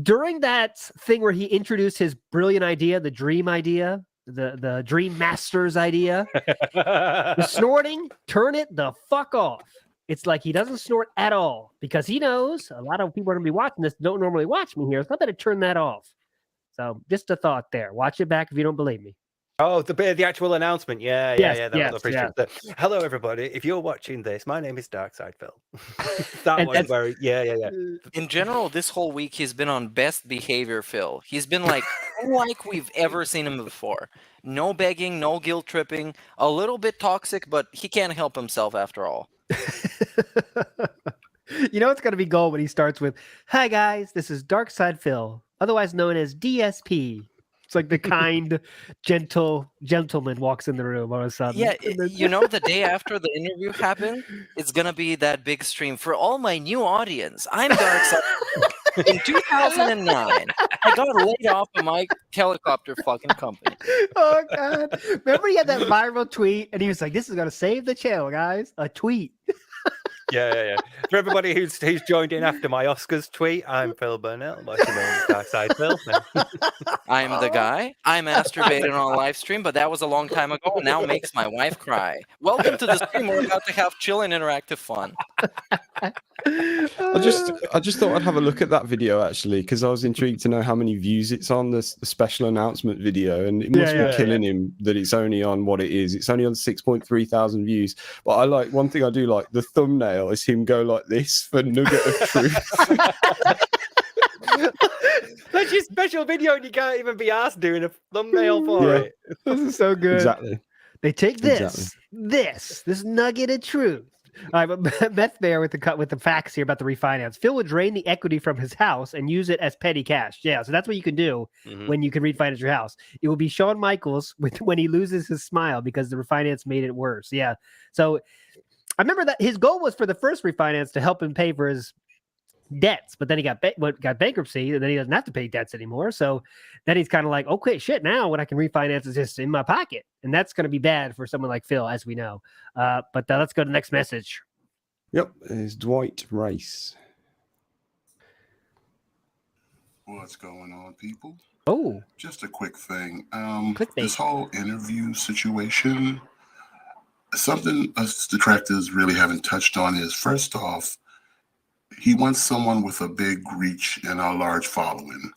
During that thing where he introduced his brilliant idea, the dream idea, the Dream Masters idea, the snorting, turn it the fuck off. It's like he doesn't snort at all because he knows a lot of people are going to be watching this don't normally watch me here. It's not that I turn that off. So just a thought there. Watch it back if you don't believe me. Oh, the actual announcement. Yeah. That was appreciated. Hello, everybody. If you're watching this, my name is Darkside Phil. That was very, yeah. In general, this whole week he's been on best behavior, Phil. He's been like unlike we've ever seen him before. No begging, no guilt tripping, a little bit toxic, but he can't help himself after all. You know it's going to be gold when he starts with, "Hi guys, this is Darkside Phil, otherwise known as DSP." It's like the kind, gentle gentleman walks in the room all of a sudden. Yeah, the day after the interview happened, it's going to be that big stream. For all my new audience, I'm Darkside. In 2009, I got laid off of my helicopter fucking company. Oh, God. Remember he had that viral tweet, and he was like, "This is going to save the channel, guys." A tweet. Yeah. For everybody who's joined in after my Oscars tweet, I'm Phil Burnell. My name is Darkside Phil. I'm the guy. I masturbated on a live stream, but that was a long time ago, and now makes my wife cry. Welcome to the stream. We're about to have chill and interactive fun. I just thought I'd have a look at that video actually, because I was intrigued to know how many views it's on, the special announcement video, and it must be killing him that it's only on what it is. It's only on 6.3 thousand views. But I like one thing I do like, the thumbnail is him go like this for nugget of truth. That's your special video, and you can't even be asked doing a thumbnail for it. This is so good. Exactly. They take this nugget of truth. All right, but Beth Bear with the facts here about the refinance. Phil would drain the equity from his house and use it as petty cash. Yeah, so that's what you can do when you can refinance your house. It will be Shawn Michaels when he loses his smile because the refinance made it worse. Yeah, so I remember that his goal was for the first refinance to help him pay for his debts, but then he got bankruptcy, and then he doesn't have to pay debts anymore. So then he's kind of like, okay, shit, now what I can refinance is just in my pocket, and that's going to be bad for someone like Phil, as we know. But let's go to the next message. Yep, it's Dwight Race. What's going on, people? Oh, just a quick thing. This whole interview situation, something us detractors really haven't touched on is, first off, he wants someone with a big reach and a large following.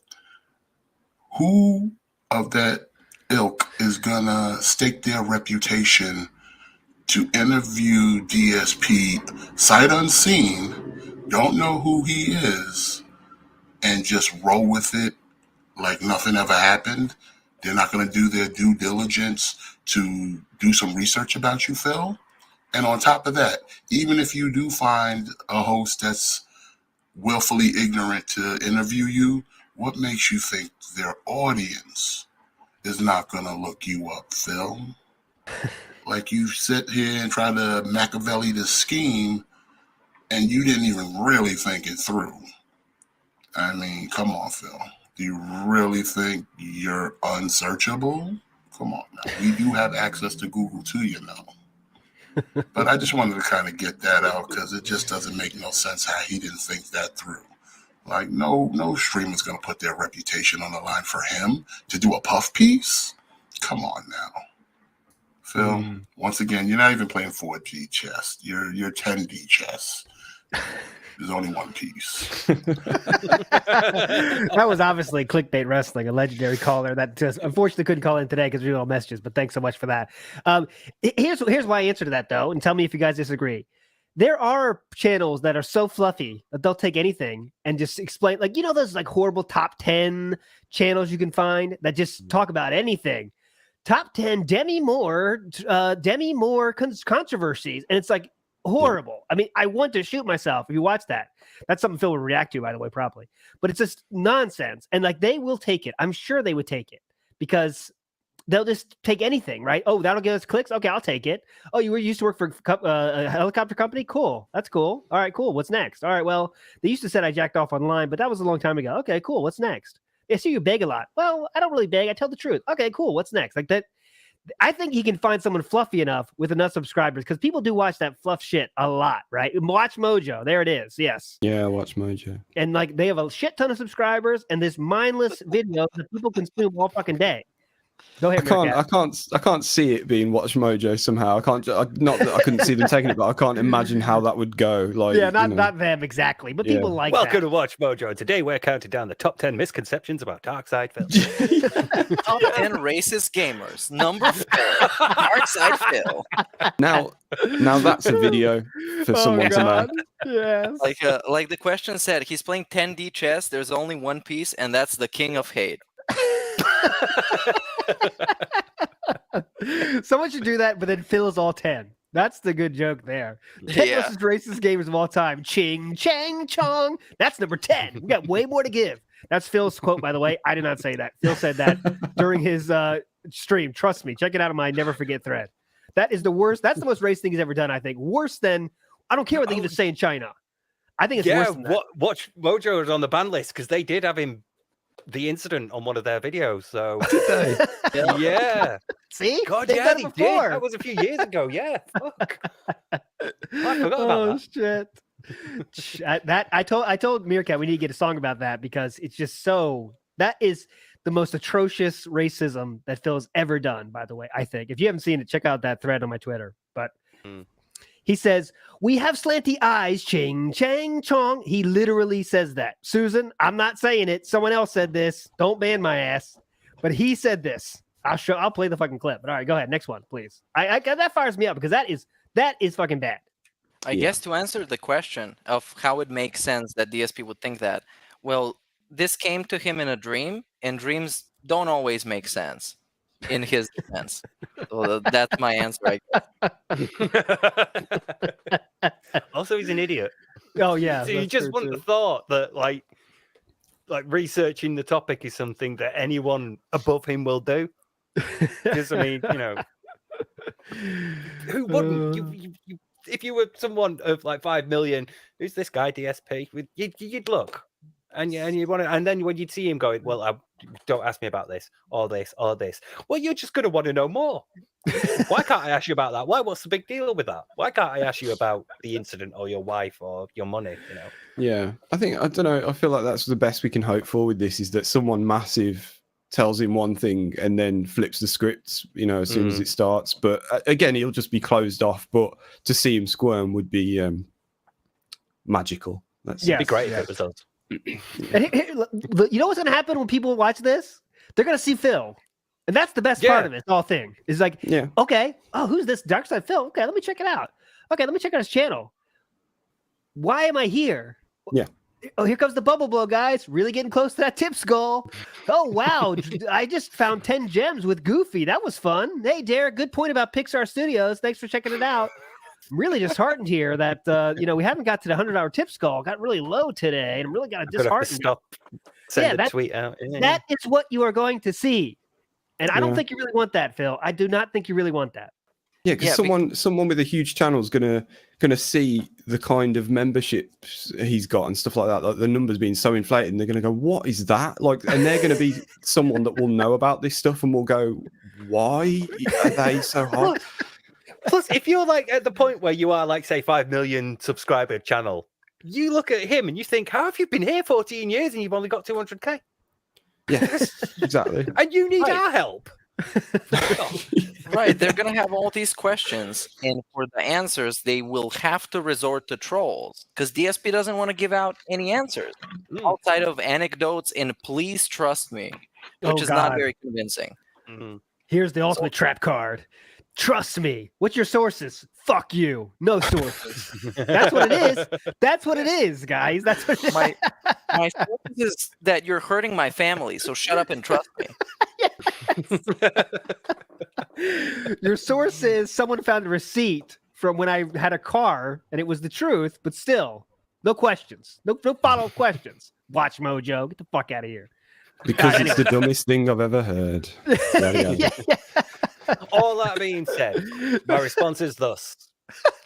Who of that ilk is gonna stake their reputation to interview DSP sight unseen, don't know who he is, and just roll with it like nothing ever happened? They're not gonna do their due diligence to do some research about you, Phil? And on top of that, even if you do find a host that's willfully ignorant to interview you, what makes you think their audience is not going to look you up, Phil? Like, you sit here and try to Machiavelli this scheme, and you didn't even really think it through. I mean, come on, Phil. Do you really think you're unsearchable? Come on now. We do have access to Google too, you know. But I just wanted to kind of get that out because it just doesn't make no sense how he didn't think that through. Like, no streamer's going to put their reputation on the line for him to do a puff piece. Come on now. Phil, once again, you're not even playing 4G chess. You're 10D chess. There's only one piece. That was obviously clickbait wrestling, a legendary caller that just unfortunately couldn't call in today because we had all messages, but thanks so much for that. Here's my answer to that, though, and tell me if you guys disagree. There are channels that are so fluffy that they'll take anything and just explain, like, those like horrible top 10 channels you can find that just talk about anything. Top 10 Demi Moore controversies. And it's like horrible. I mean, I want to shoot myself if you watch that. That's something Phil would react to, by the way, probably. But it's just nonsense. And like, they will take it. I'm sure they would take it because they'll just take anything, right? Oh, that'll get us clicks. Okay, I'll take it. Oh, you used to work for a helicopter company? Cool. That's cool. All right, cool. What's next? All right, well, they used to say I jacked off online, but that was a long time ago. Okay, cool. What's next? I see you beg a lot. Well, I don't really beg. I tell the truth. Okay, cool. What's next? Like that. I think he can find someone fluffy enough with enough subscribers because people do watch that fluff shit a lot, right? Watch Mojo. There it is. Yes. Yeah, Watch Mojo. And like they have a shit ton of subscribers and this mindless video that people consume all fucking day. Go ahead. I can't see it being Watch Mojo somehow. Not that I couldn't see them taking it, but I can't imagine how that would go. Like, yeah, not them exactly, but people like Welcome that. to Watch Mojo. Today we're counting down the top 10 misconceptions about dark side films. Top 10 racist gamers. Number 4, Dark Side Phil. Now that's a video for someone to know. Yes. Like the question said, he's playing 10D chess. There's only one piece, and that's the King of Hate. Someone should do that, but then Phil's all 10. That's the good joke there. 10 most racist gamers of all time. Ching, chang, chong. That's number 10. We got way more to give. That's Phil's quote, by the way. I did not say that. Phil said that during his stream. Trust me. Check it out on my Never Forget thread. That is the worst. That's the most racist thing he's ever done, I think. Worse than, I don't care what they even say in China. I think it's worse than that. Watch Mojo is on the ban list because they did have him the incident on one of their videos. So yeah. See? God, They've yeah, done they it did. before. That was a few years ago. Yeah. Fuck. I forgot about that. Shit. I told Meerkat we need to get a song about that because it's just so, that is the most atrocious racism that Phil's ever done, by the way, I think. If you haven't seen it, check out that thread on my Twitter. But he says, we have slanty eyes, ching, chang, chong. He literally says that. Susan, I'm not saying it. Someone else said this. Don't ban my ass. But he said this. I'll play the fucking clip. But all right, go ahead. Next one, please. That fires me up because that is fucking bad. I guess to answer the question of how it makes sense that DSP would think that, well, this came to him in a dream, and dreams don't always make sense in his defense. So that's my answer, I guess. Also, he's an idiot. Oh, yeah. So you just wouldn't have thought that, like researching the topic is something that anyone above him will do. Because, I mean, who wouldn't? If you were someone of like 5 million, who's this guy, DSP? You'd look. And you want to, and then when you'd see him going, well, don't ask me about this or this or this. Well, you're just going to want to know more. Why can't I ask you about that? What's the big deal with that? Why can't I ask you about the incident or your wife or your money? Yeah, I don't know. I feel like that's the best we can hope for with this is that someone massive tells him one thing and then flips the script, as soon as it starts. But again, he'll just be closed off. But to see him squirm would be magical. That'd be great episodes. And you know what's going to happen when people watch this? They're going to see Phil. And that's the best part of this whole thing. It's like, okay, oh, who's this Dark Side Phil? Okay, let me check it out. Okay, let me check out his channel. Why am I here? Yeah. Oh, here comes the bubble blow, guys. Really getting close to that tip skull. Oh, wow. I just found 10 gems with Goofy. That was fun. Hey, Derek, good point about Pixar Studios. Thanks for checking it out. I'm really disheartened here that, we haven't got to the $100 tip skull. Got really low today, and I'm really got disheartened. Stop. Send a tweet out. Yeah. That is what you are going to see. And I don't think you really want that, Phil. I do not think you really want that. Yeah, because someone with a huge channel is gonna see the kind of memberships he's got and stuff like that. Like the numbers being so inflated, and they're gonna go, "What is that?" Like, and they're gonna be someone that will know about this stuff and will go, "Why are they so hot?" Plus, if you're like at the point where you are like, say, 5 million subscriber channel, you look at him and you think, how have you been here 14 years and you've only got 200k? Yes, exactly. And you need our help. Right, they're gonna have all these questions, and for the answers, they will have to resort to trolls because DSP doesn't want to give out any answers outside of anecdotes and "please trust me," which is not very convincing. Here's the ultimate trap card. Trust me. What's your sources? Fuck you. No sources. That's what it is. That's what it is, guys. That's what it is. My source is that you're hurting my family, so shut up and trust me. Your source is someone found a receipt from when I had a car and it was the truth, but still, no questions. No follow-up questions. Watch Mojo. Get the fuck out of here. Because it's the dumbest thing I've ever heard. Yeah. All that being said, my response is thus.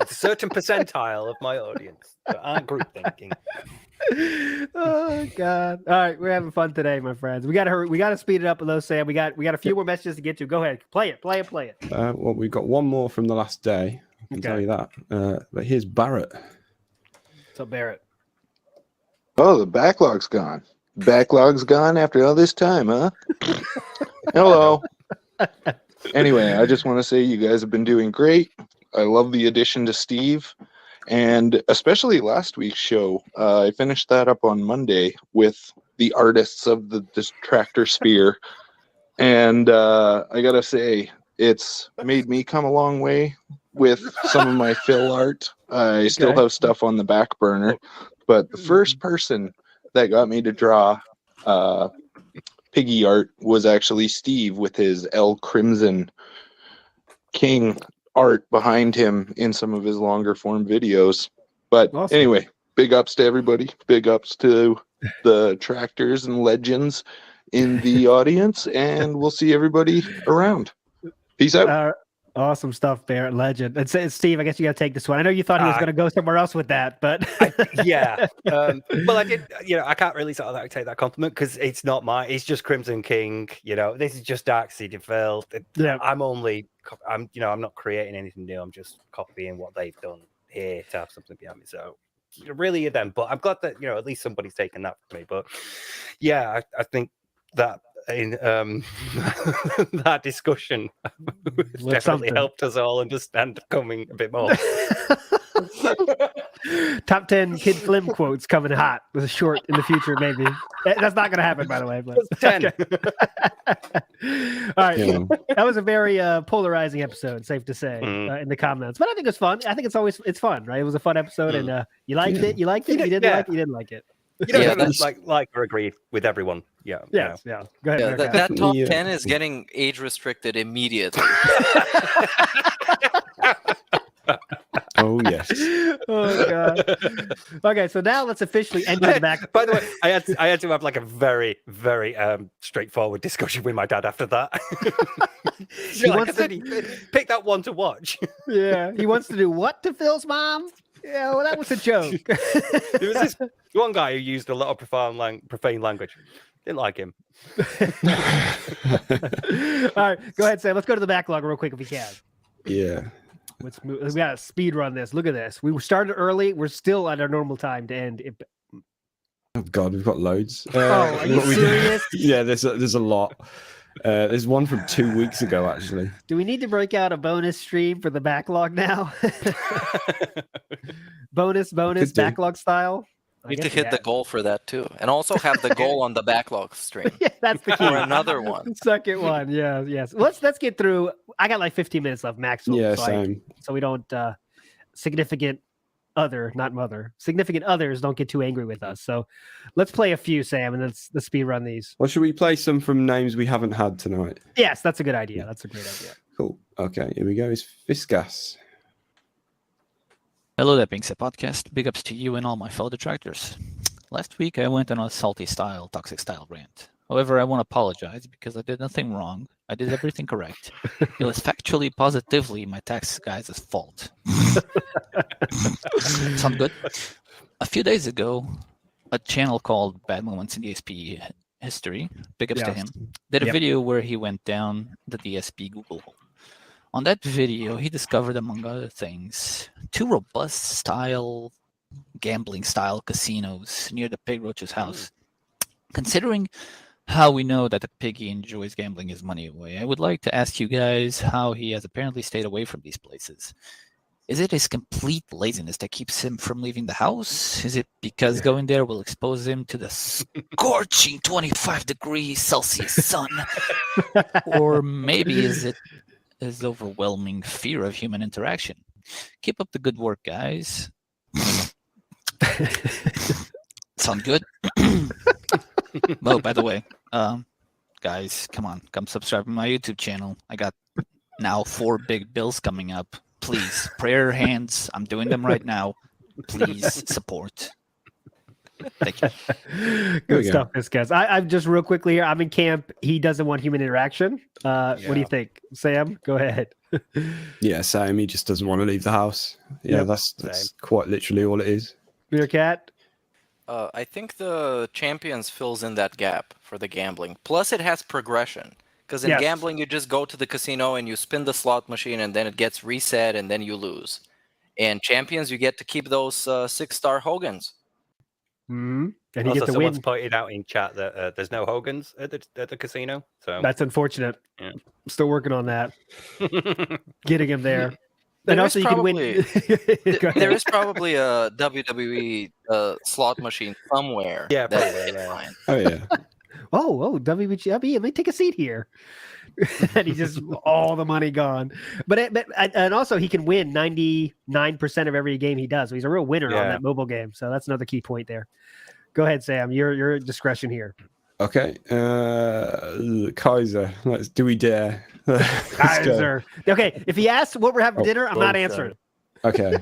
It's a certain percentile of my audience that aren't group thinking. Oh God! All right, we're having fun today, my friends. We got to hurry. We got to speed it up with those, Sam. We got a few more messages to get to. Go ahead, play it. Well, we've got one more from the last day. I can tell you that. But here's Barrett. What's up, Barrett? Oh, the backlog's gone. Backlog's gone after all this time, huh? Hello. Anyway, I just want to say you guys have been doing great. I love the addition to Steve, and especially last week's show. I finished that up on Monday with the artists of the Detractor Spear, and I gotta say, it's made me come a long way with some of my fill art. I still have stuff on the back burner, but the first person that got me to draw Piggy art was actually Steve with his El Crimson King art behind him in some of his longer form videos. But anyway, big ups to everybody. Big ups to the tractors and legends in the audience, and we'll see everybody around. Peace out. Awesome stuff, Barrett. Legend. And Steve, I guess you got to take this one. I know you thought he was going to go somewhere else with that, but yeah. Well, I did. I can't really sort of take that compliment because it's not mine. It's just Crimson King. This is just Dark Seed Phil. Yeah. I'm not creating anything new. I'm just copying what they've done here to have something behind me. So really, them. But I'm glad that at least somebody's taken that from me. But yeah, I think that. In that discussion definitely helped us all understand coming a bit more. Top 10 Kid Flim quotes coming hot with a short in the future, maybe. That's not going to happen, by the way. But 10. All right. Yeah. That was a very polarizing episode, safe to say, in the comments. But I think it's fun. I think it's fun, right? It was a fun episode, and you liked it. You liked it. You didn't like it. You didn't like it. You don't have to like or agree with everyone. Yeah. Yeah. Go ahead. That top 10 is getting age restricted immediately. Oh yes. Oh God. Okay, so now let's officially enter the back. By the way, I had to have like a very, very straightforward discussion with my dad after that. He pick that one to watch. Yeah, he wants to do what to Phil's mom? Yeah, well, that was a joke. There was this one guy who used a lot of profane language. Didn't like him. All right, go ahead, Sam. Let's go to the backlog real quick if we can. Yeah. Let's move. We got to speed run this. Look at this. We started early. We're still at our normal time to end. Oh God, we've got loads. Are you serious? Yeah, there's a lot. There's one from 2 weeks ago, actually. Do we need to break out a bonus stream for the backlog now? bonus backlog style. You need to hit the goal for that too, and also have the goal on the backlog stream. Yeah, that's the key. Or another one. Second one, yeah, yes. Let's get through. I got like 15 minutes left maximum. Yeah, same. So we don't significant others don't get too angry with us. So let's play a few, Sam, and let's speed run these. Well, should we play some from names we haven't had tonight? Yes, that's a good idea. That's a great idea. Cool. Okay, here we go. It's Fiskas. Hello there, Pinkset Podcast. Big ups to you and all my fellow detractors. Last week, I went on a salty style, toxic style rant. However, I want to apologize because I did nothing wrong. I did everything correct. It was factually, positively my tax guys' fault. Sound good? A few days ago, a channel called Bad Moments in DSP History, big ups to him, did a video where he went down the DSP Google hole. On that video, he discovered, among other things, 2 robust gambling style casinos near the Pig Roach's house. Considering how we know that the piggy enjoys gambling his money away, I would like to ask you guys how he has apparently stayed away from these places. Is it his complete laziness that keeps him from leaving the house? Is it because going there will expose him to the scorching 25 degrees Celsius sun? Or maybe is it his overwhelming fear of human interaction? Keep up the good work, guys. Sound good? Oh, by the way, guys, come subscribe to my YouTube channel. I got now 4 big bills coming up. Please, prayer hands. I'm doing them right now. Please support. Thank you. Good stuff, this guys. I'm just real quickly here. I'm in camp. He doesn't want human interaction. What do you think, Sam? Go ahead. Yeah, same. He just doesn't want to leave the house. Yeah, Yep. that's quite literally all it is. Meerkat? I think the Champions fills in that gap for the gambling. Plus, it has progression. Because in Yes. gambling, you just go to the casino and you spin the slot machine, and then it gets reset, and then you lose. And Champions, you get to keep those 6-star Hogans. Mm-hmm. And he Also, gets to someone's win. pointed out in chat that there's no Hogans at the casino. So That's unfortunate. Yeah. Still working on that. Getting him there. There And also, is you can win. there is probably a WWE slot machine somewhere. Yeah, that probably, you can yeah. find. Oh yeah. oh, WWE, let me take a seat here. And he's just all the money gone. And also he can win 99% of every game he does. So he's a real winner on Yeah. that mobile game. So that's another key point there. Go ahead, Sam. Your discretion here. Okay. Kaiser. Do we dare? Let's go. Kaiser. Okay, if he asks what we're having for dinner, I'm not answering. Okay.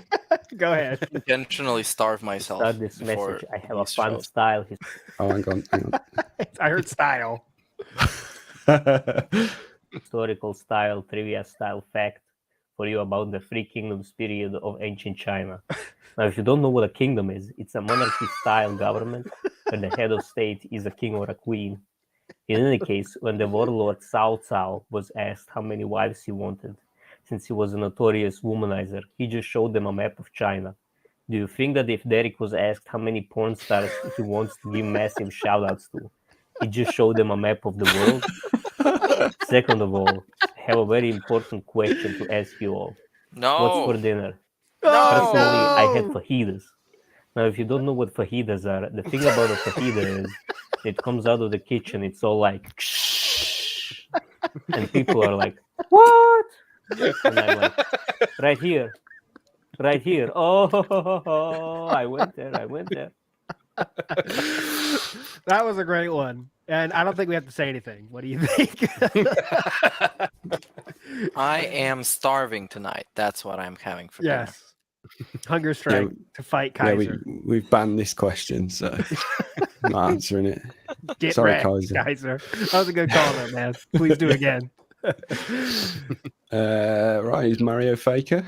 Go ahead. Intentionally starve myself. Start this before message. I have a these fun shows. style. Oh, hang on. I heard style. Historical style, trivia style fact for you about the Three Kingdoms period of ancient China. Now, if you don't know what a kingdom is, it's a monarchy-style government where the head of state is a king or a queen. In any case, when the warlord Cao Cao was asked how many wives he wanted, since he was a notorious womanizer, he just showed them a map of China. Do you think that if Derek was asked how many porn stars he wants to give massive shout-outs to, he just showed them a map of the world? Second of all, I have a very important question to ask you all. No. What's for dinner? No. Personally, I had fajitas. Now, if you don't know what fajitas are, the thing about a fajita is it comes out of the kitchen, it's all like, and people are like, what? And I'm like, right here. Oh, I went there. That was a great one. And I don't think we have to say anything. What do you think? I am starving tonight. That's what I'm having for dinner. Yes. Hunger strike to fight Kaiser. Yeah, we've banned this question, so I'm not answering it. Get Sorry, wrecked, Kaiser. That was a good call, though, man. Please do it again. Right, is Mario Faker?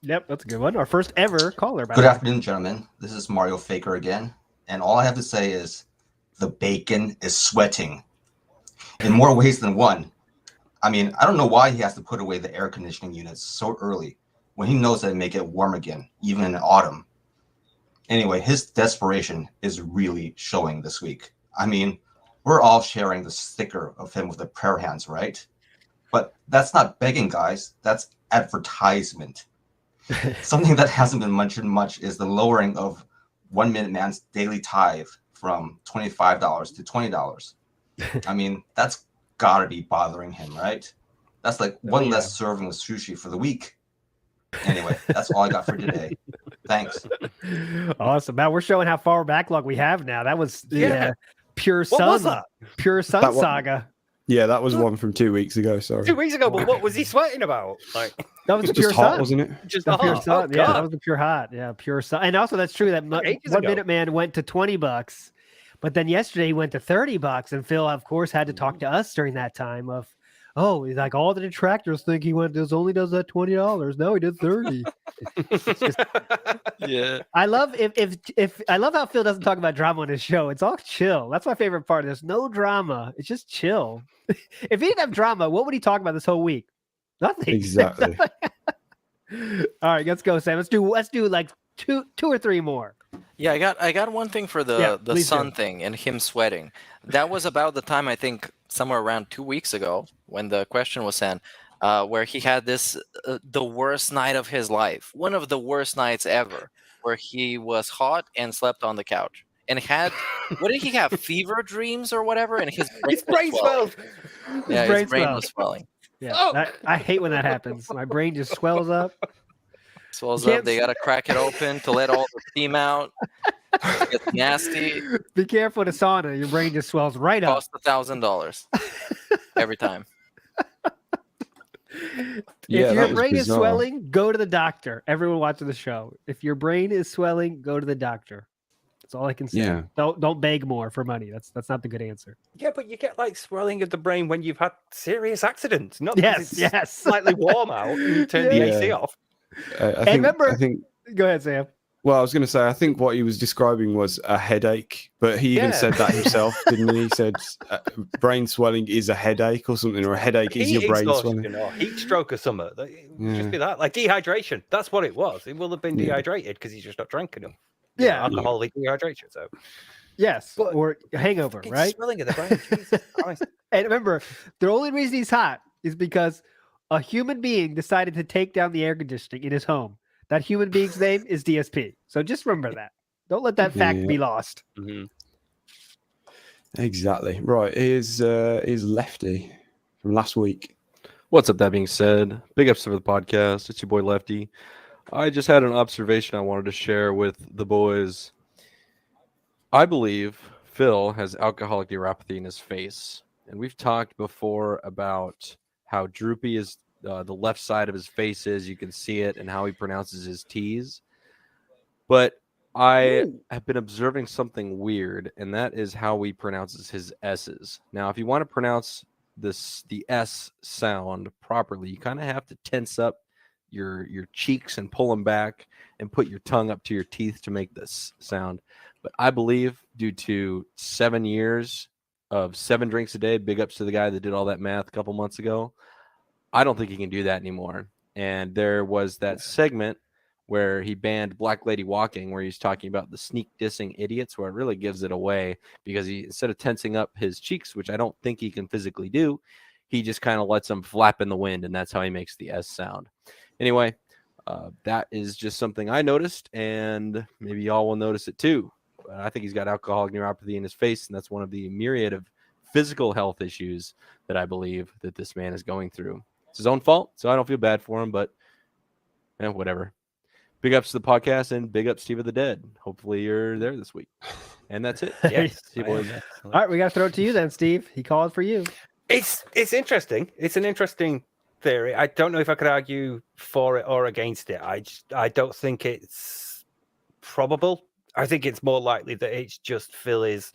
Yep, that's a good one. Our first ever caller. By Good the way. afternoon, gentlemen. This is Mario Faker again. And all I have to say is the bacon is sweating in more ways than one. I mean, I don't know why he has to put away the air conditioning units so early when he knows that it may get warm again, even in autumn. Anyway, his desperation is really showing this week. I mean, we're all sharing the sticker of him with the prayer hands, right? But that's not begging, guys. That's advertisement. Something that hasn't been mentioned much is the lowering of 1 Minute Man's daily tithe from $25 to $20. I mean, that's gotta be bothering him, right? That's like one less serving of sushi for the week. Anyway, that's all I got for today. Thanks. Awesome. Matt, we're showing how far backlog we have now. That was the Pure What Sun. was that? Pure Sun That one- Saga. Yeah, that was one from 2 weeks ago. Sorry. 2 weeks ago, but what was he sweating about? Like That was the Just Pure hot, Sun. wasn't it? just The Pure hot. Sun. Oh, Yeah, that God. was the Pure Hot. Yeah, Pure Sun. And also, that's true that Ages 1 ago. Minute Man went to $20, but then yesterday he went to $30. And Phil, of course, had to talk to us during that time of, oh, like all the detractors think he only does that $20. No, he did 30. Yeah. I love I love how Phil doesn't talk about drama on his show. It's all chill. That's my favorite part. There's no drama. It's just chill. If he didn't have drama, what would he talk about this whole week? Nothing. Exactly. All right, let's go, Sam. Let's do like two or three more. Yeah, I got one thing for the please sun do. thing and him sweating. That was about the time, I think, somewhere around 2 weeks ago when the question was sent, where he had this the worst night of his life, one of the worst nights ever, where he was hot and slept on the couch and had what did he have, fever dreams or whatever, and his brain swelled. Yeah, his brain was swelling. Yeah, I hate when that happens. My brain just swells up. Swells Can't up. They gotta crack it open to let all the steam out. It gets nasty. Be careful with the sauna. Your brain just swells right up. Cost $1,000 every time. If your brain is swelling, go to the doctor. Everyone watching the show. If your brain is swelling, go to the doctor. That's all I can say. Yeah. Don't beg more for money. That's not the good answer. Yeah, but you get like swelling of the brain when you've had serious accidents. Not Yes, because it's yes. slightly warm out and you turn the AC off. I think. Go ahead, Sam. Well, I was going to say, I think what he was describing was a headache, but he even said that himself, didn't he? He said brain swelling is a headache or something, or a headache is your brain swelling. Or heat stroke or something. It would just be that, like dehydration. That's what it was. It will have been dehydrated because he's just not drank enough. Yeah, alcoholic dehydration. So yes, or hangover, right? Swelling of the brain. Jesus Christ. And remember, the only reason he's hot is because a human being decided to take down the air conditioning in his home. That human being's name is DSP. So just remember that. Don't let that fact be lost. Mm-hmm. Exactly. Right. Here's Lefty from last week. What's up? That being said, big ups for the podcast. It's your boy Lefty. I just had an observation I wanted to share with the boys. I believe Phil has alcoholic neuropathy in his face. And we've talked before about how droopy is the left side of his face is. You can see it, and how he pronounces his T's. But I have been observing something weird, and that is how he pronounces his S's. Now, if you want to pronounce the S sound properly, you kind of have to tense up your cheeks and pull them back and put your tongue up to your teeth to make this sound. But I believe due to 7 years of 7 drinks a day, big ups to the guy that did all that math a couple months ago, I don't think he can do that anymore. And there was that segment where he banned Black Lady Walking, where he's talking about the sneak dissing idiots, where it really gives it away because he, instead of tensing up his cheeks, which I don't think he can physically do, he just kind of lets them flap in the wind, and that's how he makes the S sound. Anyway, that is just something I noticed, and maybe y'all will notice it too. I think he's got alcoholic neuropathy in his face, and that's one of the myriad of physical health issues that I believe that this man is going through. It's his own fault, so I don't feel bad for him, but whatever. Big ups to the podcast, and big ups Steve of the Dead. Hopefully you're there this week. And that's it. Yes. All right, we got to throw it to you then, Steve. He called for you. It's interesting. It's an interesting theory. I don't know if I could argue for it or against it. I don't think it's probable. I think it's more likely that it's just Phil is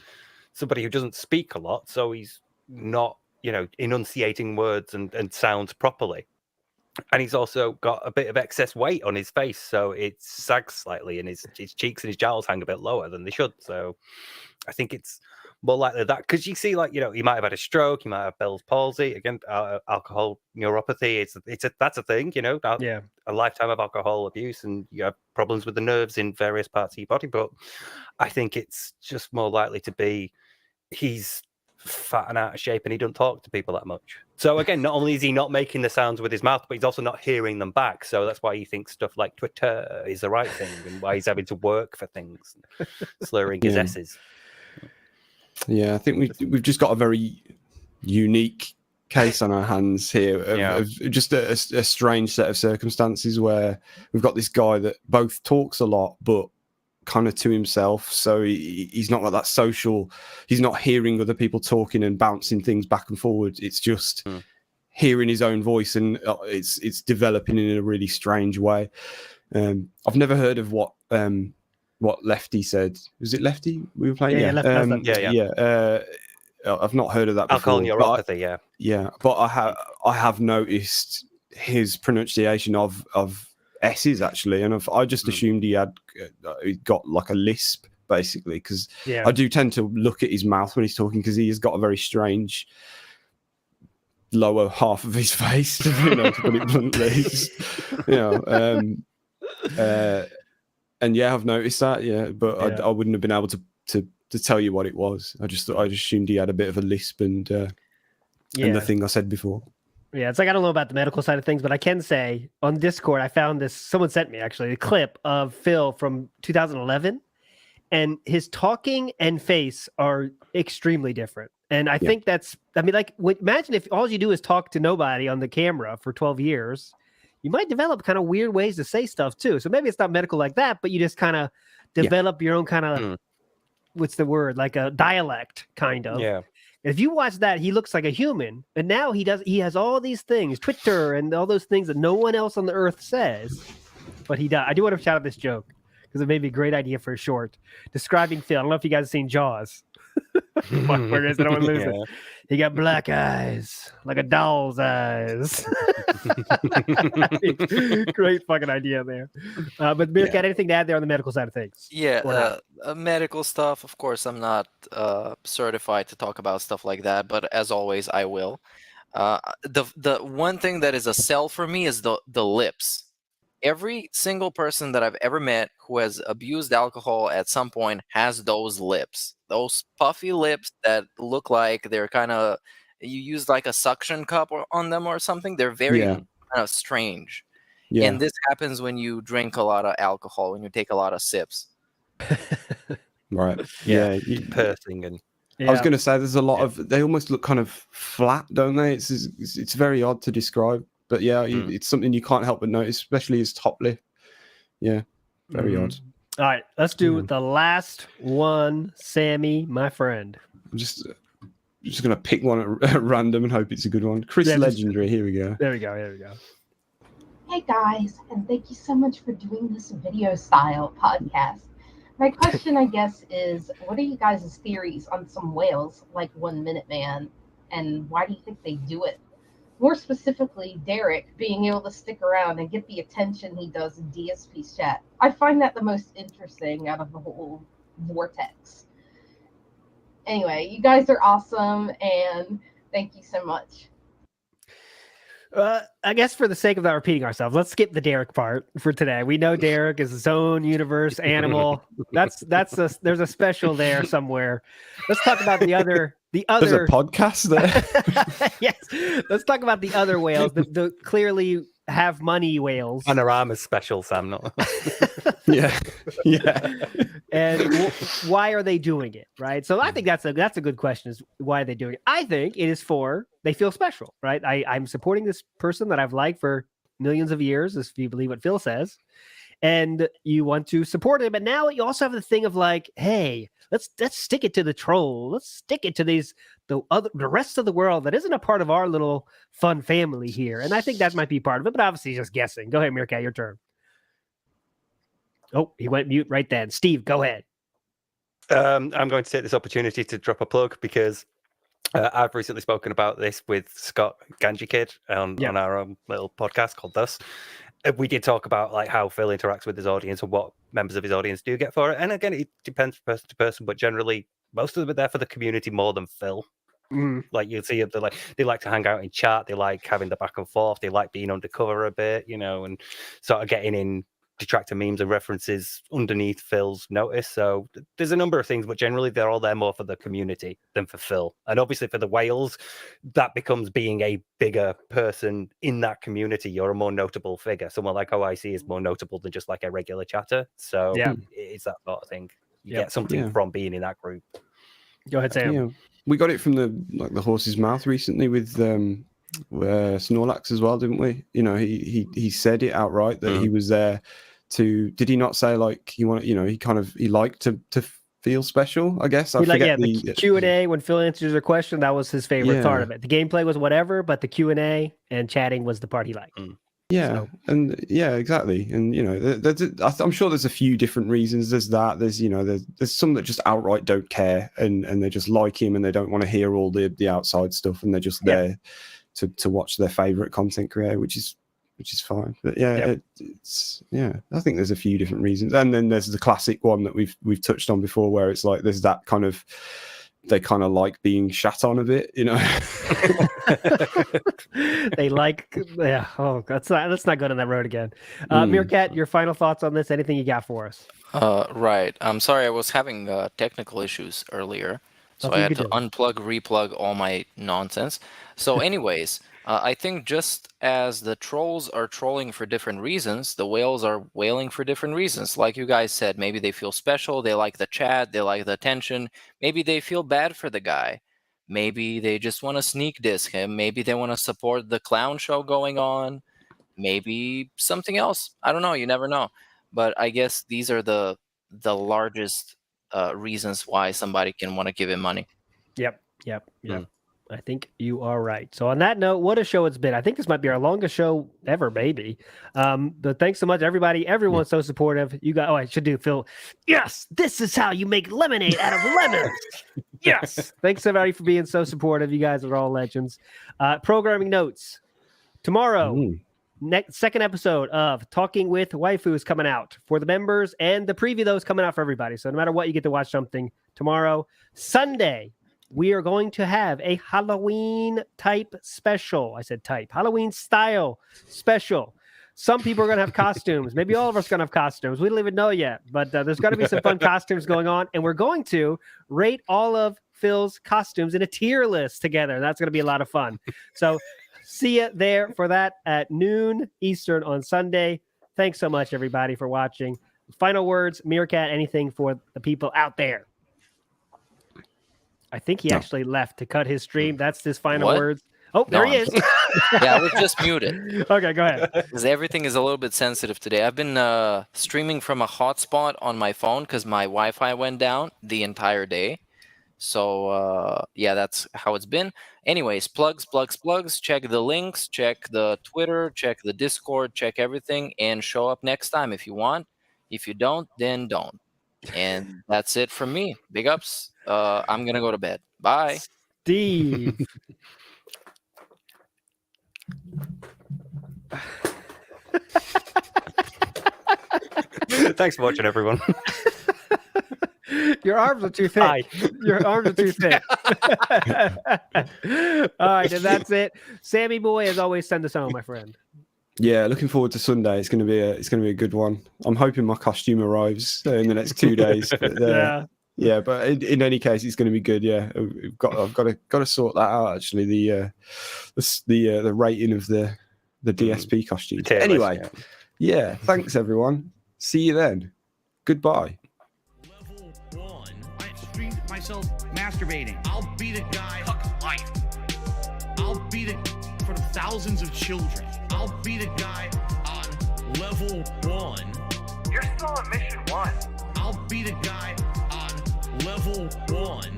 somebody who doesn't speak a lot, so he's not, enunciating words and sounds properly. And he's also got a bit of excess weight on his face, so it sags slightly, and his cheeks and his jowls hang a bit lower than they should. So I think it's more likely that, because you see, he might have had a stroke, he might have Bell's palsy, again, alcohol neuropathy. That's a thing, Yeah, a lifetime of alcohol abuse, and you have problems with the nerves in various parts of your body. But I think it's just more likely to be he's fat and out of shape, and he doesn't talk to people that much. So again, not only is he not making the sounds with his mouth, but he's also not hearing them back. So that's why he thinks stuff like Twitter is the right thing, and why he's having to work for things, slurring his S's. Yeah, I think we've just got a very unique case on our hands here of just a strange set of circumstances where we've got this guy that both talks a lot, but kind of to himself, so he's not like that social, he's not hearing other people talking and bouncing things back and forward. It's just hearing his own voice, and it's developing in a really strange way. I've never heard of what Lefty said. Was it Lefty we were playing? Yeah. I've not heard of that before. Alcohol neuropathy, but I have noticed his pronunciation of S's actually, and I just assumed he got like a lisp basically, because I do tend to look at his mouth when he's talking, because he has got a very strange lower half of his face, to put it bluntly. And yeah, I've noticed that. Yeah, but I wouldn't have been able to tell you what it was. I just assumed he had a bit of a lisp and the thing I said before. Yeah, it's like I don't know about the medical side of things, but I can say on Discord I found this. Someone sent me actually a clip of Phil from 2011, and his talking and face are extremely different. And I think imagine if all you do is talk to nobody on the camera for 12 years, you might develop kind of weird ways to say stuff too. So maybe it's not medical like that, but you just kind of develop your own kind of what's the word, like a dialect kind of. Yeah. If you watch that, he looks like a human, and now he has all these things, Twitter and all those things that no one else on the earth says, but he does. I do want to shout out this joke because it made me a great idea for a short describing Phil. I don't know if you guys have seen Jaws. Where is it? I don't want to lose it. He got black eyes, like a doll's eyes. Great fucking idea there. But Bill, got anything to add there on the medical side of things? Yeah, medical stuff. Of course, I'm not certified to talk about stuff like that, but as always, I will. The one thing that is a sell for me is the lips. Every single person that I've ever met who has abused alcohol at some point has those lips, those puffy lips that look like they're kind of, you use like a suction cup on them or something. They're very kind of strange. Yeah. And this happens when you drink a lot of alcohol, when you take a lot of sips. Right. Yeah. Pursing and. I was going to say there's a lot of, they almost look kind of flat, don't they? It's very odd to describe. But yeah, it's something you can't help but notice, especially his top lip. Yeah, very odd. All right, let's do the last one, Sammy, my friend. I'm just going to pick one at random and hope it's a good one. Chris Legendary, here we go. There we go. Hey guys, and thank you so much for doing this video style podcast. My question, I guess, is what are you guys' theories on some whales like 1 Minute Man, and why do you think they do it? More specifically, Derek being able to stick around and get the attention he does in DSP's chat. I find that the most interesting out of the whole vortex. Anyway, you guys are awesome, and thank you so much. I guess for the sake of not repeating ourselves, let's skip the Derek part for today. We know Derek is his own universe animal. There's a special there somewhere. Let's talk about the other. There's a podcast there. Yes. Let's talk about the other whales, the clearly have money whales. Panorama's special, Sam. Not. Yeah. And why are they doing it, right? So I think that's a good question, is why are they doing it? I think it is they feel special, right? I'm supporting this person that I've liked for millions of years, if you believe what Phil says, and you want to support him. But now you also have the thing of like, hey, let's stick it to the troll. Let's stick it to the rest of the world that isn't a part of our little fun family here. And I think that might be part of it, but obviously just guessing. Go ahead, Meerkat, your turn. Oh, he went mute right then. Steve, go ahead. I'm going to take this opportunity to drop a plug because I've recently spoken about this with Scott Ganji Kid on our own little podcast called Thus. We did talk about like how Phil interacts with his audience and what members of his audience do get for it. And again, it depends from person to person, but generally most of them are there for the community more than Phil. Like you'll see, they like to hang out in chat. They like having the back and forth. They like being undercover a bit, and sort of getting in Detractor memes and references underneath Phil's notice. So there's a number of things, but generally they're all there more for the community than for Phil. And obviously for the whales, that becomes being a bigger person in that community. You're a more notable figure. Someone like OIC is more notable than just like a regular chatter. So it's that sort of thing. You get something from being in that group. Go ahead, Sam. Yeah. We got it from the horse's mouth recently with Snorlax as well, didn't we? He said it outright that he was there to. Did he not say like he liked to feel special? I guess I forget the Q&A when Phil answers a question. That was his favorite part of it. The gameplay was whatever, but the Q&A and chatting was the part he liked. Exactly. And I'm sure there's a few different reasons. There's that. There's some that just outright don't care and they just like him and they don't want to hear all the outside stuff and they're just there to watch their favorite content creator, which is fine. But I think there's a few different reasons. And then there's the classic one that we've touched on before, where it's like there's that kind of they kind of like being shat on a bit, you know. They like, yeah. Oh, let's not go down that road again. Meerkat, your final thoughts on this? Anything you got for us? Right. I'm sorry, I was having technical issues earlier, so I had to unplug, replug all my nonsense. So, anyways, I think just as the trolls are trolling for different reasons, the whales are whaling for different reasons. Like you guys said, maybe they feel special, they like the chat, they like the attention. Maybe they feel bad for the guy. Maybe they just want to sneak diss him. Maybe they want to support the clown show going on. Maybe something else. I don't know. You never know. But I guess these are the largest reasons why somebody can want to give him money. Yep. I think you are right. So on that note, what a show it's been. I think this might be our longest show ever, maybe. But thanks so much, everybody. Everyone's so supportive. You got, I should do, Phil. Yes, this is how you make lemonade out of lemons. Yes. Thanks, everybody, for being so supportive. You guys are all legends. Programming notes. Tomorrow, second episode of Talking with Waifu is coming out for the members, and the preview, though, is coming out for everybody. So no matter what, you get to watch something tomorrow. Sunday, we are going to have a Halloween type special. I said type. Halloween style special. Some people are going to have costumes. Maybe all of us are going to have costumes. We don't even know yet, but there's going to be some fun costumes going on. And we're going to rate all of Phil's costumes in a tier list together. That's going to be a lot of fun. So see you there for that at noon Eastern on Sunday. Thanks so much, everybody, for watching. Final words, Meerkat, anything for the people out there? I think he actually left to cut his stream. That's his final words. Oh, there he is. Yeah, I was just muted. Okay, go ahead. Because everything is a little bit sensitive today. I've been streaming from a hotspot on my phone because my Wi-Fi went down the entire day. So, yeah, that's how it's been. Anyways, plugs. Check the links, check the Twitter, check the Discord, check everything, and show up next time if you want. If you don't, then don't. And that's it from me. Big ups. I'm going to go to bed. Bye. Steve. Thanks for watching, everyone. Your arms are too thick. Your arms are too thick. All right, and that's it. Sammy boy, as always, send us home, my friend. Yeah, looking forward to Sunday. It's going to be a good one. I'm hoping my costume arrives in the next 2 days. But, yeah, but in any case, it's going to be good. Yeah, I've got to sort that out. Actually, the rating of the DSP costume. Anyway, yeah. Thanks everyone. See you then. Goodbye. Level 1. I streamed myself masturbating. I'll be the guy. Fuck life. I'll be the for thousands of children. I'll be the guy on level 1. You're still on mission 1. I'll be the guy on level 1.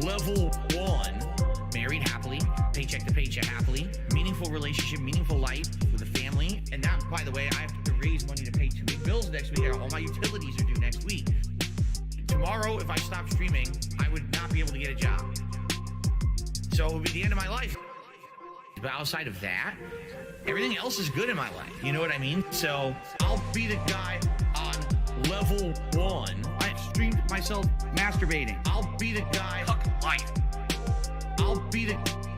Level 1. Married happily, paycheck to paycheck happily, meaningful relationship, meaningful life with a family. And that, by the way, I have to raise money to pay 2 big bills next week. All my utilities are due next week. Tomorrow, if I stopped streaming, I would not be able to get a job. So it would be the end of my life. But outside of that, everything else is good in my life. You know what I mean? So I'll be the guy on level 1. I streamed myself masturbating. I'll be the guy. Fuck life. I'll be the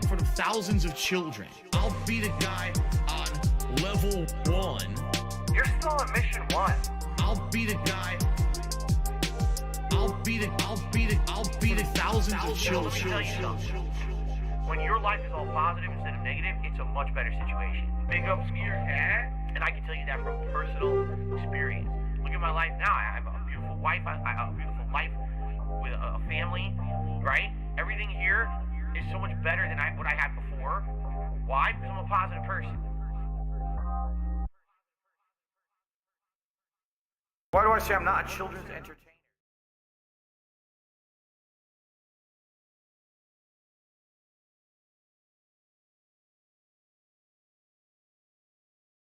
for thousands of children. I'll be the guy on level 1. You're still on mission 1. I'll be the guy. I'll be the thousands of children. When your life is all positive instead of negative, it's a much better situation. Big up, Skeeter, and I can tell you that from personal experience. Look at my life now. I have a beautiful wife. I have a beautiful life with a family, right? Everything here is so much better than what I had before. Why? Because I'm a positive person. Why do I say I'm not a children's entertainer?